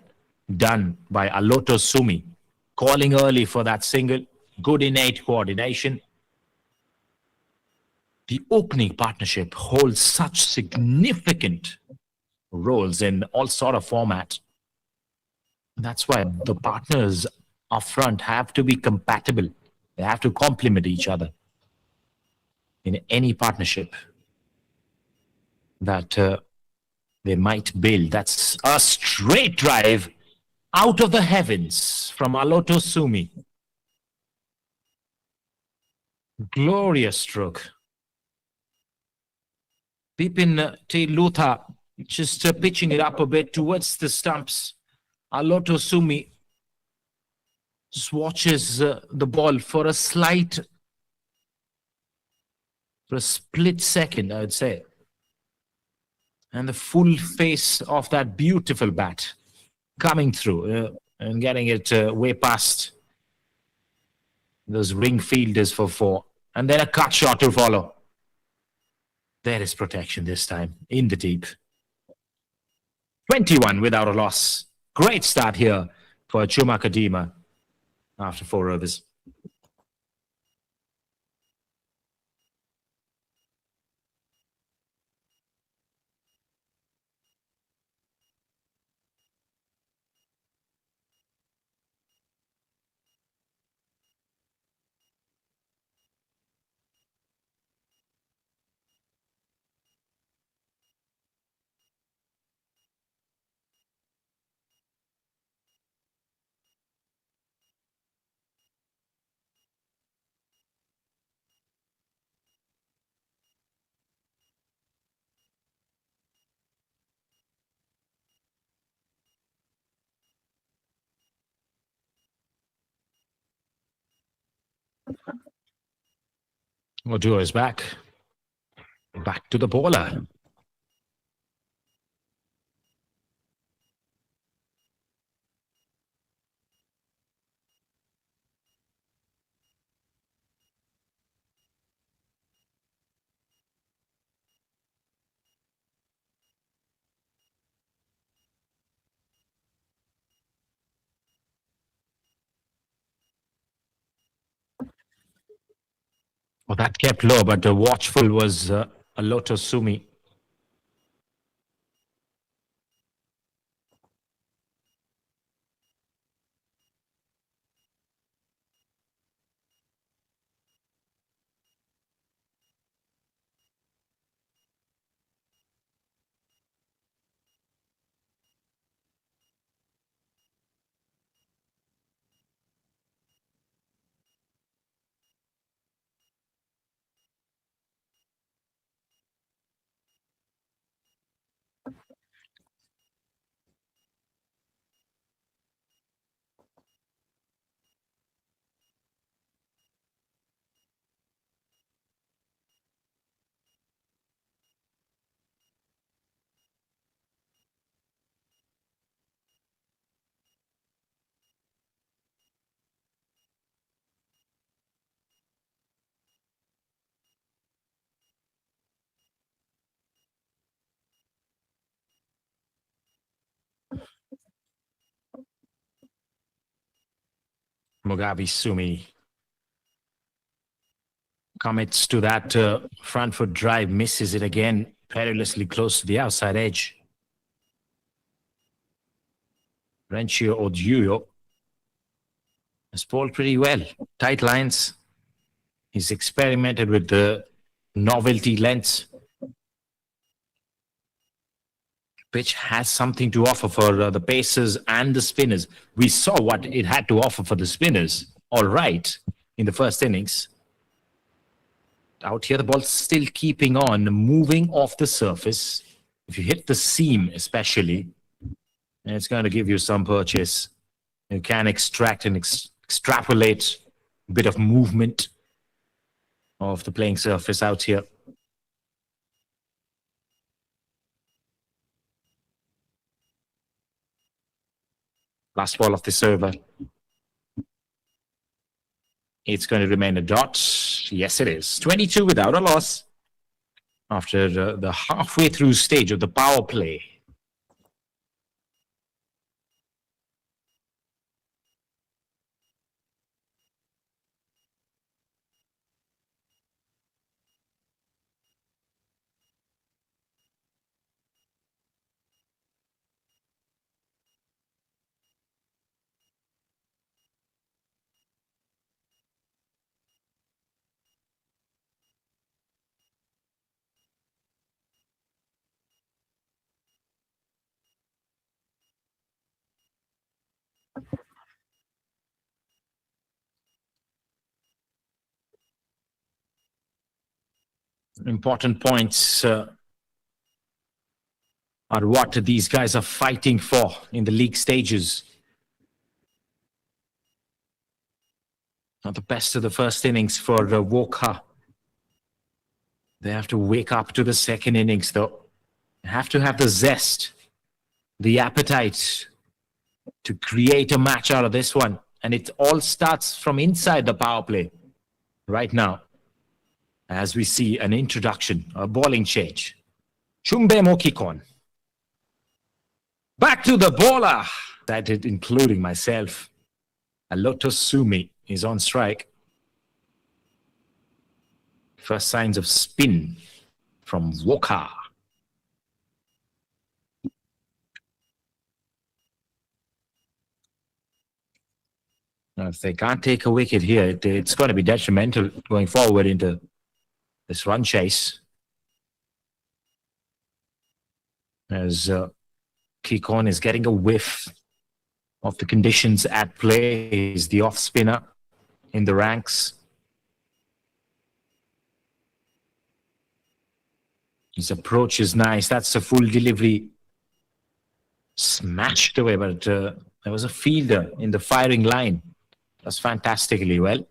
done by Aloto Sumi. Calling early for that single, good innate coordination. The opening partnership holds such significant roles in all sort of format. That's why the partners up front have to be compatible. They have to complement each other in any partnership that they might build. That's a straight drive out of the heavens from Aloto Sumi. Glorious stroke. Bipin Lutha just pitching it up a bit towards the stumps. Aloto Sumi just watches the ball for a split second, I would say. And the full face of that beautiful bat coming through and getting it way past those ring fielders for 4. And then a cut shot to follow. There is protection this time in the deep. 21 without a loss. Great start here for CHUMOUKEDIMA after 4 overs. Oduo is back. Back to the bowler. Well, that kept low, but watchful was Aloto Sumi. Mugabe Sumi commits to that front foot drive, misses it again, perilously close to the outside edge. Renchio Oduyo has bowled pretty well. Tight lines. He's experimented with the novelty lengths. Pitch has something to offer for the pacers and the spinners. We saw what it had to offer for the spinners, all right, in the first innings. Out here, the ball's still keeping on, moving off the surface. If you hit the seam especially, it's going to give you some purchase. You can extract and extrapolate a bit of movement of the playing surface out here. Last ball of this over. It's going to remain a dot. Yes, it is. 22 without a loss after the halfway through stage of the power play. Important points are what these guys are fighting for in the league stages. Not the best of the first innings for WOKHA. They have to wake up to the second innings, though. They have to have the zest, the appetite to create a match out of this one. And it all starts from inside the power play right now, as we see an introduction, a bowling change. Chumbe Mokikon. Back to the bowler. That did, including myself. Aloto Sumi is on strike. First signs of spin from WOKHA. Now, if they can't take a wicket here, it's going to be detrimental going forward into this run chase. As Kikon is getting a whiff of the conditions at play. He's the off spinner in the ranks. His approach is nice. That's a full delivery. Smashed away, but there was a fielder in the firing line. That's fantastically well.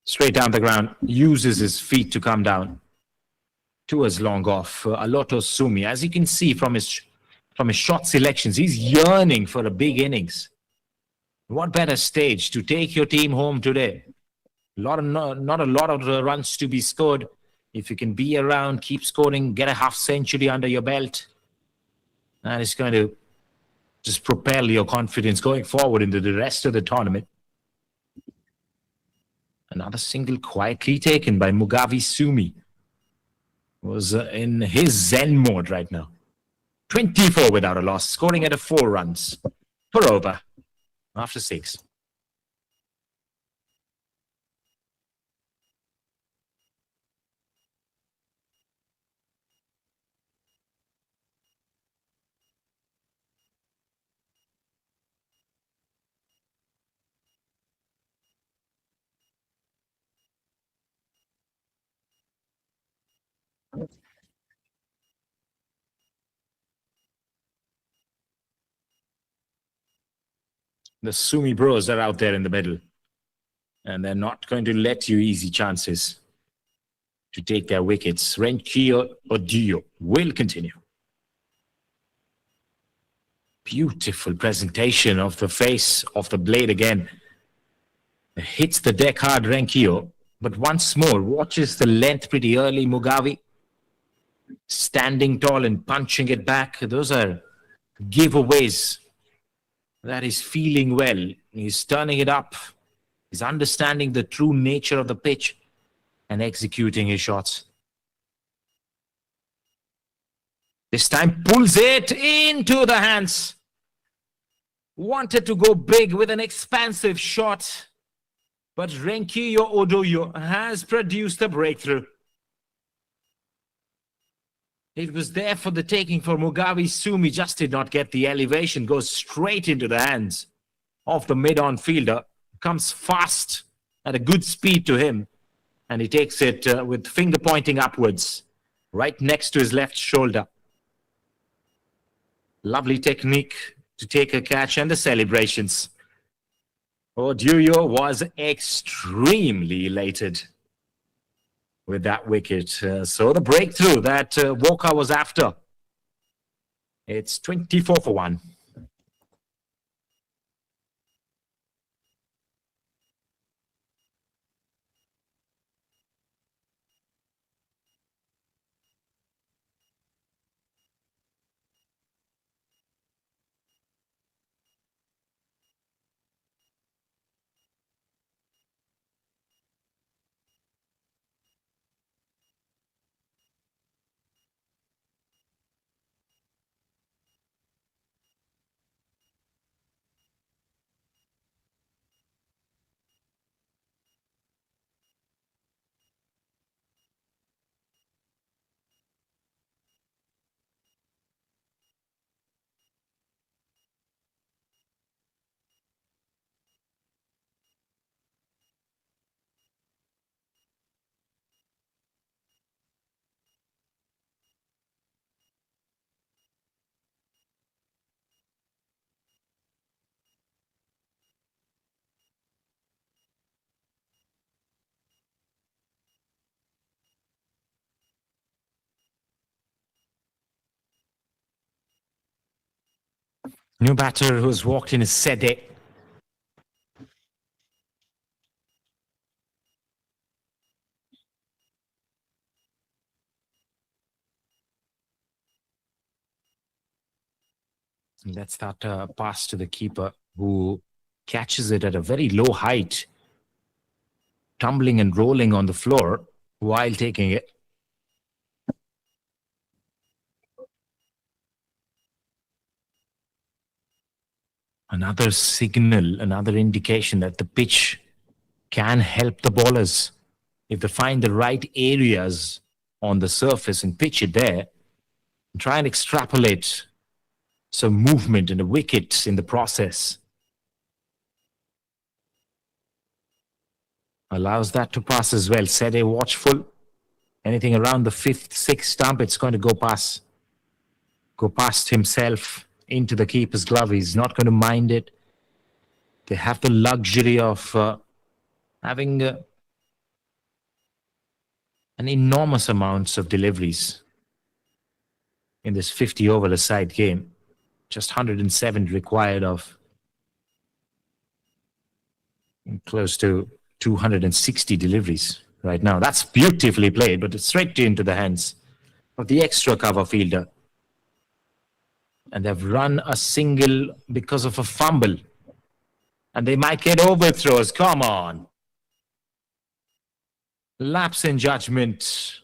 Straight down the ground, uses his feet to come down. Towards long off, Aloto Sumi. As you can see from his shot selections, he's yearning for a big innings. What better stage to take your team home today? Not a lot of runs to be scored. If you can be around, keep scoring, get a half century under your belt, that is going to just propel your confidence going forward into the rest of the tournament. Another single quietly taken by Mugabe Sumi. Was in his zen mode right now. 24 without a loss, scoring at 4 runs per over after 6. The Sumi bros are out there in the middle, and they're not going to let you easy chances to take their wickets. Renchio Oduyo will continue. Beautiful presentation of the face of the blade again. Hits the deck hard, Renchio, but once more watches the length pretty early. Mugabe standing tall and punching it back. Those are giveaways that he's feeling well. He's turning it up. He's understanding the true nature of the pitch and executing his shots. This time pulls it into the hands. Wanted to go big with an expansive shot, but Renkiyo Odoyo has produced a breakthrough. It was there for the taking for Mugabe Sumi, just did not get the elevation, goes straight into the hands of the mid-on fielder, comes fast at a good speed to him, and he takes it with finger pointing upwards, right next to his left shoulder. Lovely technique to take a catch and the celebrations. Oduyo was extremely elated with that wicket. So the breakthrough that WOKHA was after. It's 24 for 1. New batter who's walked in is Sede. That's that pass to the keeper who catches it at a very low height, tumbling and rolling on the floor while taking it. Another signal, another indication that the pitch can help the bowlers if they find the right areas on the surface and pitch it there. And try and extrapolate some movement in the wickets in the process. Allows that to pass as well. Sede watchful. Anything around the 5th, 6th stump, it's going to go past himself into the keeper's glove. He's not going to mind it. They have the luxury of having an enormous amounts of deliveries in this 50 over a side game. Just 107 required of close to 260 deliveries right now. That's beautifully played, but it's straight into the hands of the extra cover fielder. And they've run a single because of a fumble. And they might get overthrows. Come on. Lapse in judgment.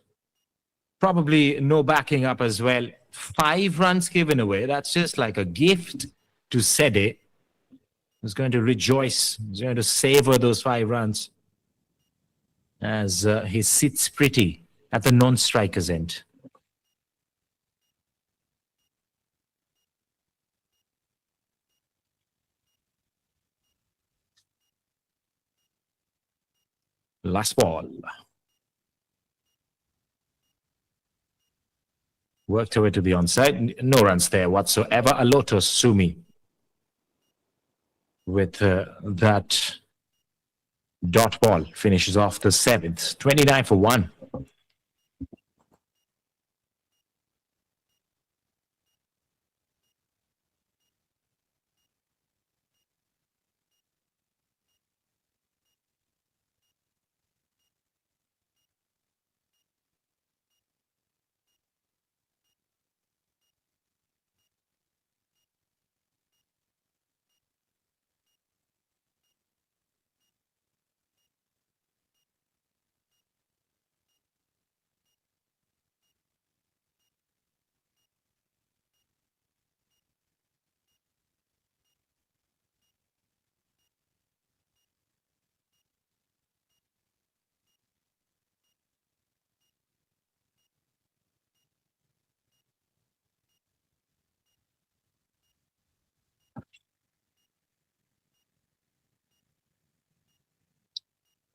Probably no backing up as well. 5 runs given away. That's just like a gift to Sede, who's going to rejoice. He's going to savor those 5 runs as he sits pretty at the non-striker's end. Last ball. Worked away to the onside. No runs there whatsoever. Aloto Sumi with that dot ball finishes off the 7th. 29 for 1.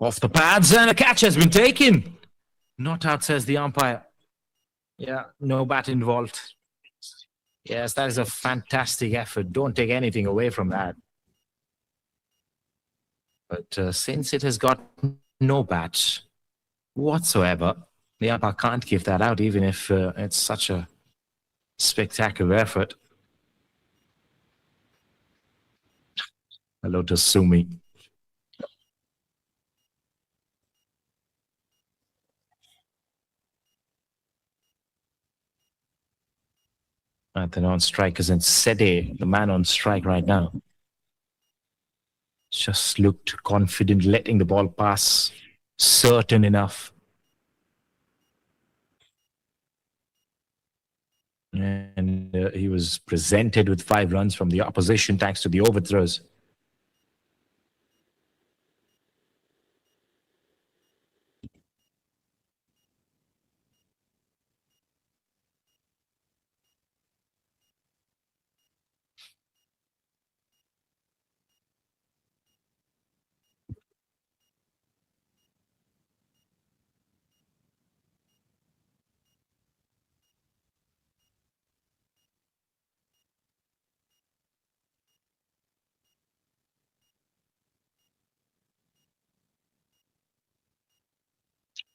Off the pads, and a catch has been taken. Not out, says the umpire. Yeah, no bat involved. Yes, that is a fantastic effort. Don't take anything away from that. But since it has got no bat whatsoever, the umpire can't give that out, even if it's such a spectacular effort. Hello to Sumi. And the non-strikers and Sede, the man on strike right now, just looked confident, letting the ball pass, certain enough. And he was presented with 5 runs from the opposition thanks to the overthrows.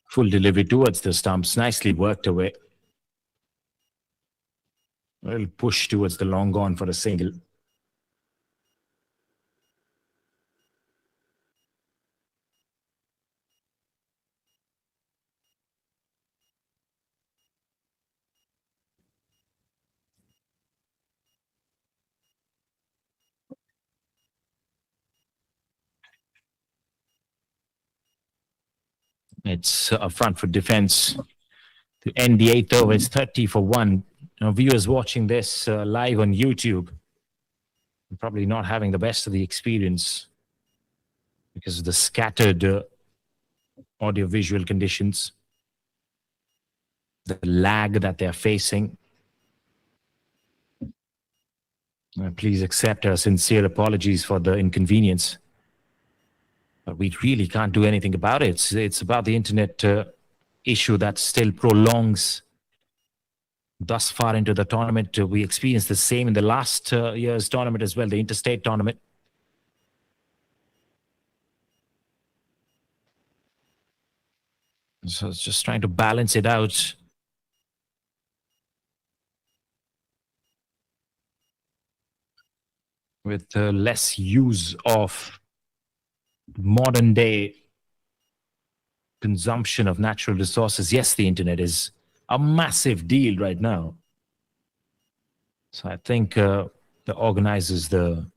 Full delivery towards the stumps, nicely worked away. A little push towards the long on for a single. It's a front foot defense to end the 8th over. It's 30 for 1. Now, viewers watching this live on YouTube, probably not having the best of the experience because of the scattered audio-visual conditions, the lag that they're facing. Please accept our sincere apologies for the inconvenience. But we really can't do anything about it. It's about the internet issue that still prolongs thus far into the tournament. We experienced the same in the last year's tournament as well, the interstate tournament. So it's just trying to balance it out. With less use of modern day consumption of natural resources. Yes, the internet is a massive deal right now. So I think the organizers, the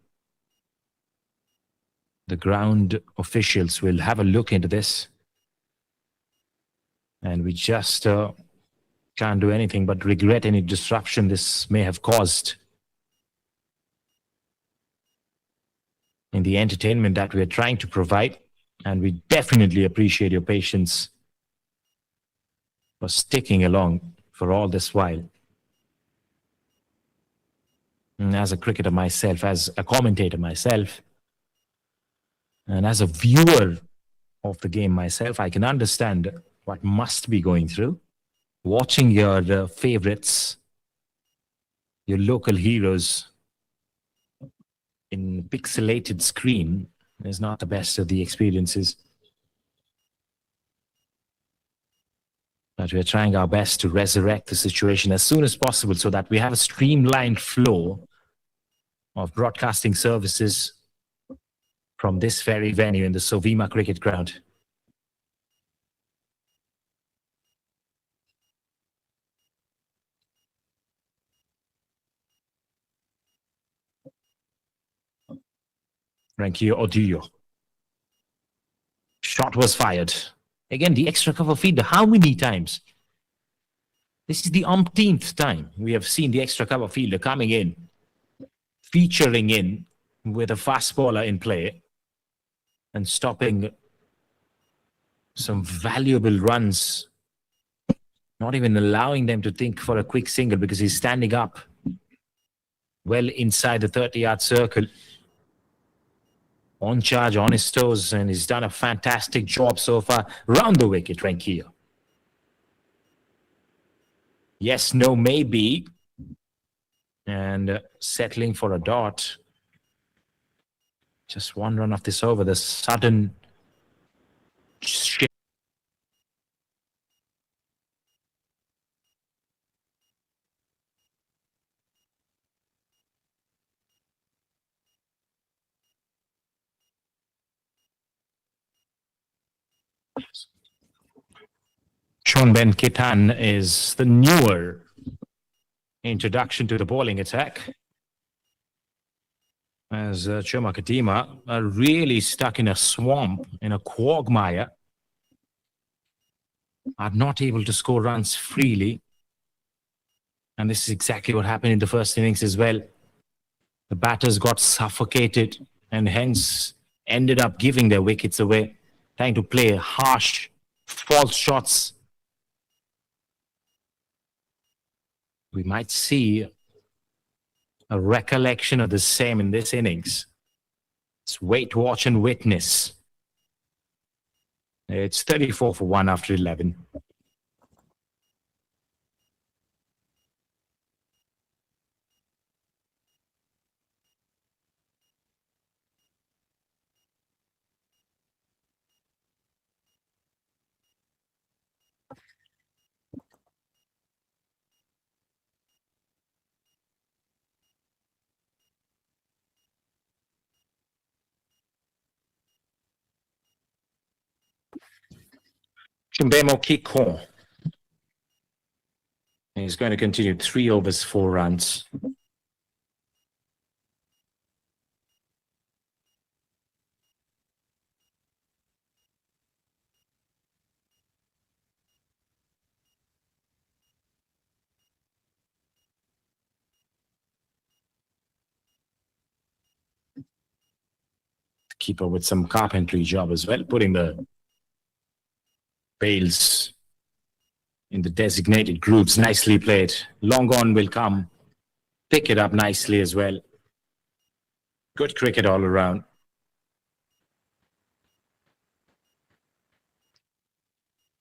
ground officials will have a look into this. And we just can't do anything but regret any disruption this may have caused in the entertainment that we are trying to provide. And we definitely appreciate your patience for sticking along for all this while. And as a cricketer myself, as a commentator myself, and as a viewer of the game myself, I can understand what must be going through. Watching your favorites, your local heroes in pixelated screen is not the best of the experiences. But we're trying our best to resurrect the situation as soon as possible so that we have a streamlined flow of broadcasting services from this very venue in the SOVIMA cricket ground. Rankia Odio. Shot was fired. Again, the extra cover fielder. How many times? This is the umpteenth time we have seen the extra cover fielder coming in, featuring in with a fast bowler in play and stopping some valuable runs, not even allowing them to think for a quick single because he's standing up well inside the 30-yard circle. on charge, on his toes, and he's done a fantastic job so far. Round the wicket, Renkia. Yes, no, maybe. And settling for a dot. Just one run off this over. The sudden shift. Sean Ben Kitan is the newer introduction to the bowling attack. As CHUMOUKEDIMA are really stuck in a swamp, in a quagmire, are not able to score runs freely. And this is exactly what happened in the first innings as well. The batters got suffocated and hence ended up giving their wickets away, trying to play harsh, false shots. We might see a recollection of the same in this innings. Let's wait, watch, and witness. It's 34 for 1 after 11. Chimbemo Kiko. He's going to continue 3 overs, 4 runs. Keeper with some carpentry job as well, putting the bails in the designated grooves. Nicely played. Long on will come. Pick it up nicely as well. Good cricket all around.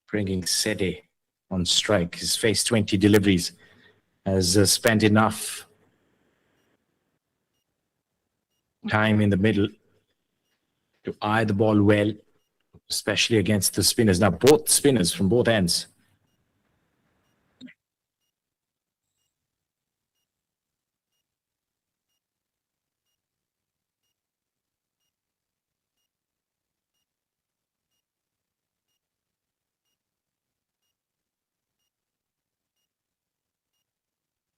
Bringing Sede on strike. He's faced 20 deliveries. Has spent enough time in the middle to eye the ball well, especially against the spinners. Now, both spinners from both ends.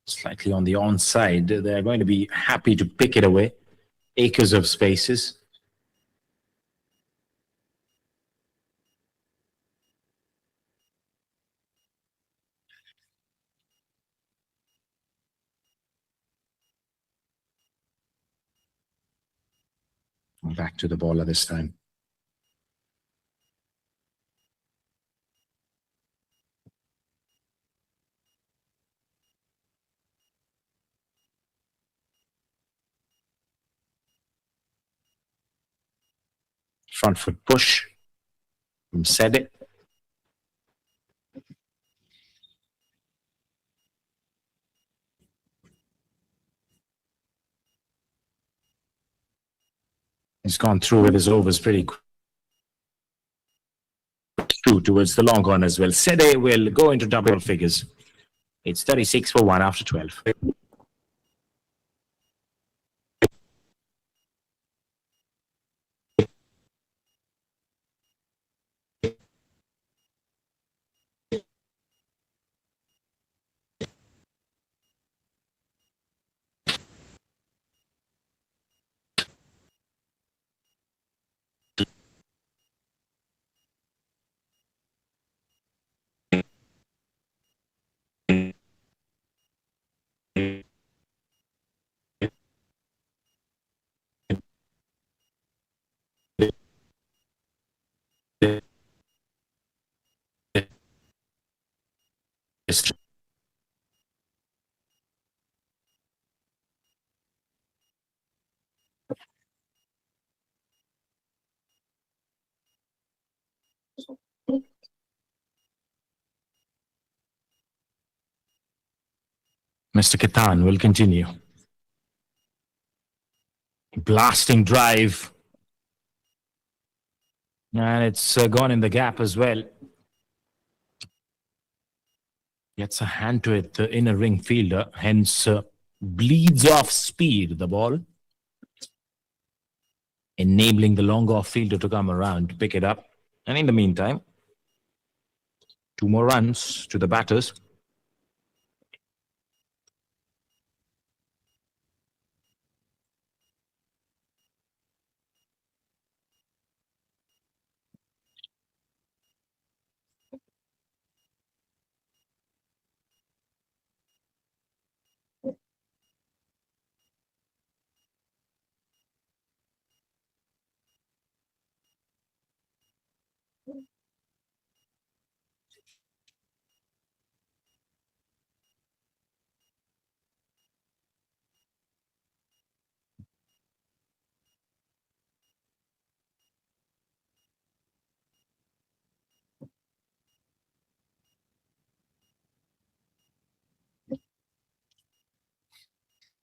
Slightly on the onside. They're going to be happy to pick it away. Acres of spaces. Back to the bowler this time. Front foot push from Sede. He's gone through with his overs pretty quick. Towards the long on as well. Sede will go into double figures. It's 36 for 1 after 12. Mr. Katan will continue. Blasting drive. And it's gone in the gap as well. Gets a hand to it, the inner ring fielder, hence bleeds off speed the ball, enabling the long off fielder to come around to pick it up. And in the meantime, 2 more runs to the batters.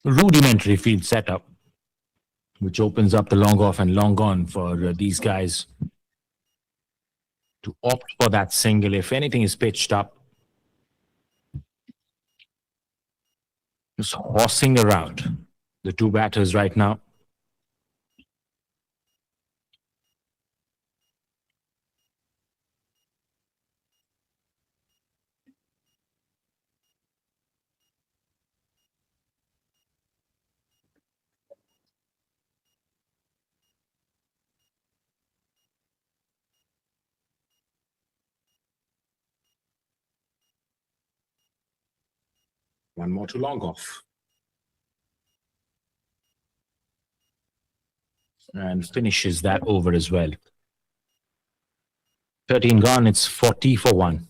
Rudimentary field setup, which opens up the long off and long on for these guys to opt for that single if anything is pitched up. Just horsing around the 2 batters right now. One more to long off. And finishes that over as well. 13 gone, it's 40 for 1.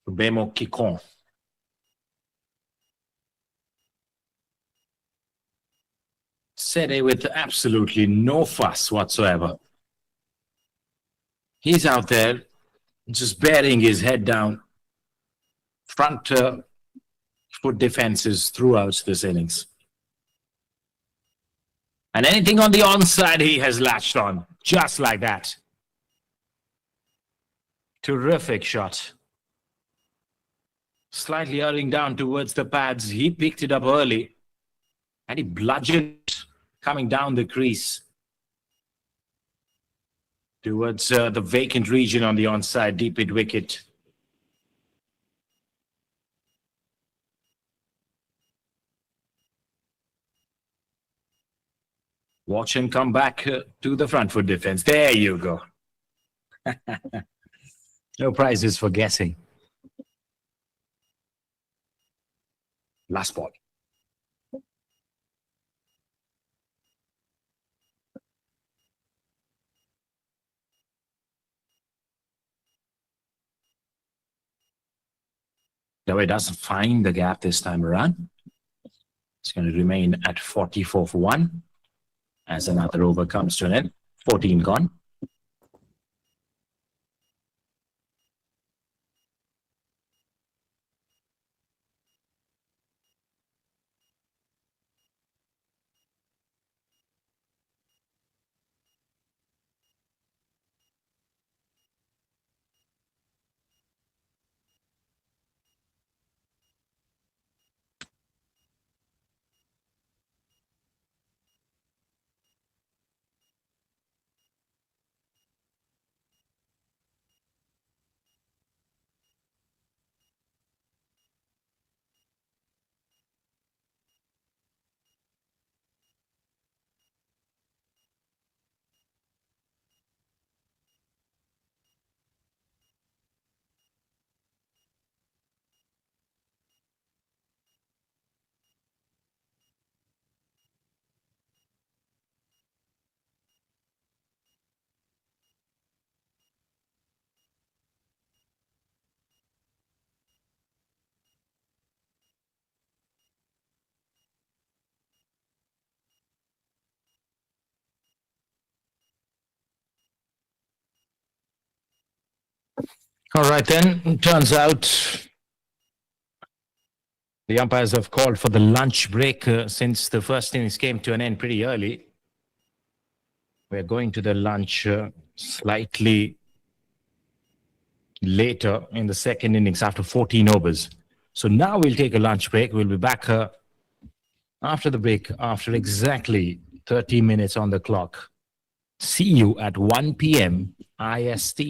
Bemo Kikon. Sede with absolutely no fuss whatsoever. He's out there just burying his head down. Front foot defenses throughout this innings. And anything on the onside he has latched on, just like that. Terrific shot. Slightly erring down towards the pads. He picked it up early. And he bludgeoned coming down the crease towards the vacant region on the onside deep mid wicket. Watch him come back to the front foot defense. There you go. No prizes for guessing. Last ball. Though it doesn't find the gap this time around. It's going to remain at 44 for 1. as another over comes to an end. 14 gone. All right, then. Turns out the umpires have called for the lunch break since the first innings came to an end pretty early. We're going to the lunch slightly later in the second innings after 14 overs. So now we'll take a lunch break. We'll be back after the break, after exactly 30 minutes on the clock. See you at 1 p.m. IST.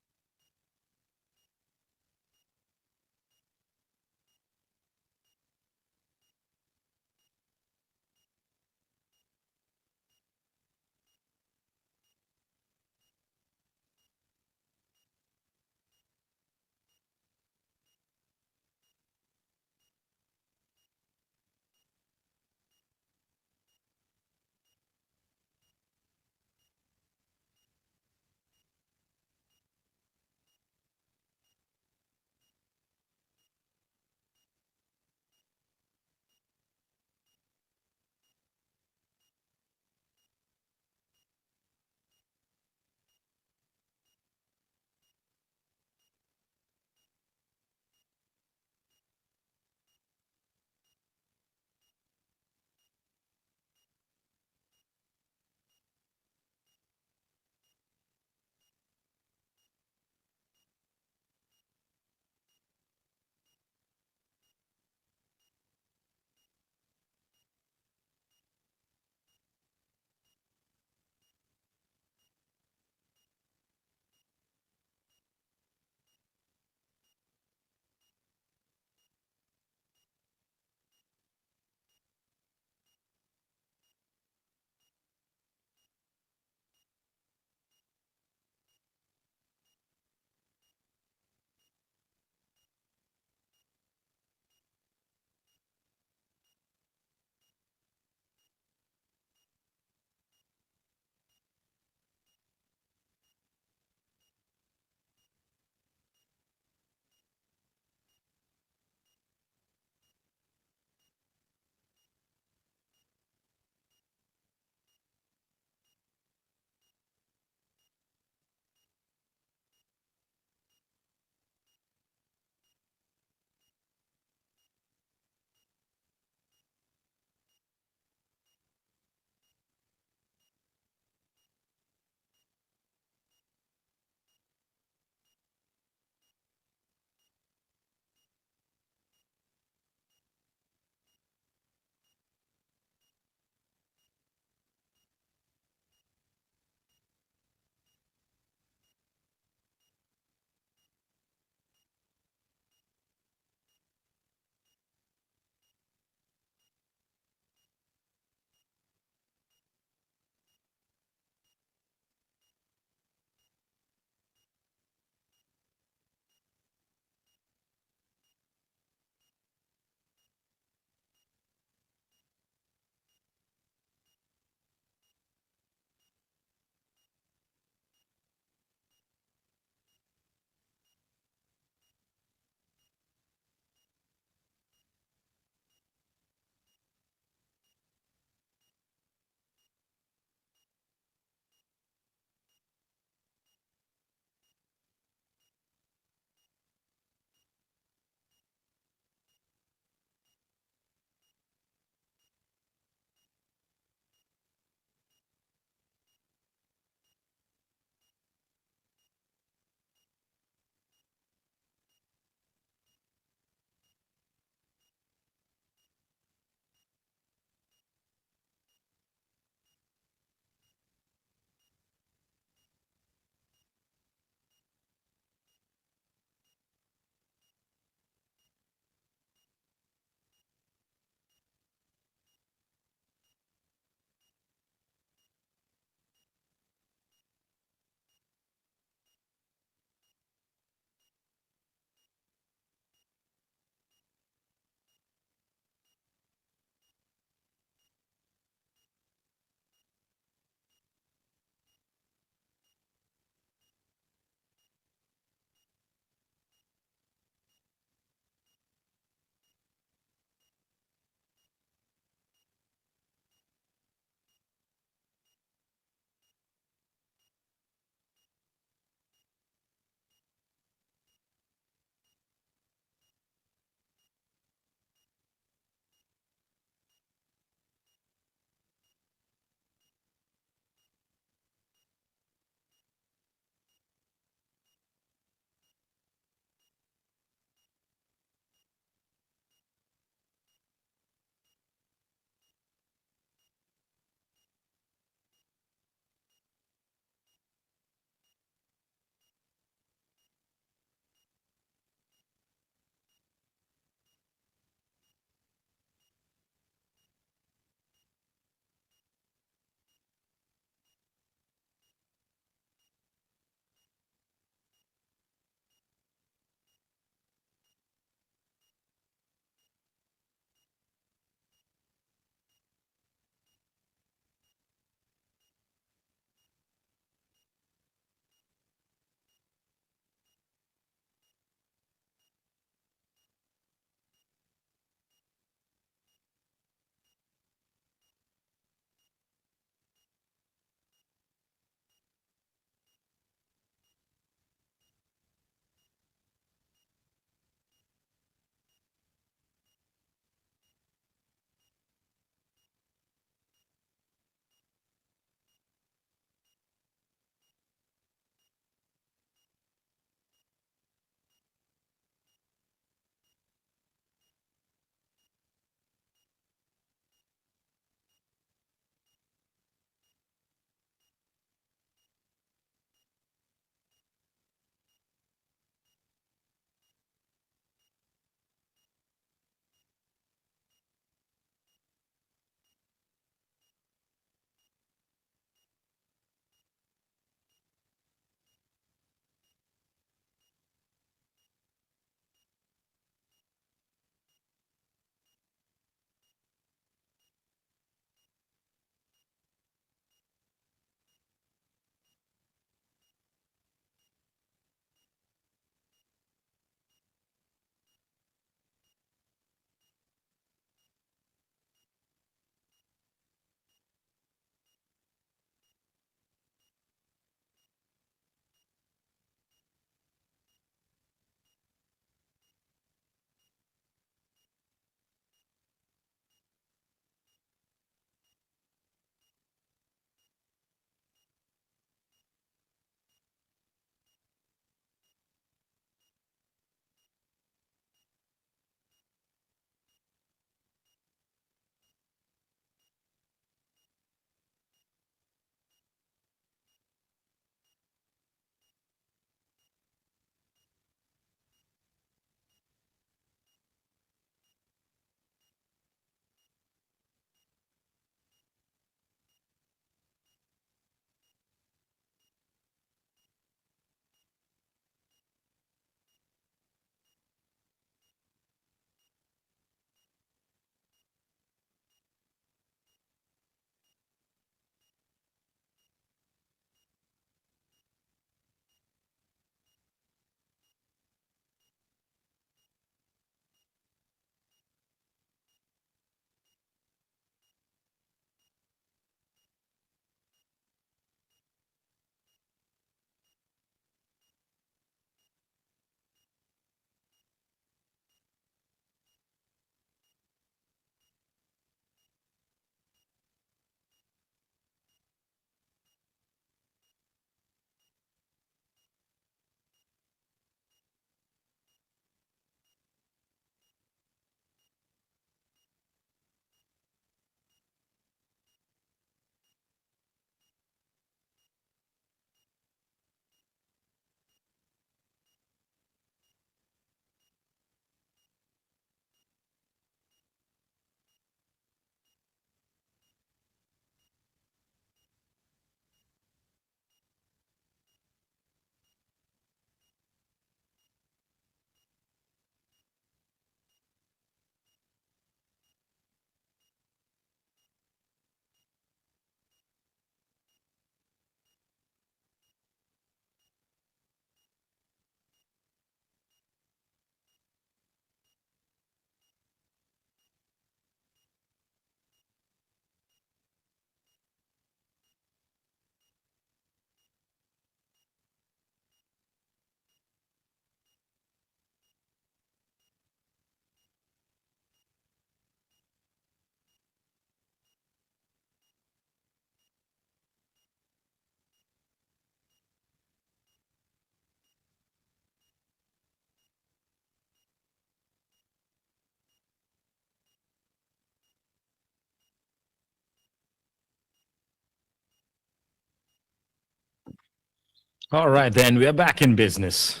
All right, then we are back in business.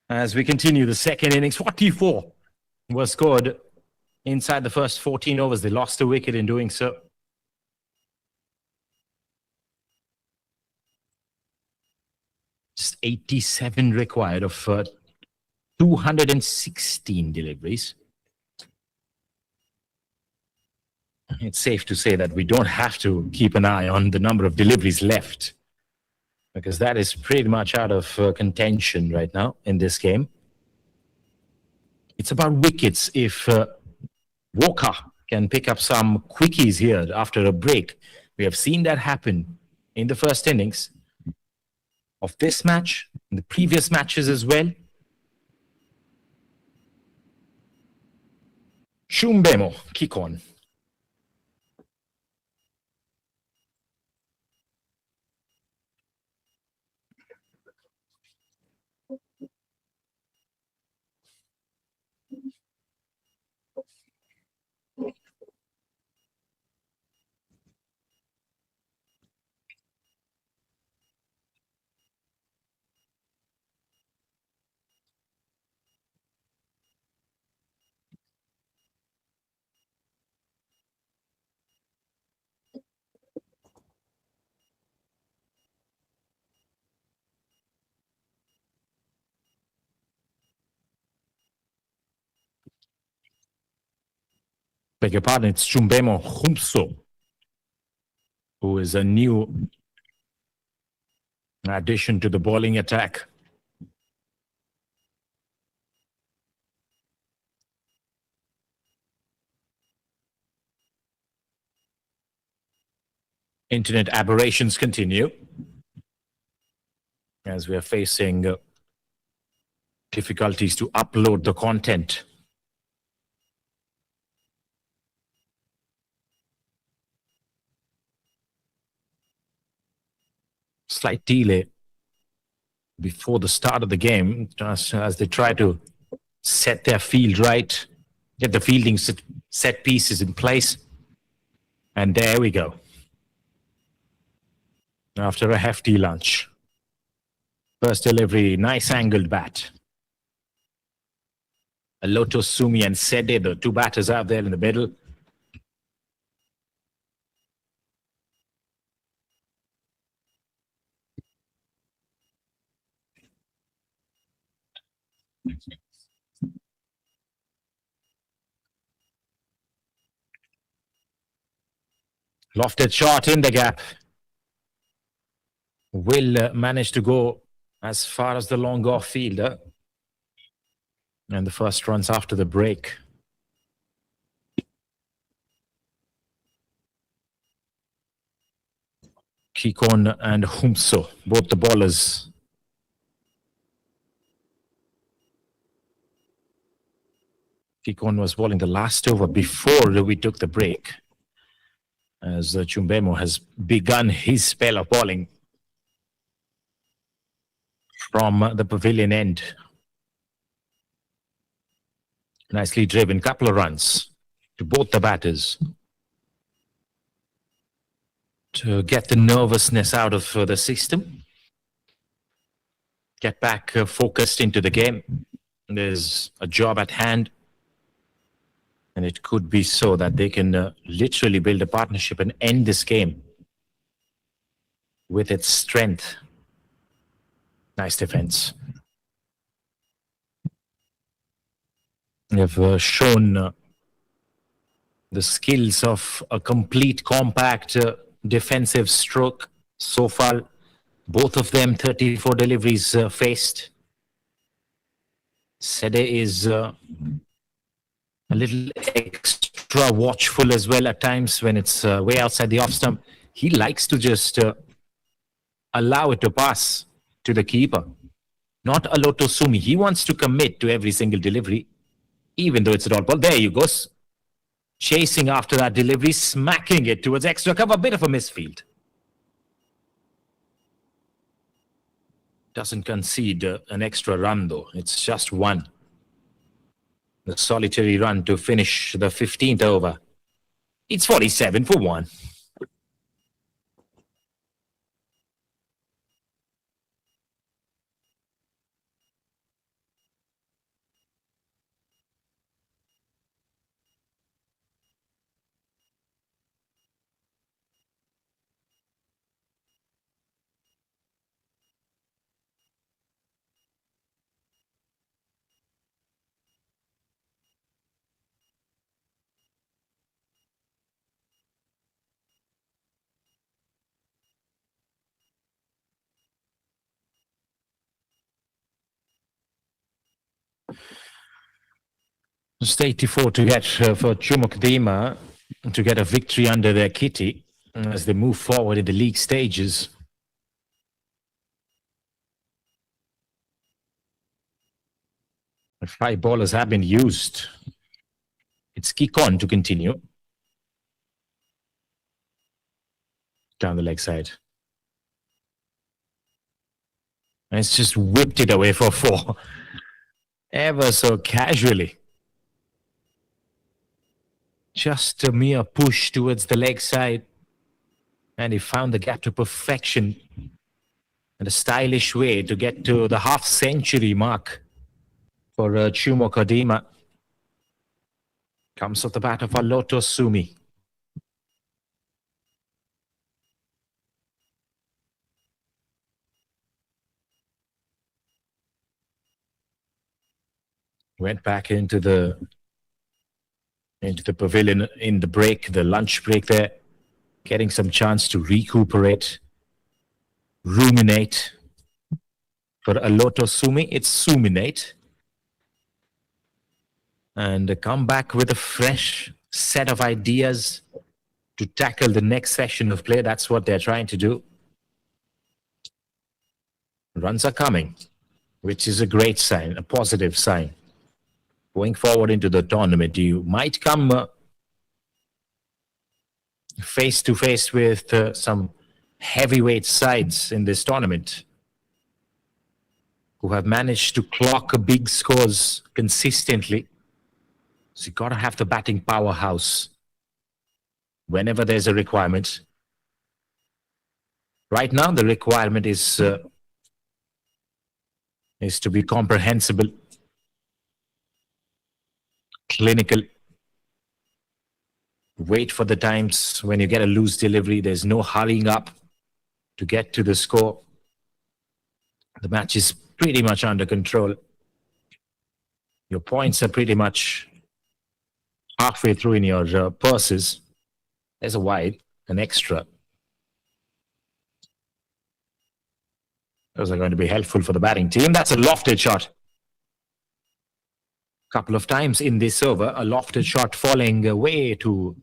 As we continue the second innings, 44 was scored inside the first 14 overs. They lost a wicket in doing so. Just 87 required of 216 deliveries. It's safe to say that we don't have to keep an eye on the number of deliveries left, because that is pretty much out of contention right now in this game. It's about wickets. If WOKHA can pick up some quickies here after a break, we have seen that happen in the first innings of this match, in the previous matches as well. CHUMOUKEDIMA, kick on. Beg your pardon, it's CHUMOUKEDIMA, who is a new addition to the bowling attack. Internet aberrations continue as we are facing difficulties to upload the content. Slight delay before the start of the game, just as they try to set their field right, get the fielding set pieces in place. And there we go. After a hefty lunch. First delivery, nice angled bat. Sumi and Sede, the two batters out there in the middle. Lofted shot in the gap. Will manage to go as far as the long off fielder. And the first runs after the break. Kikon and Humso, both the bowlers. Kikon was bowling the last over before we took the break, as CHUMOUKEDIMA has begun his spell of bowling from the pavilion end. Nicely driven, couple of runs to both the batters to get the nervousness out of the system, get back focused into the game. There's a job at hand, and it could be so that they can literally build a partnership and end this game with its strength. Nice defense. They've shown the skills of a complete, compact defensive stroke so far. Both of them 34 deliveries faced. Sede is a little extra watchful as well at times when it's way outside the off stump. He likes to just allow it to pass to the keeper, not Sumi. He wants to commit to every single delivery, even though it's a dot ball. There you go. Chasing after that delivery, smacking it towards extra cover. A bit of a misfield. Doesn't concede an extra run though. It's just one. The solitary run to finish the 15th over. It's 47 for 1. Just 84 to get for CHUMOUKEDIMA to get a victory under their kitty as they move forward in the league stages. The 5 ballers have been used. It's kick on to continue. Down the leg side. And it's just whipped it away for 4. Ever so casually. Just a mere push towards the leg side. And he found the gap to perfection. And a stylish way to get to the half-century mark for CHUMOUKEDIMA. Comes off the bat of Aloto Sumi. Went back into the pavilion in the break, the lunch break there, getting some chance to recuperate, ruminate. For Aloto Sumi, it's suminate. And come back with a fresh set of ideas to tackle the next session of play. That's what they're trying to do. Runs are coming, which is a great sign, a positive sign. Going forward into the tournament, you might come face to face with some heavyweight sides in this tournament who have managed to clock big scores consistently. So you got to have the batting powerhouse whenever there's a requirement. Right now, the requirement is to be comprehensible, clinical. Wait for the times when you get a loose delivery. There's no hurrying up to get to the score. The match is pretty much under control. Your points are pretty much halfway through in your purses. There's a wide, an extra. Those are going to be helpful for the batting team. That's a lofted shot. Couple of times in this over, a lofted shot falling way to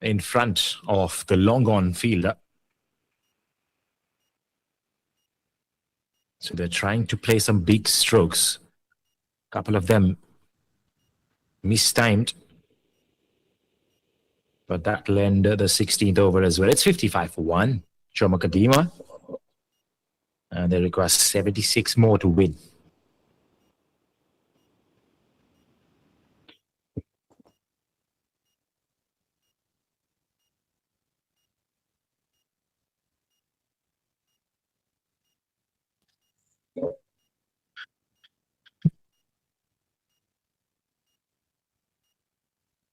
in front of the long on fielder. So they're trying to play some big strokes. Couple of them mistimed. But that'll end the 16th over as well. It's 55 for 1. CHUMOUKEDIMA. And they require 76 more to win.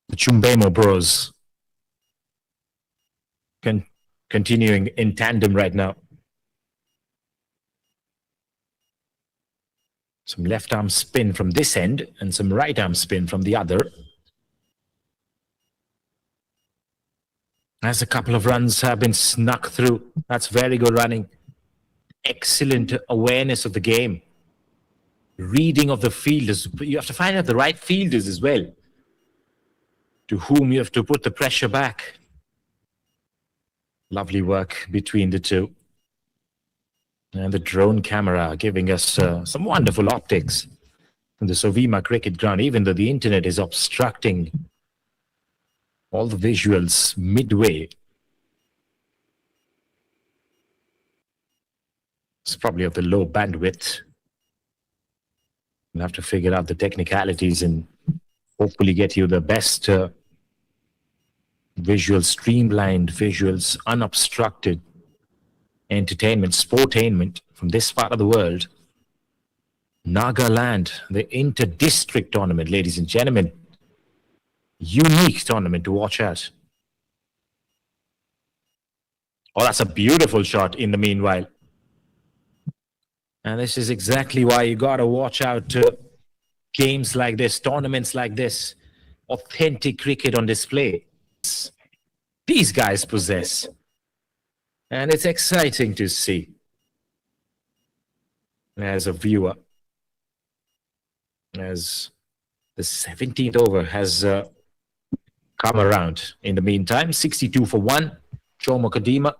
The Chumbemo bros continuing in tandem right now. Some left arm spin from this end and some right arm spin from the other. As a couple of runs have been snuck through. That's very good running. Excellent awareness of the game. Reading of the fielders. You have to find out the right fielders as well, to whom you have to put the pressure back. Lovely work between the two. And the drone camera giving us some wonderful optics from the SOVIMA cricket ground, even though the internet is obstructing all the visuals midway. It's probably of the low bandwidth. We'll have to figure out the technicalities and hopefully get you the best visuals, streamlined visuals, unobstructed entertainment, sportainment from this part of the world. Nagaland, the inter-district tournament, ladies and gentlemen. Unique tournament to watch out. Oh, that's a beautiful shot in the meanwhile. And this is exactly why you got to watch out games like this, tournaments like this. Authentic cricket on display. These guys possess. And it's exciting to see as a viewer. as the 17th over has come around. In the meantime, 62 for 1, CHUMOUKEDIMA.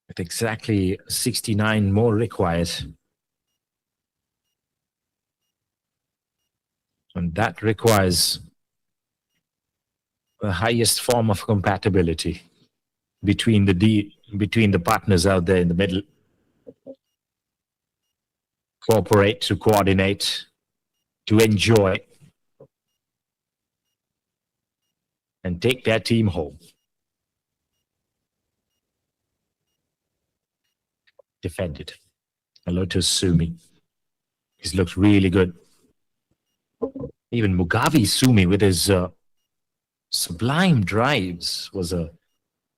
With exactly 69 more required. And that requires the highest form of compatibility between the partners out there in the middle. Cooperate, to coordinate, to enjoy, and take their team home. Defended. Hello to Sumi. He's looked really good. Even Mugavi Sumi with his sublime drives was a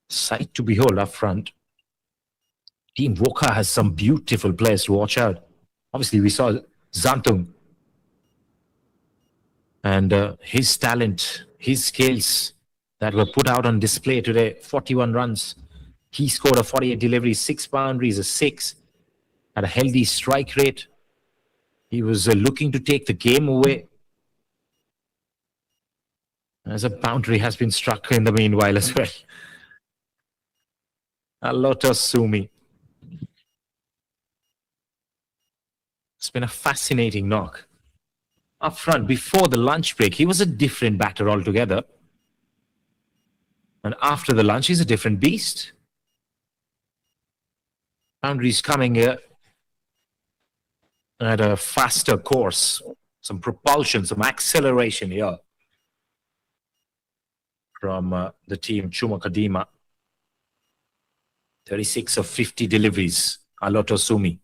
sight to behold up front. Team WOKHA has some beautiful players to watch out. Obviously, we saw Zantung and his talent, his skills that were put out on display today. 41 runs. He scored a 48 delivery, 6 boundaries, a 6, at a healthy strike rate. He was looking to take the game away. As a boundary has been struck in the meanwhile as well. A lot of Sumi. It's been a fascinating knock. Up front, before the lunch break, he was a different batter altogether. And after the lunch, he's a different beast. Boundaries coming at a faster course. Some propulsion, some acceleration here from the team CHUMOUKEDIMA. 36 of 50 deliveries. Aloto Sumi.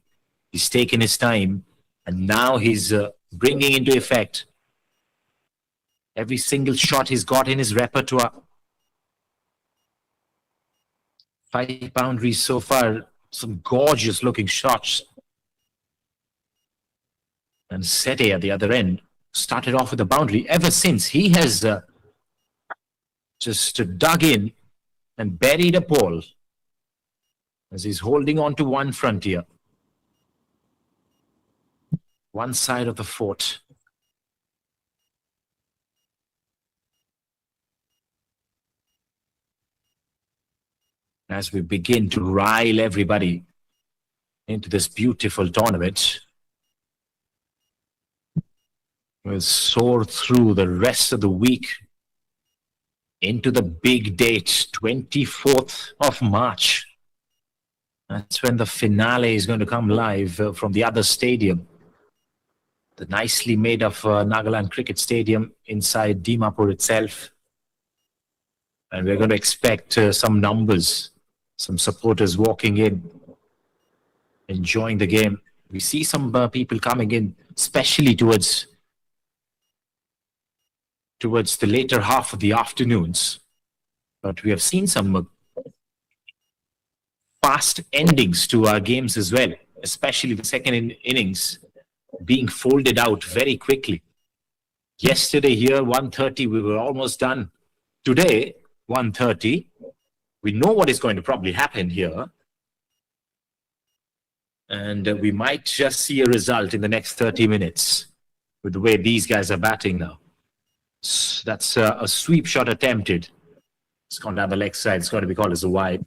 He's taken his time, and now he's bringing into effect every single shot he's got in his repertoire. 5 boundaries so far. Some gorgeous looking shots. And Sete at the other end started off with a boundary. Ever since, he has just dug in and buried a ball as he's holding on to one frontier. One side of the fort. As we begin to rile everybody into this beautiful tournament, we'll soar through the rest of the week into the big date, 24th of March. That's when the finale is going to come live from the other stadium. The nicely made of Nagaland Cricket Stadium inside Dimapur itself. And we're going to expect some numbers, some supporters walking in, enjoying the game. We see some people coming in, especially towards the later half of the afternoons. But we have seen some fast endings to our games as well, especially the second innings being folded out very quickly. Yesterday here, 1:30, we were almost done. Today, 1:30, we know what is going to probably happen here. And we might just see a result in the next 30 minutes with the way these guys are batting now. That's a sweep shot attempted. It's gone down the leg side. It's got to be called as a wide.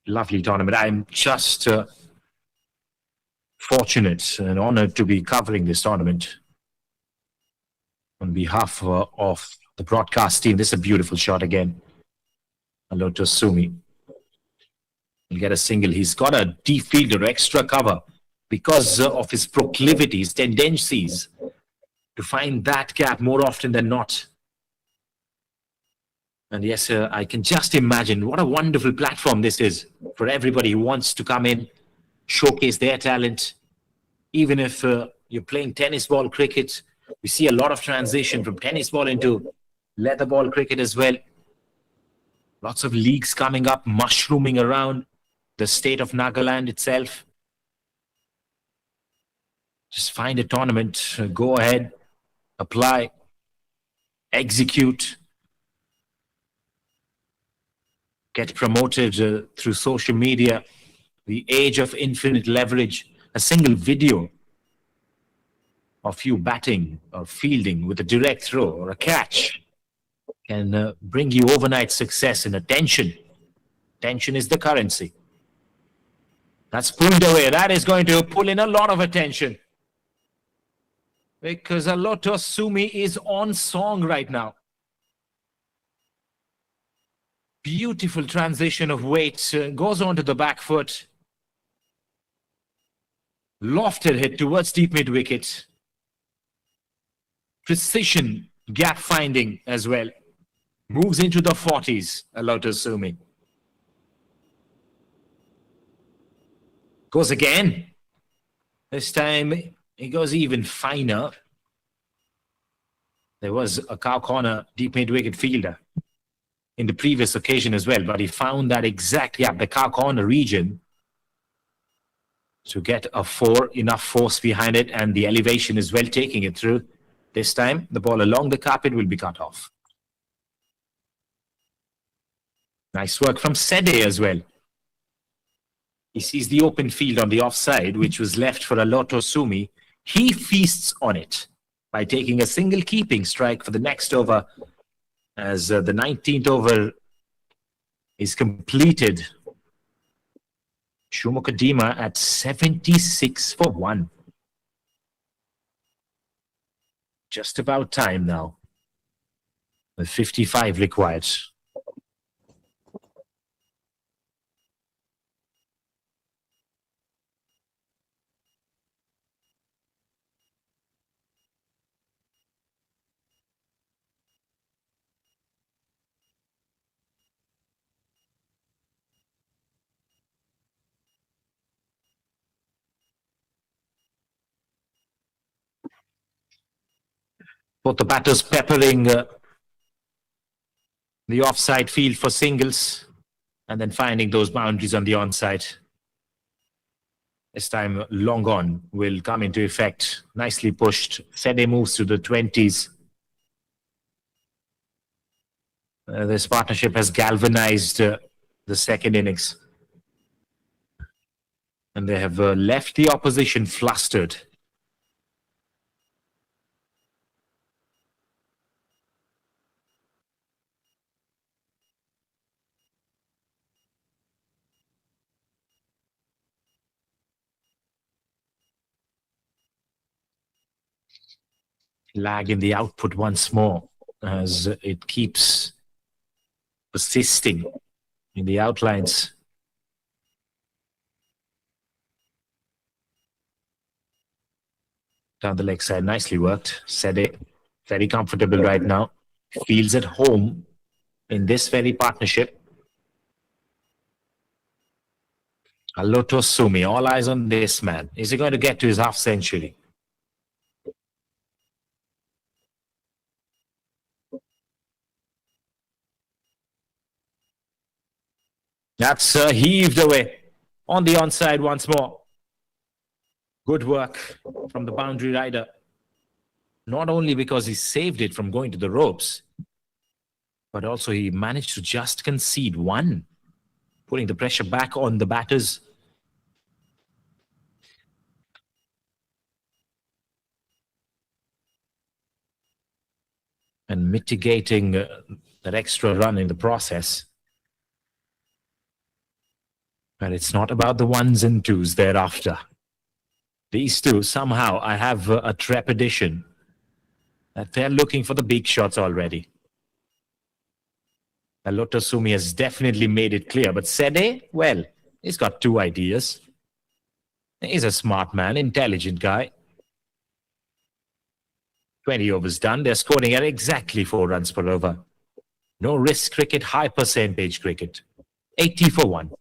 Lovely tournament. I'm just fortunate and honored to be covering this tournament on behalf of the broadcast team. This is a beautiful shot again. Hello to Sumi. He'll get a single. He's got a deep fielder, extra cover, because of his proclivities, tendencies to find that gap more often than not. And yes, I can just imagine what a wonderful platform this is for everybody who wants to come in, showcase their talent. Even if you're playing tennis ball cricket, we see a lot of transition from tennis ball into leather ball cricket as well. Lots of leagues coming up, mushrooming around the state of Nagaland itself. Just find a tournament, go ahead, apply, execute, get promoted through social media, the age of infinite leverage, a single video of you batting or fielding with a direct throw or a catch can bring you overnight success and attention. Attention is the currency. That's pulled away. That is going to pull in a lot of attention. Because Aloto Sumi is on song right now. Beautiful transition of weight. Goes onto the back foot. Lofted hit towards deep mid wicket. Precision gap finding as well. Moves into the 40s, Aloto Sumi. Goes again. This time he goes even finer. There was a cow corner deep mid-wicket fielder in the previous occasion as well, but he found that exact gap, the cow corner region, to get a 4, enough force behind it, and the elevation is well taking it through. This time, the ball along the carpet will be cut off. Nice work from Sede as well. He sees the open field on the offside, which was left for Aloto Sumi. He feasts on it by taking a single keeping strike for the next over, as the 19th over is completed. CHUMOUKEDIMA at 76 for 1. Just about time now. With 55 required. Both the batters peppering the offside field for singles and then finding those boundaries on the onside. This time, long on will come into effect. Nicely pushed. Sede moves to the 20s. This partnership has galvanized the second innings. And they have left the opposition flustered. Lag in the output once more as it keeps persisting in the outlines. Down the leg side, nicely worked. Sede, very comfortable right now. Feels at home in this very partnership. Aloto Sumi, all eyes on this man. Is he going to get to his half century? That's heaved away on the onside once more. Good work from the boundary rider. Not only because he saved it from going to the ropes, but also he managed to just concede one, putting the pressure back on the batters. And mitigating that extra run in the process. But it's not about the ones and twos thereafter. These two, somehow, I have a trepidation that they're looking for the big shots already. Aloto Sumi has definitely made it clear, but Sede, well, he's got two ideas. He's a smart man, intelligent guy. 20 overs done. They're scoring at exactly 4 runs per over. No risk cricket, high percentage cricket. 80 for 1.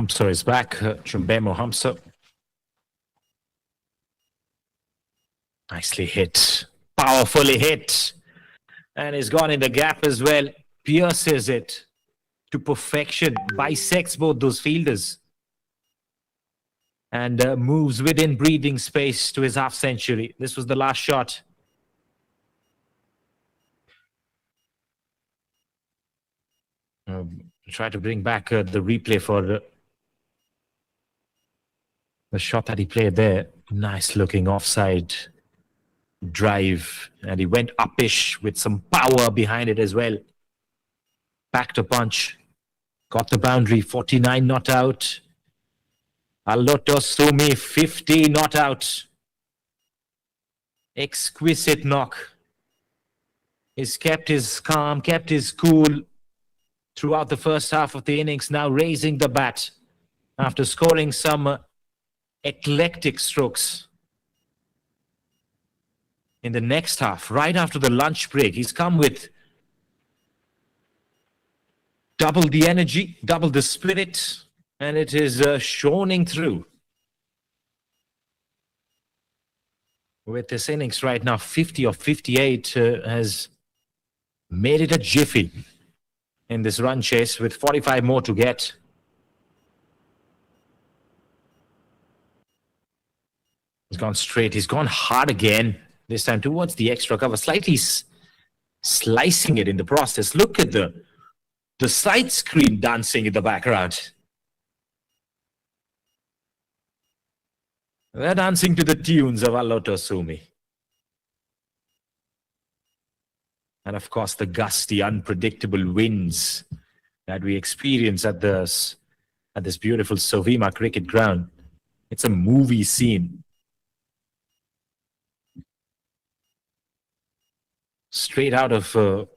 Hamza is back. Chumbemo Hamza. Nicely hit. Powerfully hit. And he's gone in the gap as well. Pierces it to perfection. Bisects both those fielders. And moves within breathing space to his half century. This was the last shot. Try to bring back the replay for the shot that he played there. Nice looking offside drive. And he went uppish with some power behind it as well. Back to punch. Got the boundary. 49 not out. Alotosumi 50 not out. Exquisite knock. He's kept his calm, kept his cool throughout the first half of the innings. Now raising the bat after scoring some eclectic strokes. In the next half, right after the lunch break, he's come with double the energy, double the spirit, and it is shining through. With this innings right now, 50 or 58 has made it a jiffy in this run chase with 45 more to get. He's gone straight. He's gone hard again. This time towards the extra cover, slightly slicing it in the process. Look at the side screen dancing in the background. They're dancing to the tunes of Alotosumi. And of course, the gusty, unpredictable winds that we experience at this beautiful SOVIMA cricket ground. It's a movie scene. Straight out of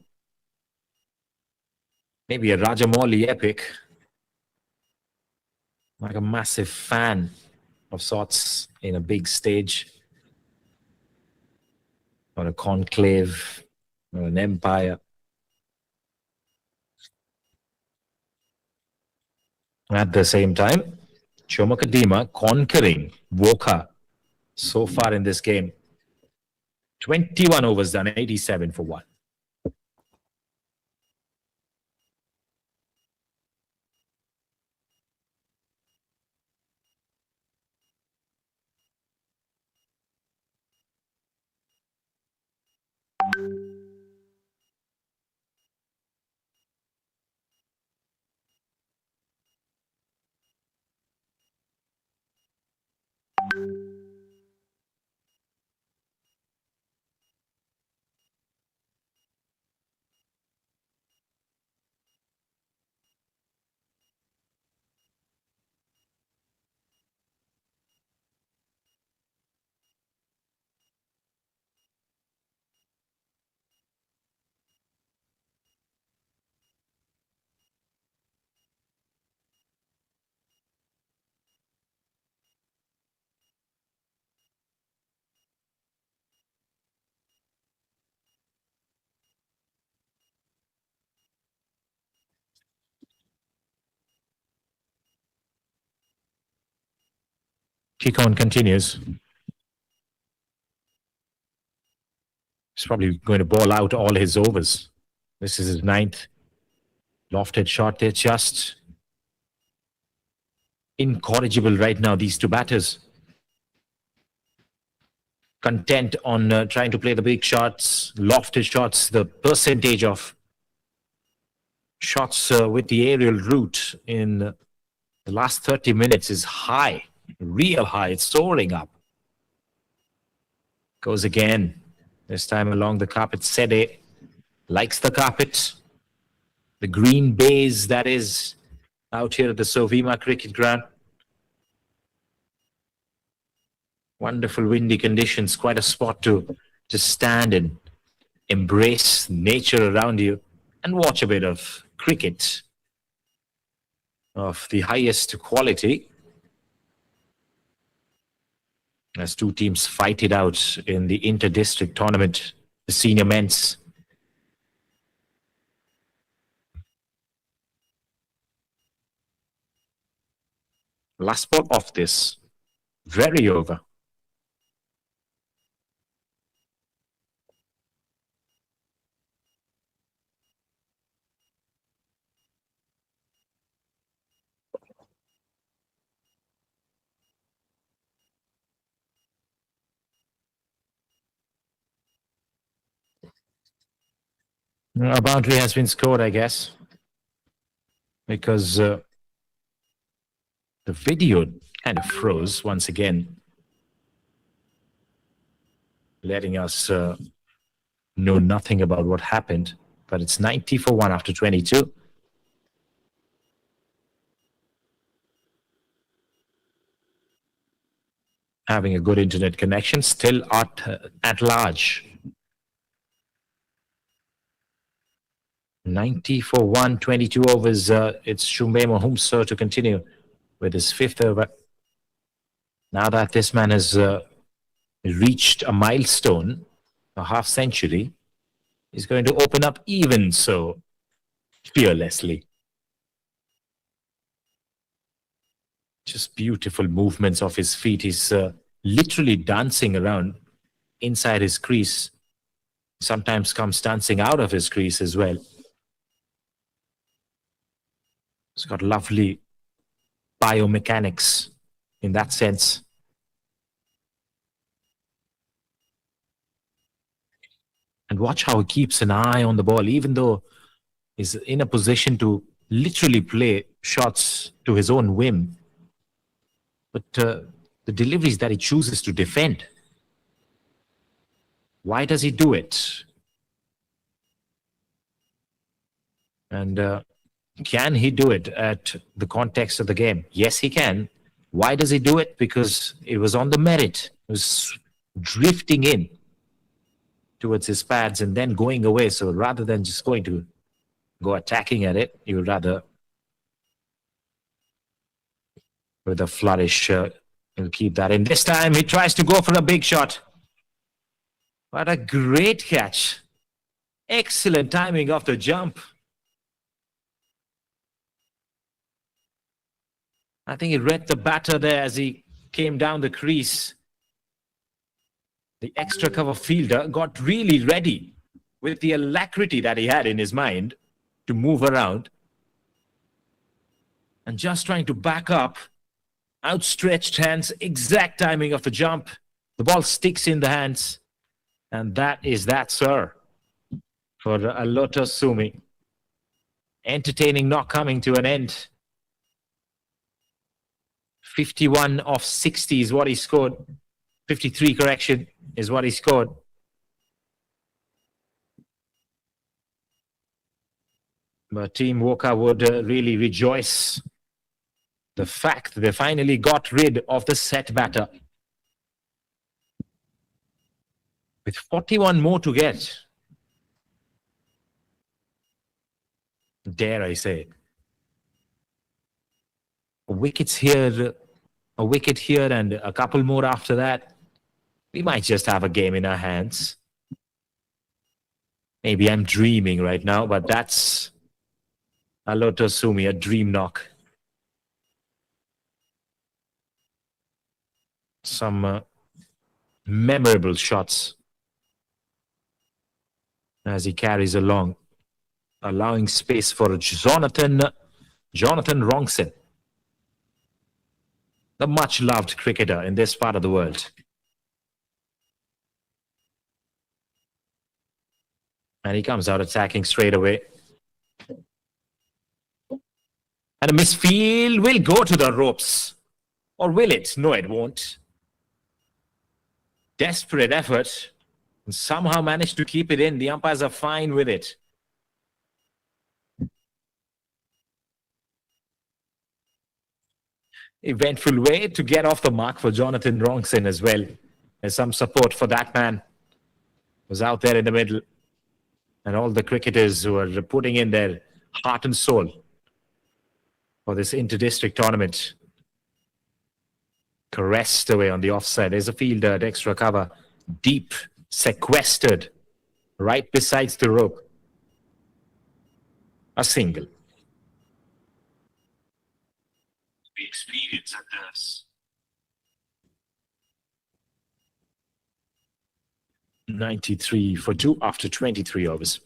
maybe a Rajamouli epic. Like a massive fan of sorts in a big stage. Or a conclave. Or an empire. At the same time, CHUMOUKEDIMA conquering WOKHA so far in this game. 21 overs done, 87 for 1. Kikon continues. He's probably going to ball out all his overs. This is his 9th. Lofted shot. They're just incorrigible right now, these two batters. Content on trying to play the big shots, lofted shots. The percentage of shots with the aerial route in the last 30 minutes is high. Real high. It's soaring up. Goes again. This time along the carpet. Sede likes the carpet. The green baize that is out here at the SOVIMA cricket ground. Wonderful windy conditions. Quite a spot to stand and embrace nature around you and watch a bit of cricket of the highest quality. As two teams fight it out in the inter-district tournament, the senior men's. Last ball off this. Very over. A boundary has been scored, I guess, because the video kind of froze once again, letting us know nothing about what happened. But it's 90 for 1 after 22. Having a good internet connection, still at large. 90 for 1, 22 overs. It's Shumbemo Humso to continue with his 5th over. Now that this man has reached a milestone, a half century, he's going to open up even so fearlessly. Just beautiful movements of his feet. He's literally dancing around inside his crease. Sometimes comes dancing out of his crease as well. He's got lovely biomechanics in that sense. And watch how he keeps an eye on the ball, even though he's in a position to literally play shots to his own whim. But the deliveries that he chooses to defend, why does he do it? And can he do it at the context of the game? Yes, he can. Why does he do it? Because it was on the merit. It was drifting in towards his pads and then going away. So rather than just going to go attacking at it, he would rather, with a flourish, he'll keep that in. This time he tries to go for a big shot. What a great catch. Excellent timing of the jump. I think he read the batter there as he came down the crease. The extra cover fielder got really ready with the alacrity that he had in his mind to move around. And just trying to back up, outstretched hands, exact timing of the jump. The ball sticks in the hands. And that is that, sir, for Alota Sumi. Entertaining not coming to an end. 51 of 60 is what he scored. 53, correction, is what he scored. But Team WOKHA would really rejoice the fact that they finally got rid of the set batter. With 41 more to get. Dare I say. Wickets here, a wicket here and a couple more after that. We might just have a game in our hands. Maybe I'm dreaming right now, but that's Alota Sumi, a dream knock. Some memorable shots as he carries along, allowing space for Jonathan Rongson, the much-loved cricketer in this part of the world. And he comes out attacking straight away. And a misfield will go to the ropes. Or will it? No, it won't. Desperate effort. And somehow managed to keep it in. The umpires are fine with it. Eventful way to get off the mark for Jonathan Rongson as well. There's some support for that man. Was out there in the middle. And all the cricketers who are putting in their heart and soul for this inter-district tournament. Caressed away on the offside. There's a fielder at extra cover. Deep, sequestered, right besides the rope. A single. The experience at this. 93 for 2 after 23 overs.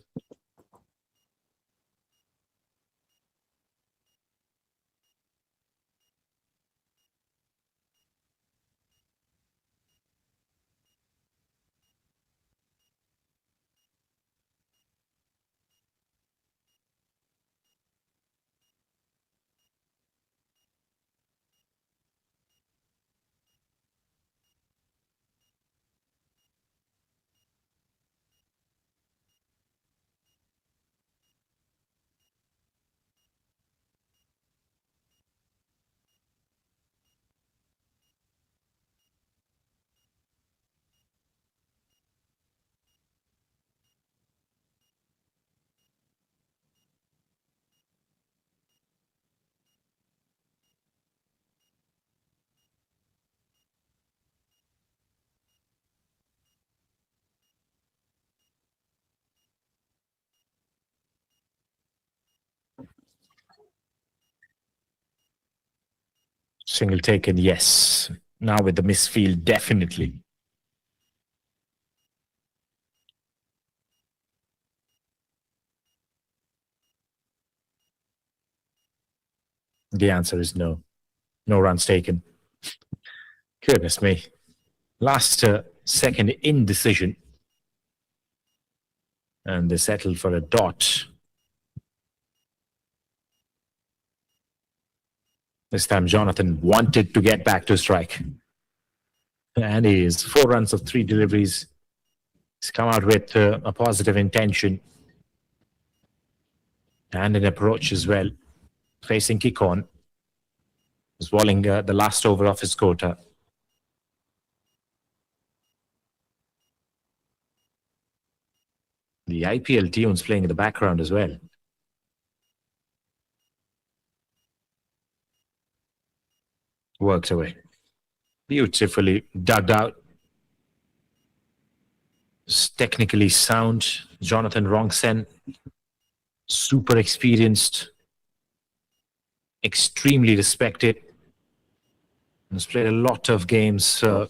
Single taken, yes. Now with the misfield, definitely. The answer is no. No runs taken. Goodness me. Last second indecision. And they settled for a dot. This time Jonathan wanted to get back to strike. And he is 4 runs of 3 deliveries. He's come out with a positive intention. And an approach as well. Facing kick on. He's walling the last over of his quota. The IPL tunes playing in the background as well. Worked away. Beautifully dug out. Technically sound. Jonathan Rongsen. Super experienced. Extremely respected. He's played a lot of games for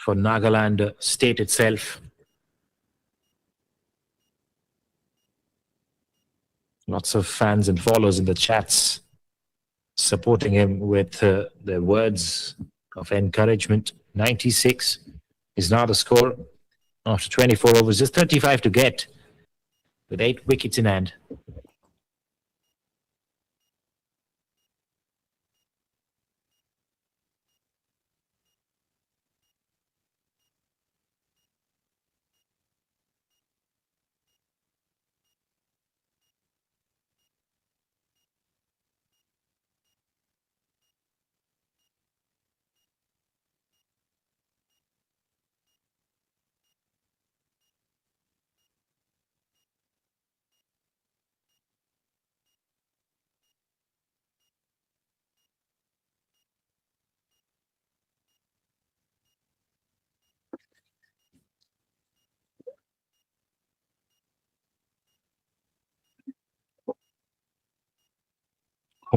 Nagaland state itself. Lots of fans and followers in the chats supporting him with their words of encouragement. 96 is now the score after 24 overs. Just 35 to get with 8 wickets in hand.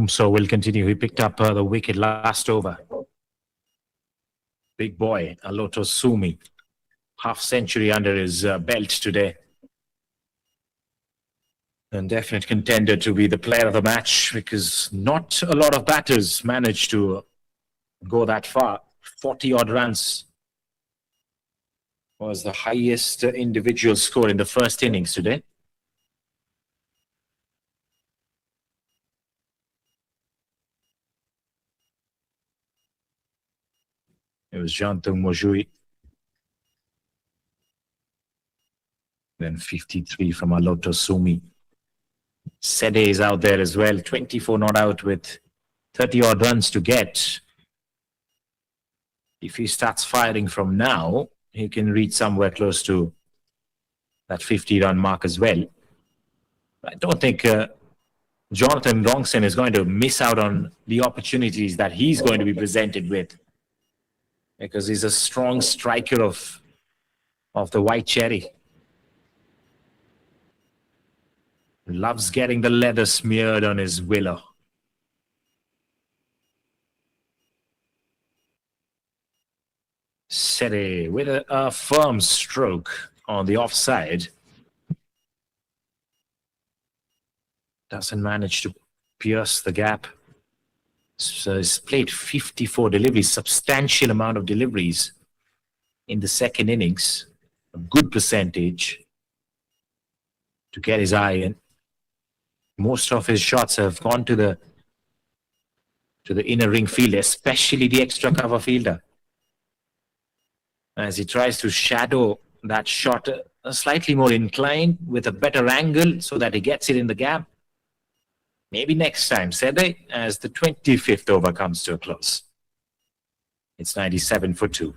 So will continue. He picked up the wicket last over. Big boy, Aloto Sumi. Half century under his belt today. And definite contender to be the player of the match because not a lot of batters managed to go that far. 40-odd runs was the highest individual score in the first innings today. It was Jantung Mojui. Then 53 from Aloto Sumi. Sede is out there as well. 24 not out with 30-odd runs to get. If he starts firing from now, he can reach somewhere close to that 50-run mark as well. I don't think Jonathan Rongsen is going to miss out on the opportunities that he's going to be presented with because he's a strong striker of the white cherry. Loves getting the leather smeared on his willow. Sere with a firm stroke on the offside. Doesn't manage to pierce the gap. So he's played 54 deliveries, substantial amount of deliveries in the second innings. A good percentage to get his eye in. Most of his shots have gone to the inner ring field, especially the extra cover fielder. As he tries to shadow that shot slightly more inclined with a better angle so that he gets it in the gap. Maybe next time, Sede, as the 25th over comes to a close. It's 97 for 2.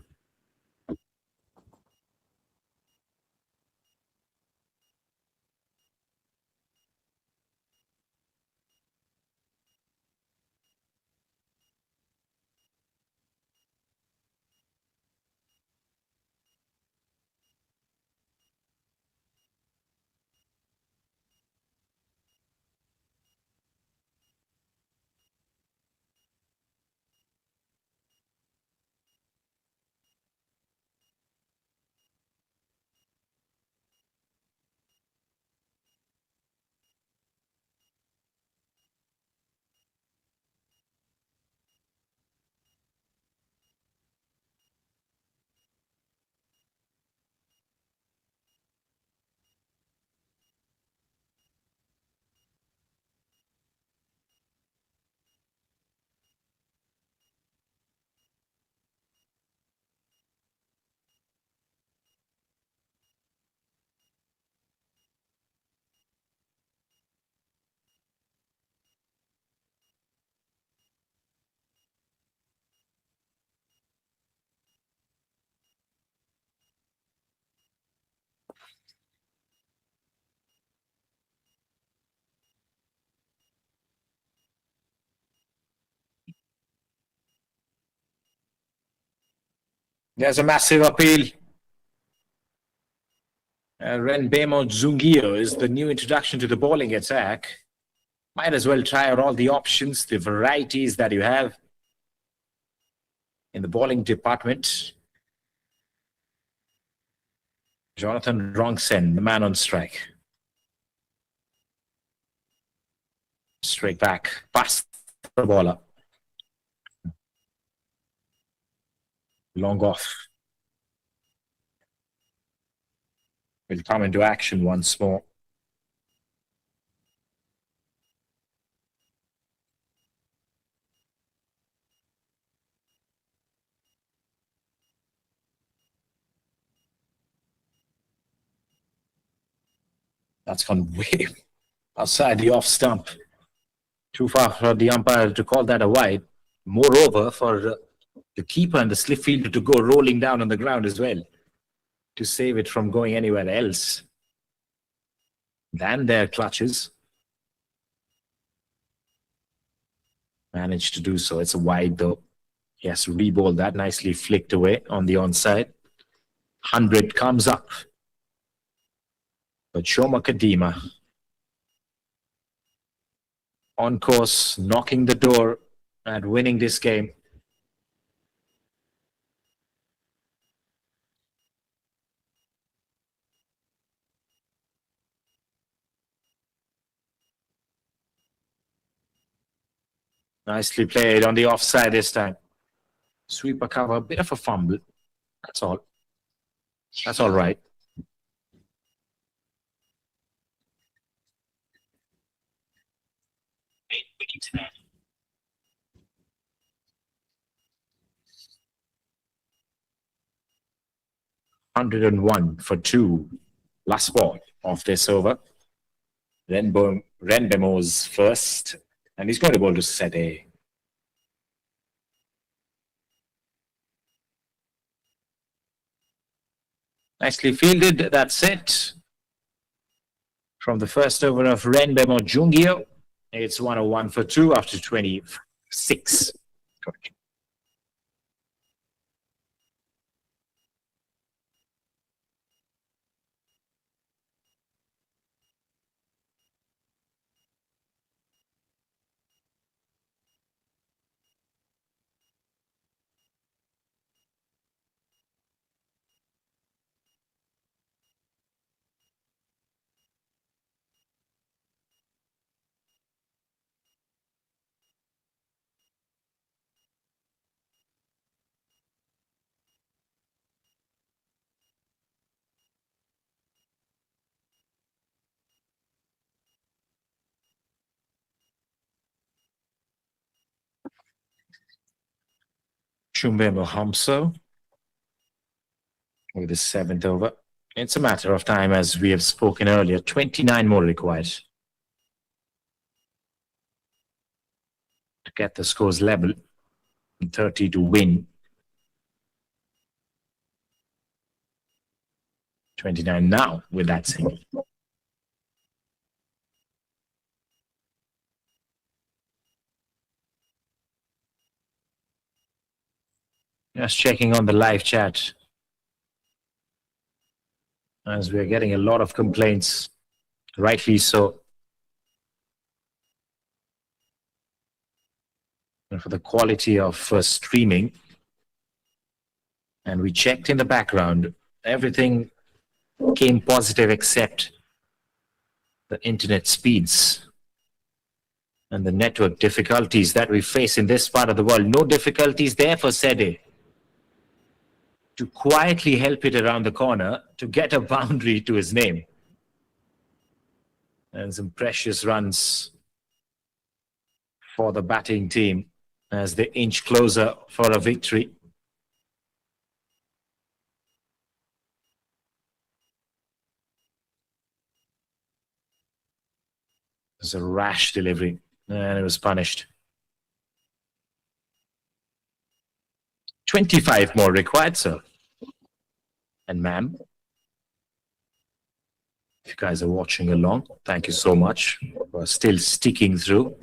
There's a massive appeal. Renbemo Zungio is the new introduction to the bowling attack. Might as well try out all the options, the varieties that you have in the bowling department. Jonathan Rongsen, the man on strike. Straight back, past the bowler. Long off. Will come into action once more. That's gone way outside the off stump. Too far for the umpire to call that a wide. Moreover, for the keeper and the slip fielder to go rolling down on the ground as well to save it from going anywhere else than their clutches. Managed to do so. It's a wide though. Yes, reball that, nicely flicked away on the onside. 100 comes up. But CHUMOUKEDIMA on course, knocking the door and winning this game. Nicely played on the offside this time. Sweeper cover, a bit of a fumble. That's all. That's all right. $101 for 2. Last ball of this over. Renbemo's first, and he's going to bowl to Sede. Nicely fielded, that's it. From the first over of Renbemo Jungio, it's 101 for 2 after 26. Hamso with the 7th over. It's a matter of time, as we have spoken earlier. 29 more required to get the scores level, and 30 to win. 29 now with that single. Just checking on the live chat, as we're getting a lot of complaints, rightly so, for the quality of streaming. And we checked in the background. Everything came positive except the internet speeds and the network difficulties that we face in this part of the world. No difficulties there for Sede to quietly help it around the corner to get a boundary to his name. And some precious runs for the batting team as they inch closer for a victory. It was a rash delivery, and it was punished. 25 more required, sir. And ma'am, if you guys are watching along, thank you so much for still sticking through.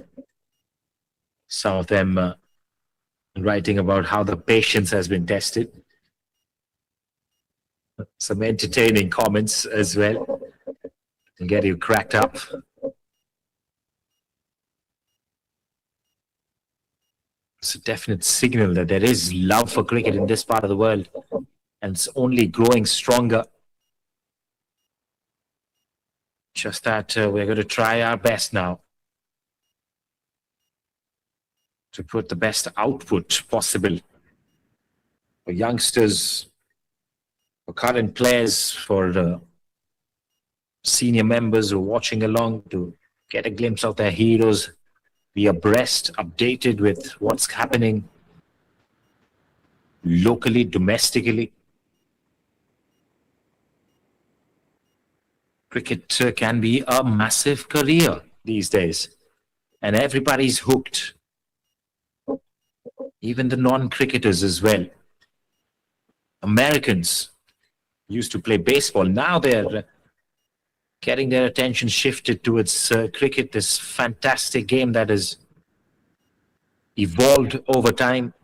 Some of them writing about how the patience has been tested. Some entertaining comments as well to get you cracked up. It's a definite signal that there is love for cricket in this part of the world, and it's only growing stronger. Just that we're going to try our best now to put the best output possible for youngsters, for current players, for senior members who are watching along, to get a glimpse of their heroes, be abreast, updated with what's happening locally, domestically. Cricket can be a massive career these days, and everybody's hooked. Even the non-cricketers as well. Americans used to play baseball. Now they're getting their attention shifted towards cricket, this fantastic game that has evolved over time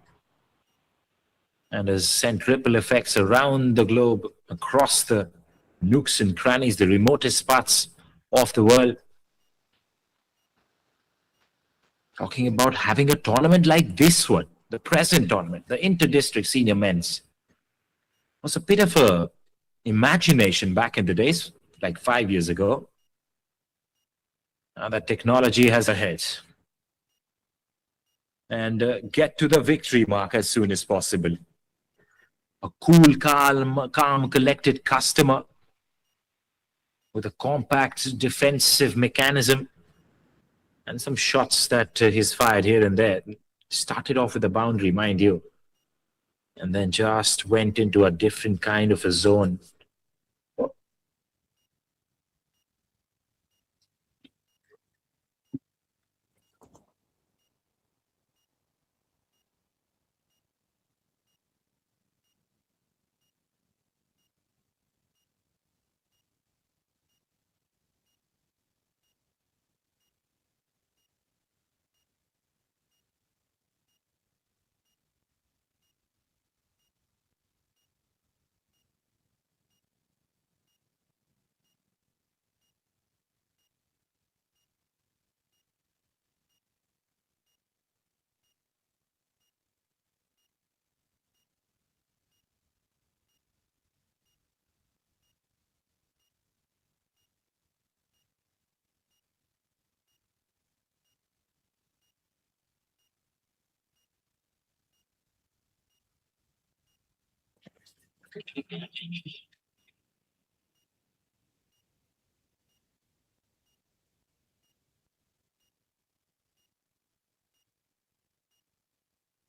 and has sent ripple effects around the globe, across the nooks and crannies, the remotest parts of the world. Talking about having a tournament like this one, the present tournament, the Inter-District Senior Men's, was a bit of a imagination back in the days, like 5 years ago. Now that technology has ahead. And get to the victory mark as soon as possible. A cool, calm, collected customer with a compact defensive mechanism and some shots that he's fired here and there. Started off with a boundary, mind you, and then just went into a different kind of a zone.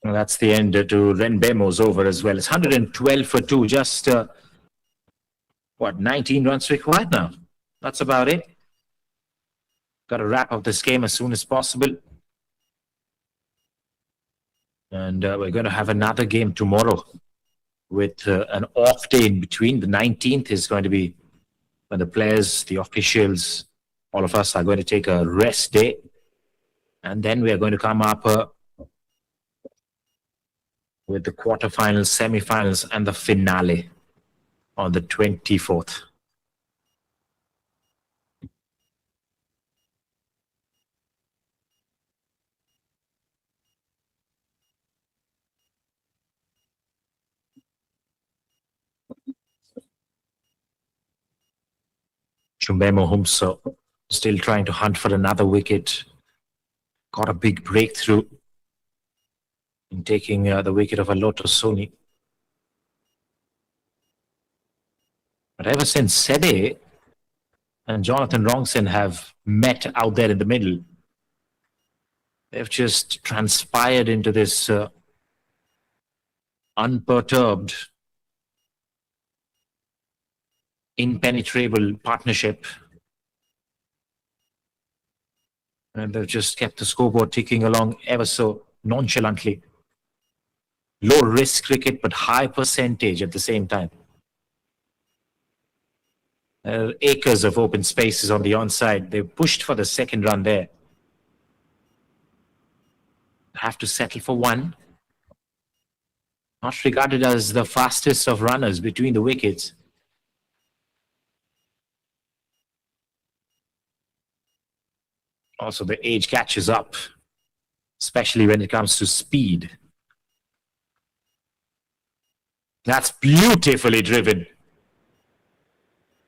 Well, that's the end to Renbemo's over as well. It's 112 for 2. Just, 19 runs required now. That's about it. Got to wrap up this game as soon as possible. And we're going to have another game tomorrow with an off day in between. The 19th is going to be when the players, the officials, all of us are going to take a rest day. And then we are going to come up with the quarterfinals, semifinals, and the finale on the 24th. Chumbemo Humso still trying to hunt for another wicket. Got a big breakthrough in taking the wicket of Aloto Soni. But ever since Sede and Jonathan Wrongson have met out there in the middle, they've just transpired into this unperturbed, impenetrable partnership. And they've just kept the scoreboard ticking along ever so nonchalantly. Low risk cricket, but high percentage at the same time. Acres of open spaces on the onside. They pushed for the second run there. Have to settle for one. Not regarded as the fastest of runners between the wickets. Also, the age catches up, especially when it comes to speed. That's beautifully driven.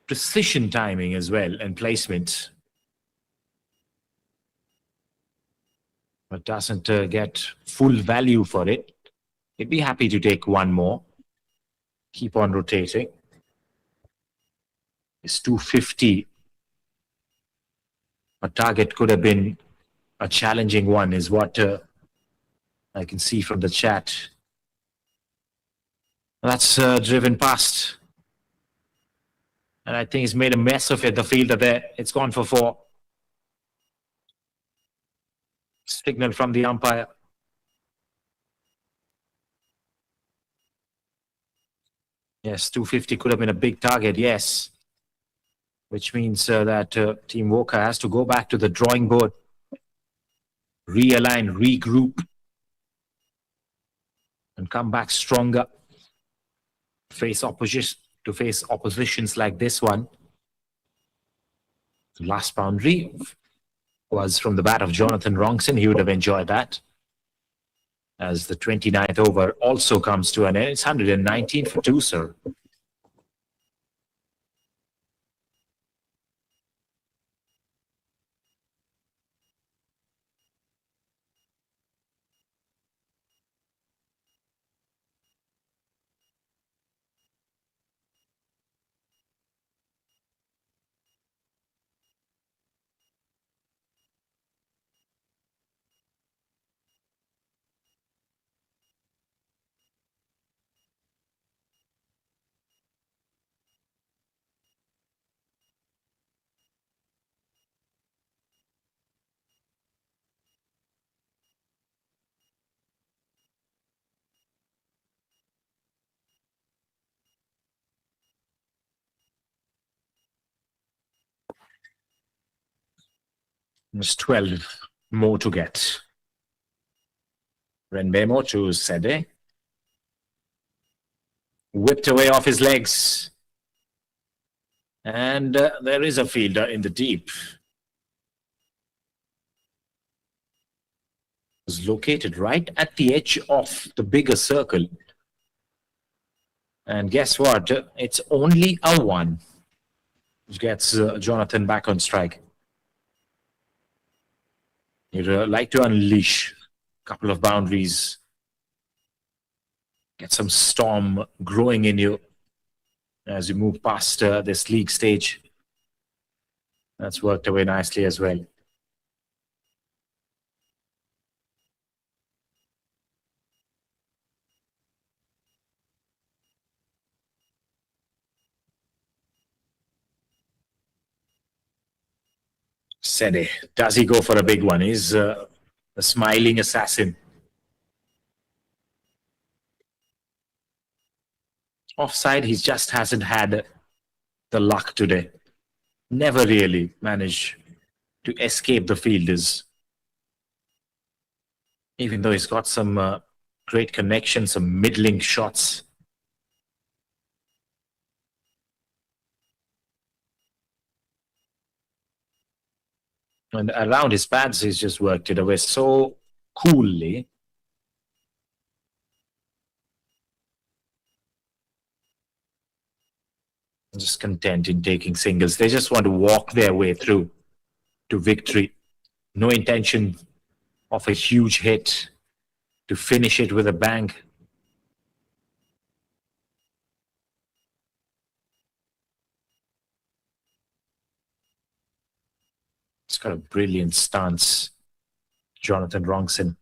Precision timing as well and placement. But doesn't get full value for it. He'd be happy to take one more. Keep on rotating. It's 250. A target could have been a challenging one, is what I can see from the chat. That's driven past. And I think he's made a mess of it, the fielder there. It's gone for 4. Signal from the umpire. Yes, 250 could have been a big target, yes. Which means that Team WOKHA has to go back to the drawing board. Realign, regroup. And come back stronger. Face oppositions like this one. The last boundary was from the bat of Jonathan Wrongson. He would have enjoyed that. As the 29th over also comes to an end. It's 119 for 2, sir. There's 12 more to get. Renbemo to Sede. Whipped away off his legs. And there is a fielder in the deep. It's located right at the edge of the bigger circle. And guess what? It's only a 1. Which gets Jonathan back on strike. You'd like to unleash a couple of boundaries. Get some storm growing in you as you move past this league stage. That's worked away nicely as well. Sede, does he go for a big one? He's a smiling assassin. Offside, he just hasn't had the luck today. Never really managed to escape the fielders. Even though he's got some great connections, some middling shots. And around his pads, he's just worked it away so coolly. Just content in taking singles. They just want to walk their way through to victory. No intention of a huge hit to finish it with a bang. It's got a brilliant stance, Jonathan Wrongson.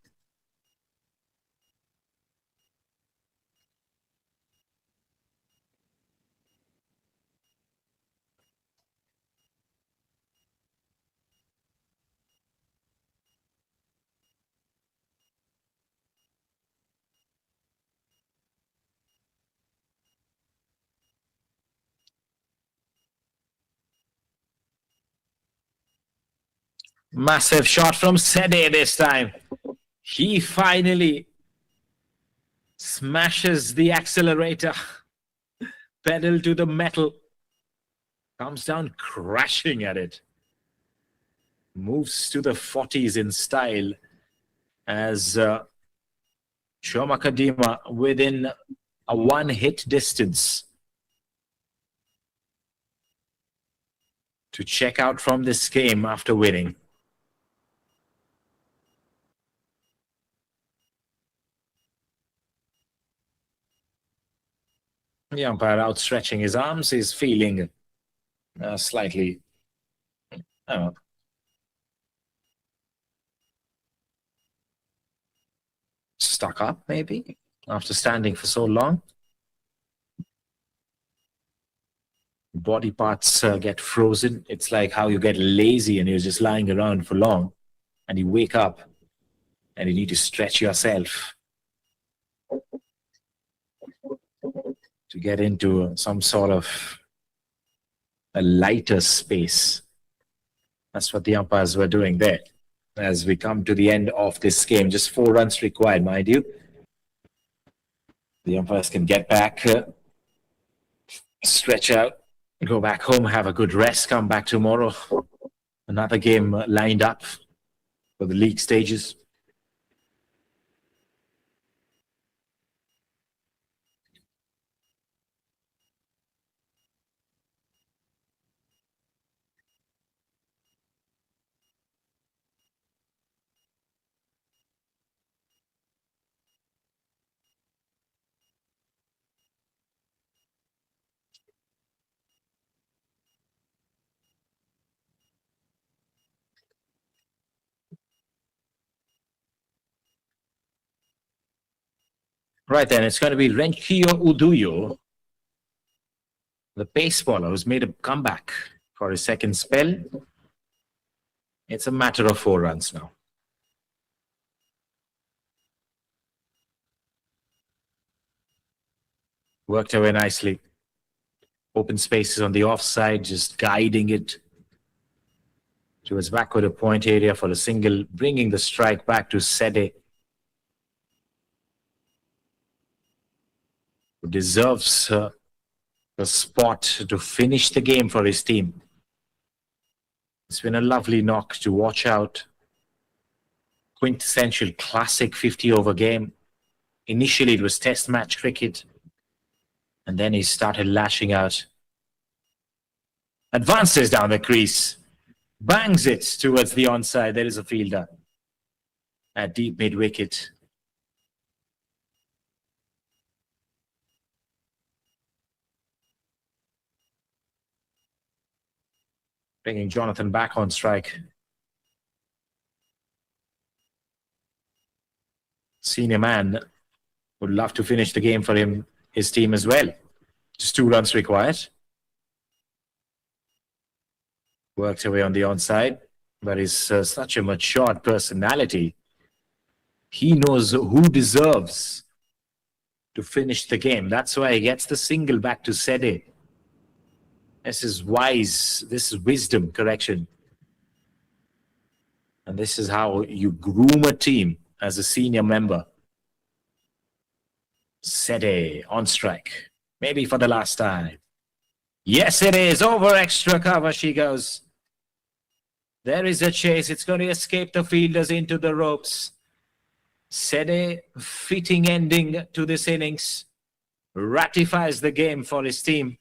Massive shot from Sede this time. He finally smashes the accelerator. Pedal to the metal. Comes down crashing at it. Moves to the 40s in style as CHUMOUKEDIMA within a one-hit distance to check out from this game after winning. The umpire outstretching his arms is feeling slightly, I don't know, stuck up maybe after standing for so long. Body parts get frozen. It's like how you get lazy and you're just lying around for long and you wake up and you need to stretch yourself to get into some sort of a lighter space. That's what the umpires were doing there. As we come to the end of this game, just 4 runs required, mind you. The umpires can get back, stretch out, go back home, have a good rest, come back tomorrow. Another game lined up for the league stages. Right then, it's going to be Renkio Uduyo, the pace bowler who's made a comeback for his second spell. It's a matter of 4 runs now. Worked away nicely. Open spaces on the offside, just guiding it towards backward of point area for a single, bringing the strike back to Sede, who deserves a spot to finish the game for his team. It's been a lovely knock to watch out. Quintessential classic 50-over game. Initially, it was test match cricket, and then he started lashing out. Advances down the crease. Bangs it towards the onside. There is a fielder at deep mid-wicket. Bringing Jonathan back on strike. Senior man would love to finish the game for his team as well. Just 2 runs required. Worked away on the onside. but he's such a matured personality. He knows who deserves to finish the game. That's why he gets the single back to Sede. This is wise. This is wisdom, correction. And this is how you groom a team as a senior member. Sede on strike. Maybe for the last time. Yes, it is. Over extra cover she goes. There is a chase. It's going to escape the fielders into the ropes. Sede, fitting ending to this innings, ratifies the game for his team.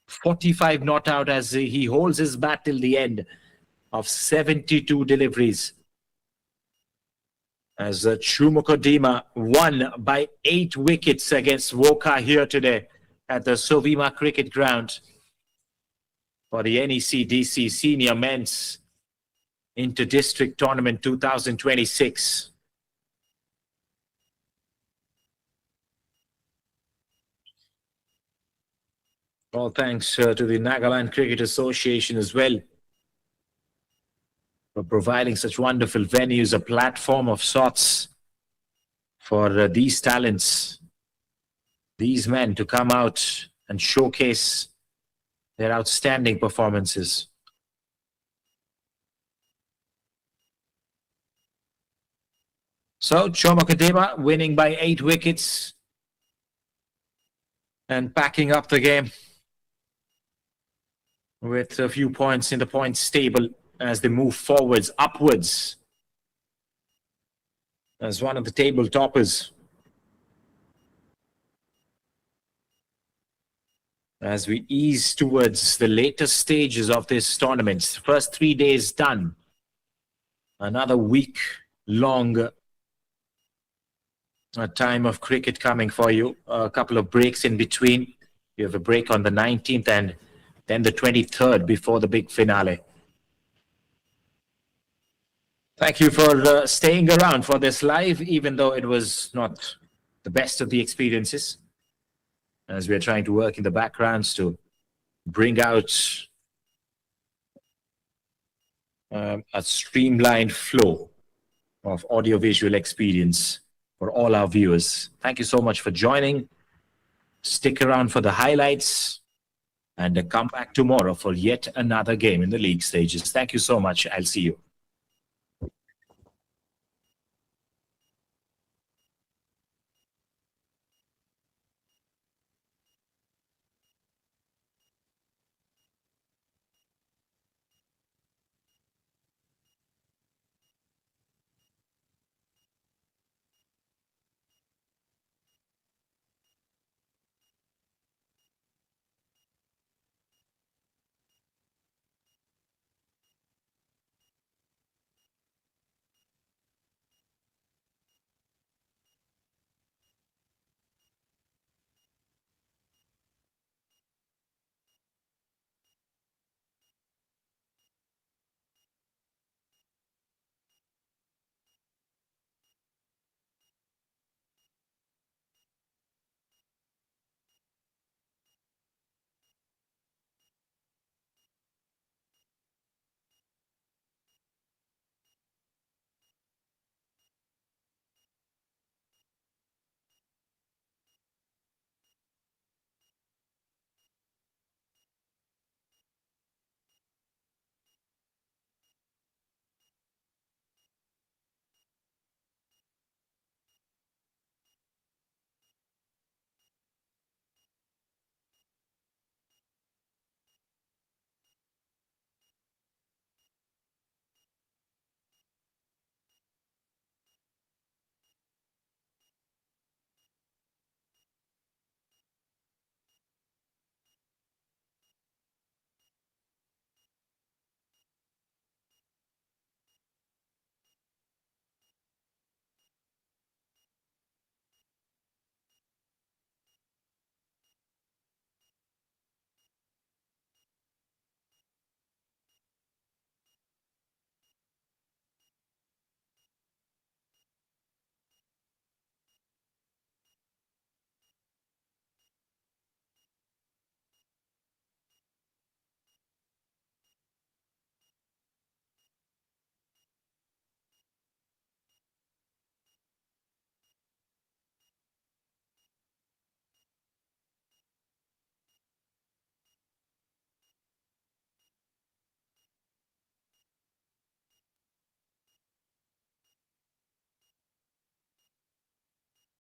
45 not out as he holds his bat till the end of 72 deliveries. As CHUMOUKEDIMA won by 8 wickets against WOKHA here today at the SOVIMA cricket ground for the NEC-DC Senior Men's Inter-District Tournament 2026. All thanks to the Nagaland Cricket Association as well for providing such wonderful venues, a platform of sorts for these talents, these men to come out and showcase their outstanding performances. So CHUMOUKEDIMA winning by 8 wickets and packing up the game with a few points in the points table as they move forwards, upwards, as one of the table toppers. As we ease towards the later stages of this tournament, first 3 days done. Another week-long time of cricket coming for you. A couple of breaks in between. You have a break on the 19th and then the 23rd before the big finale. Thank you for staying around for this live, even though it was not the best of the experiences, as we're trying to work in the backgrounds to bring out a streamlined flow of audiovisual experience for all our viewers. Thank you so much for joining. Stick around for the highlights and come back tomorrow for yet another game in the league stages. Thank you so much. I'll see you.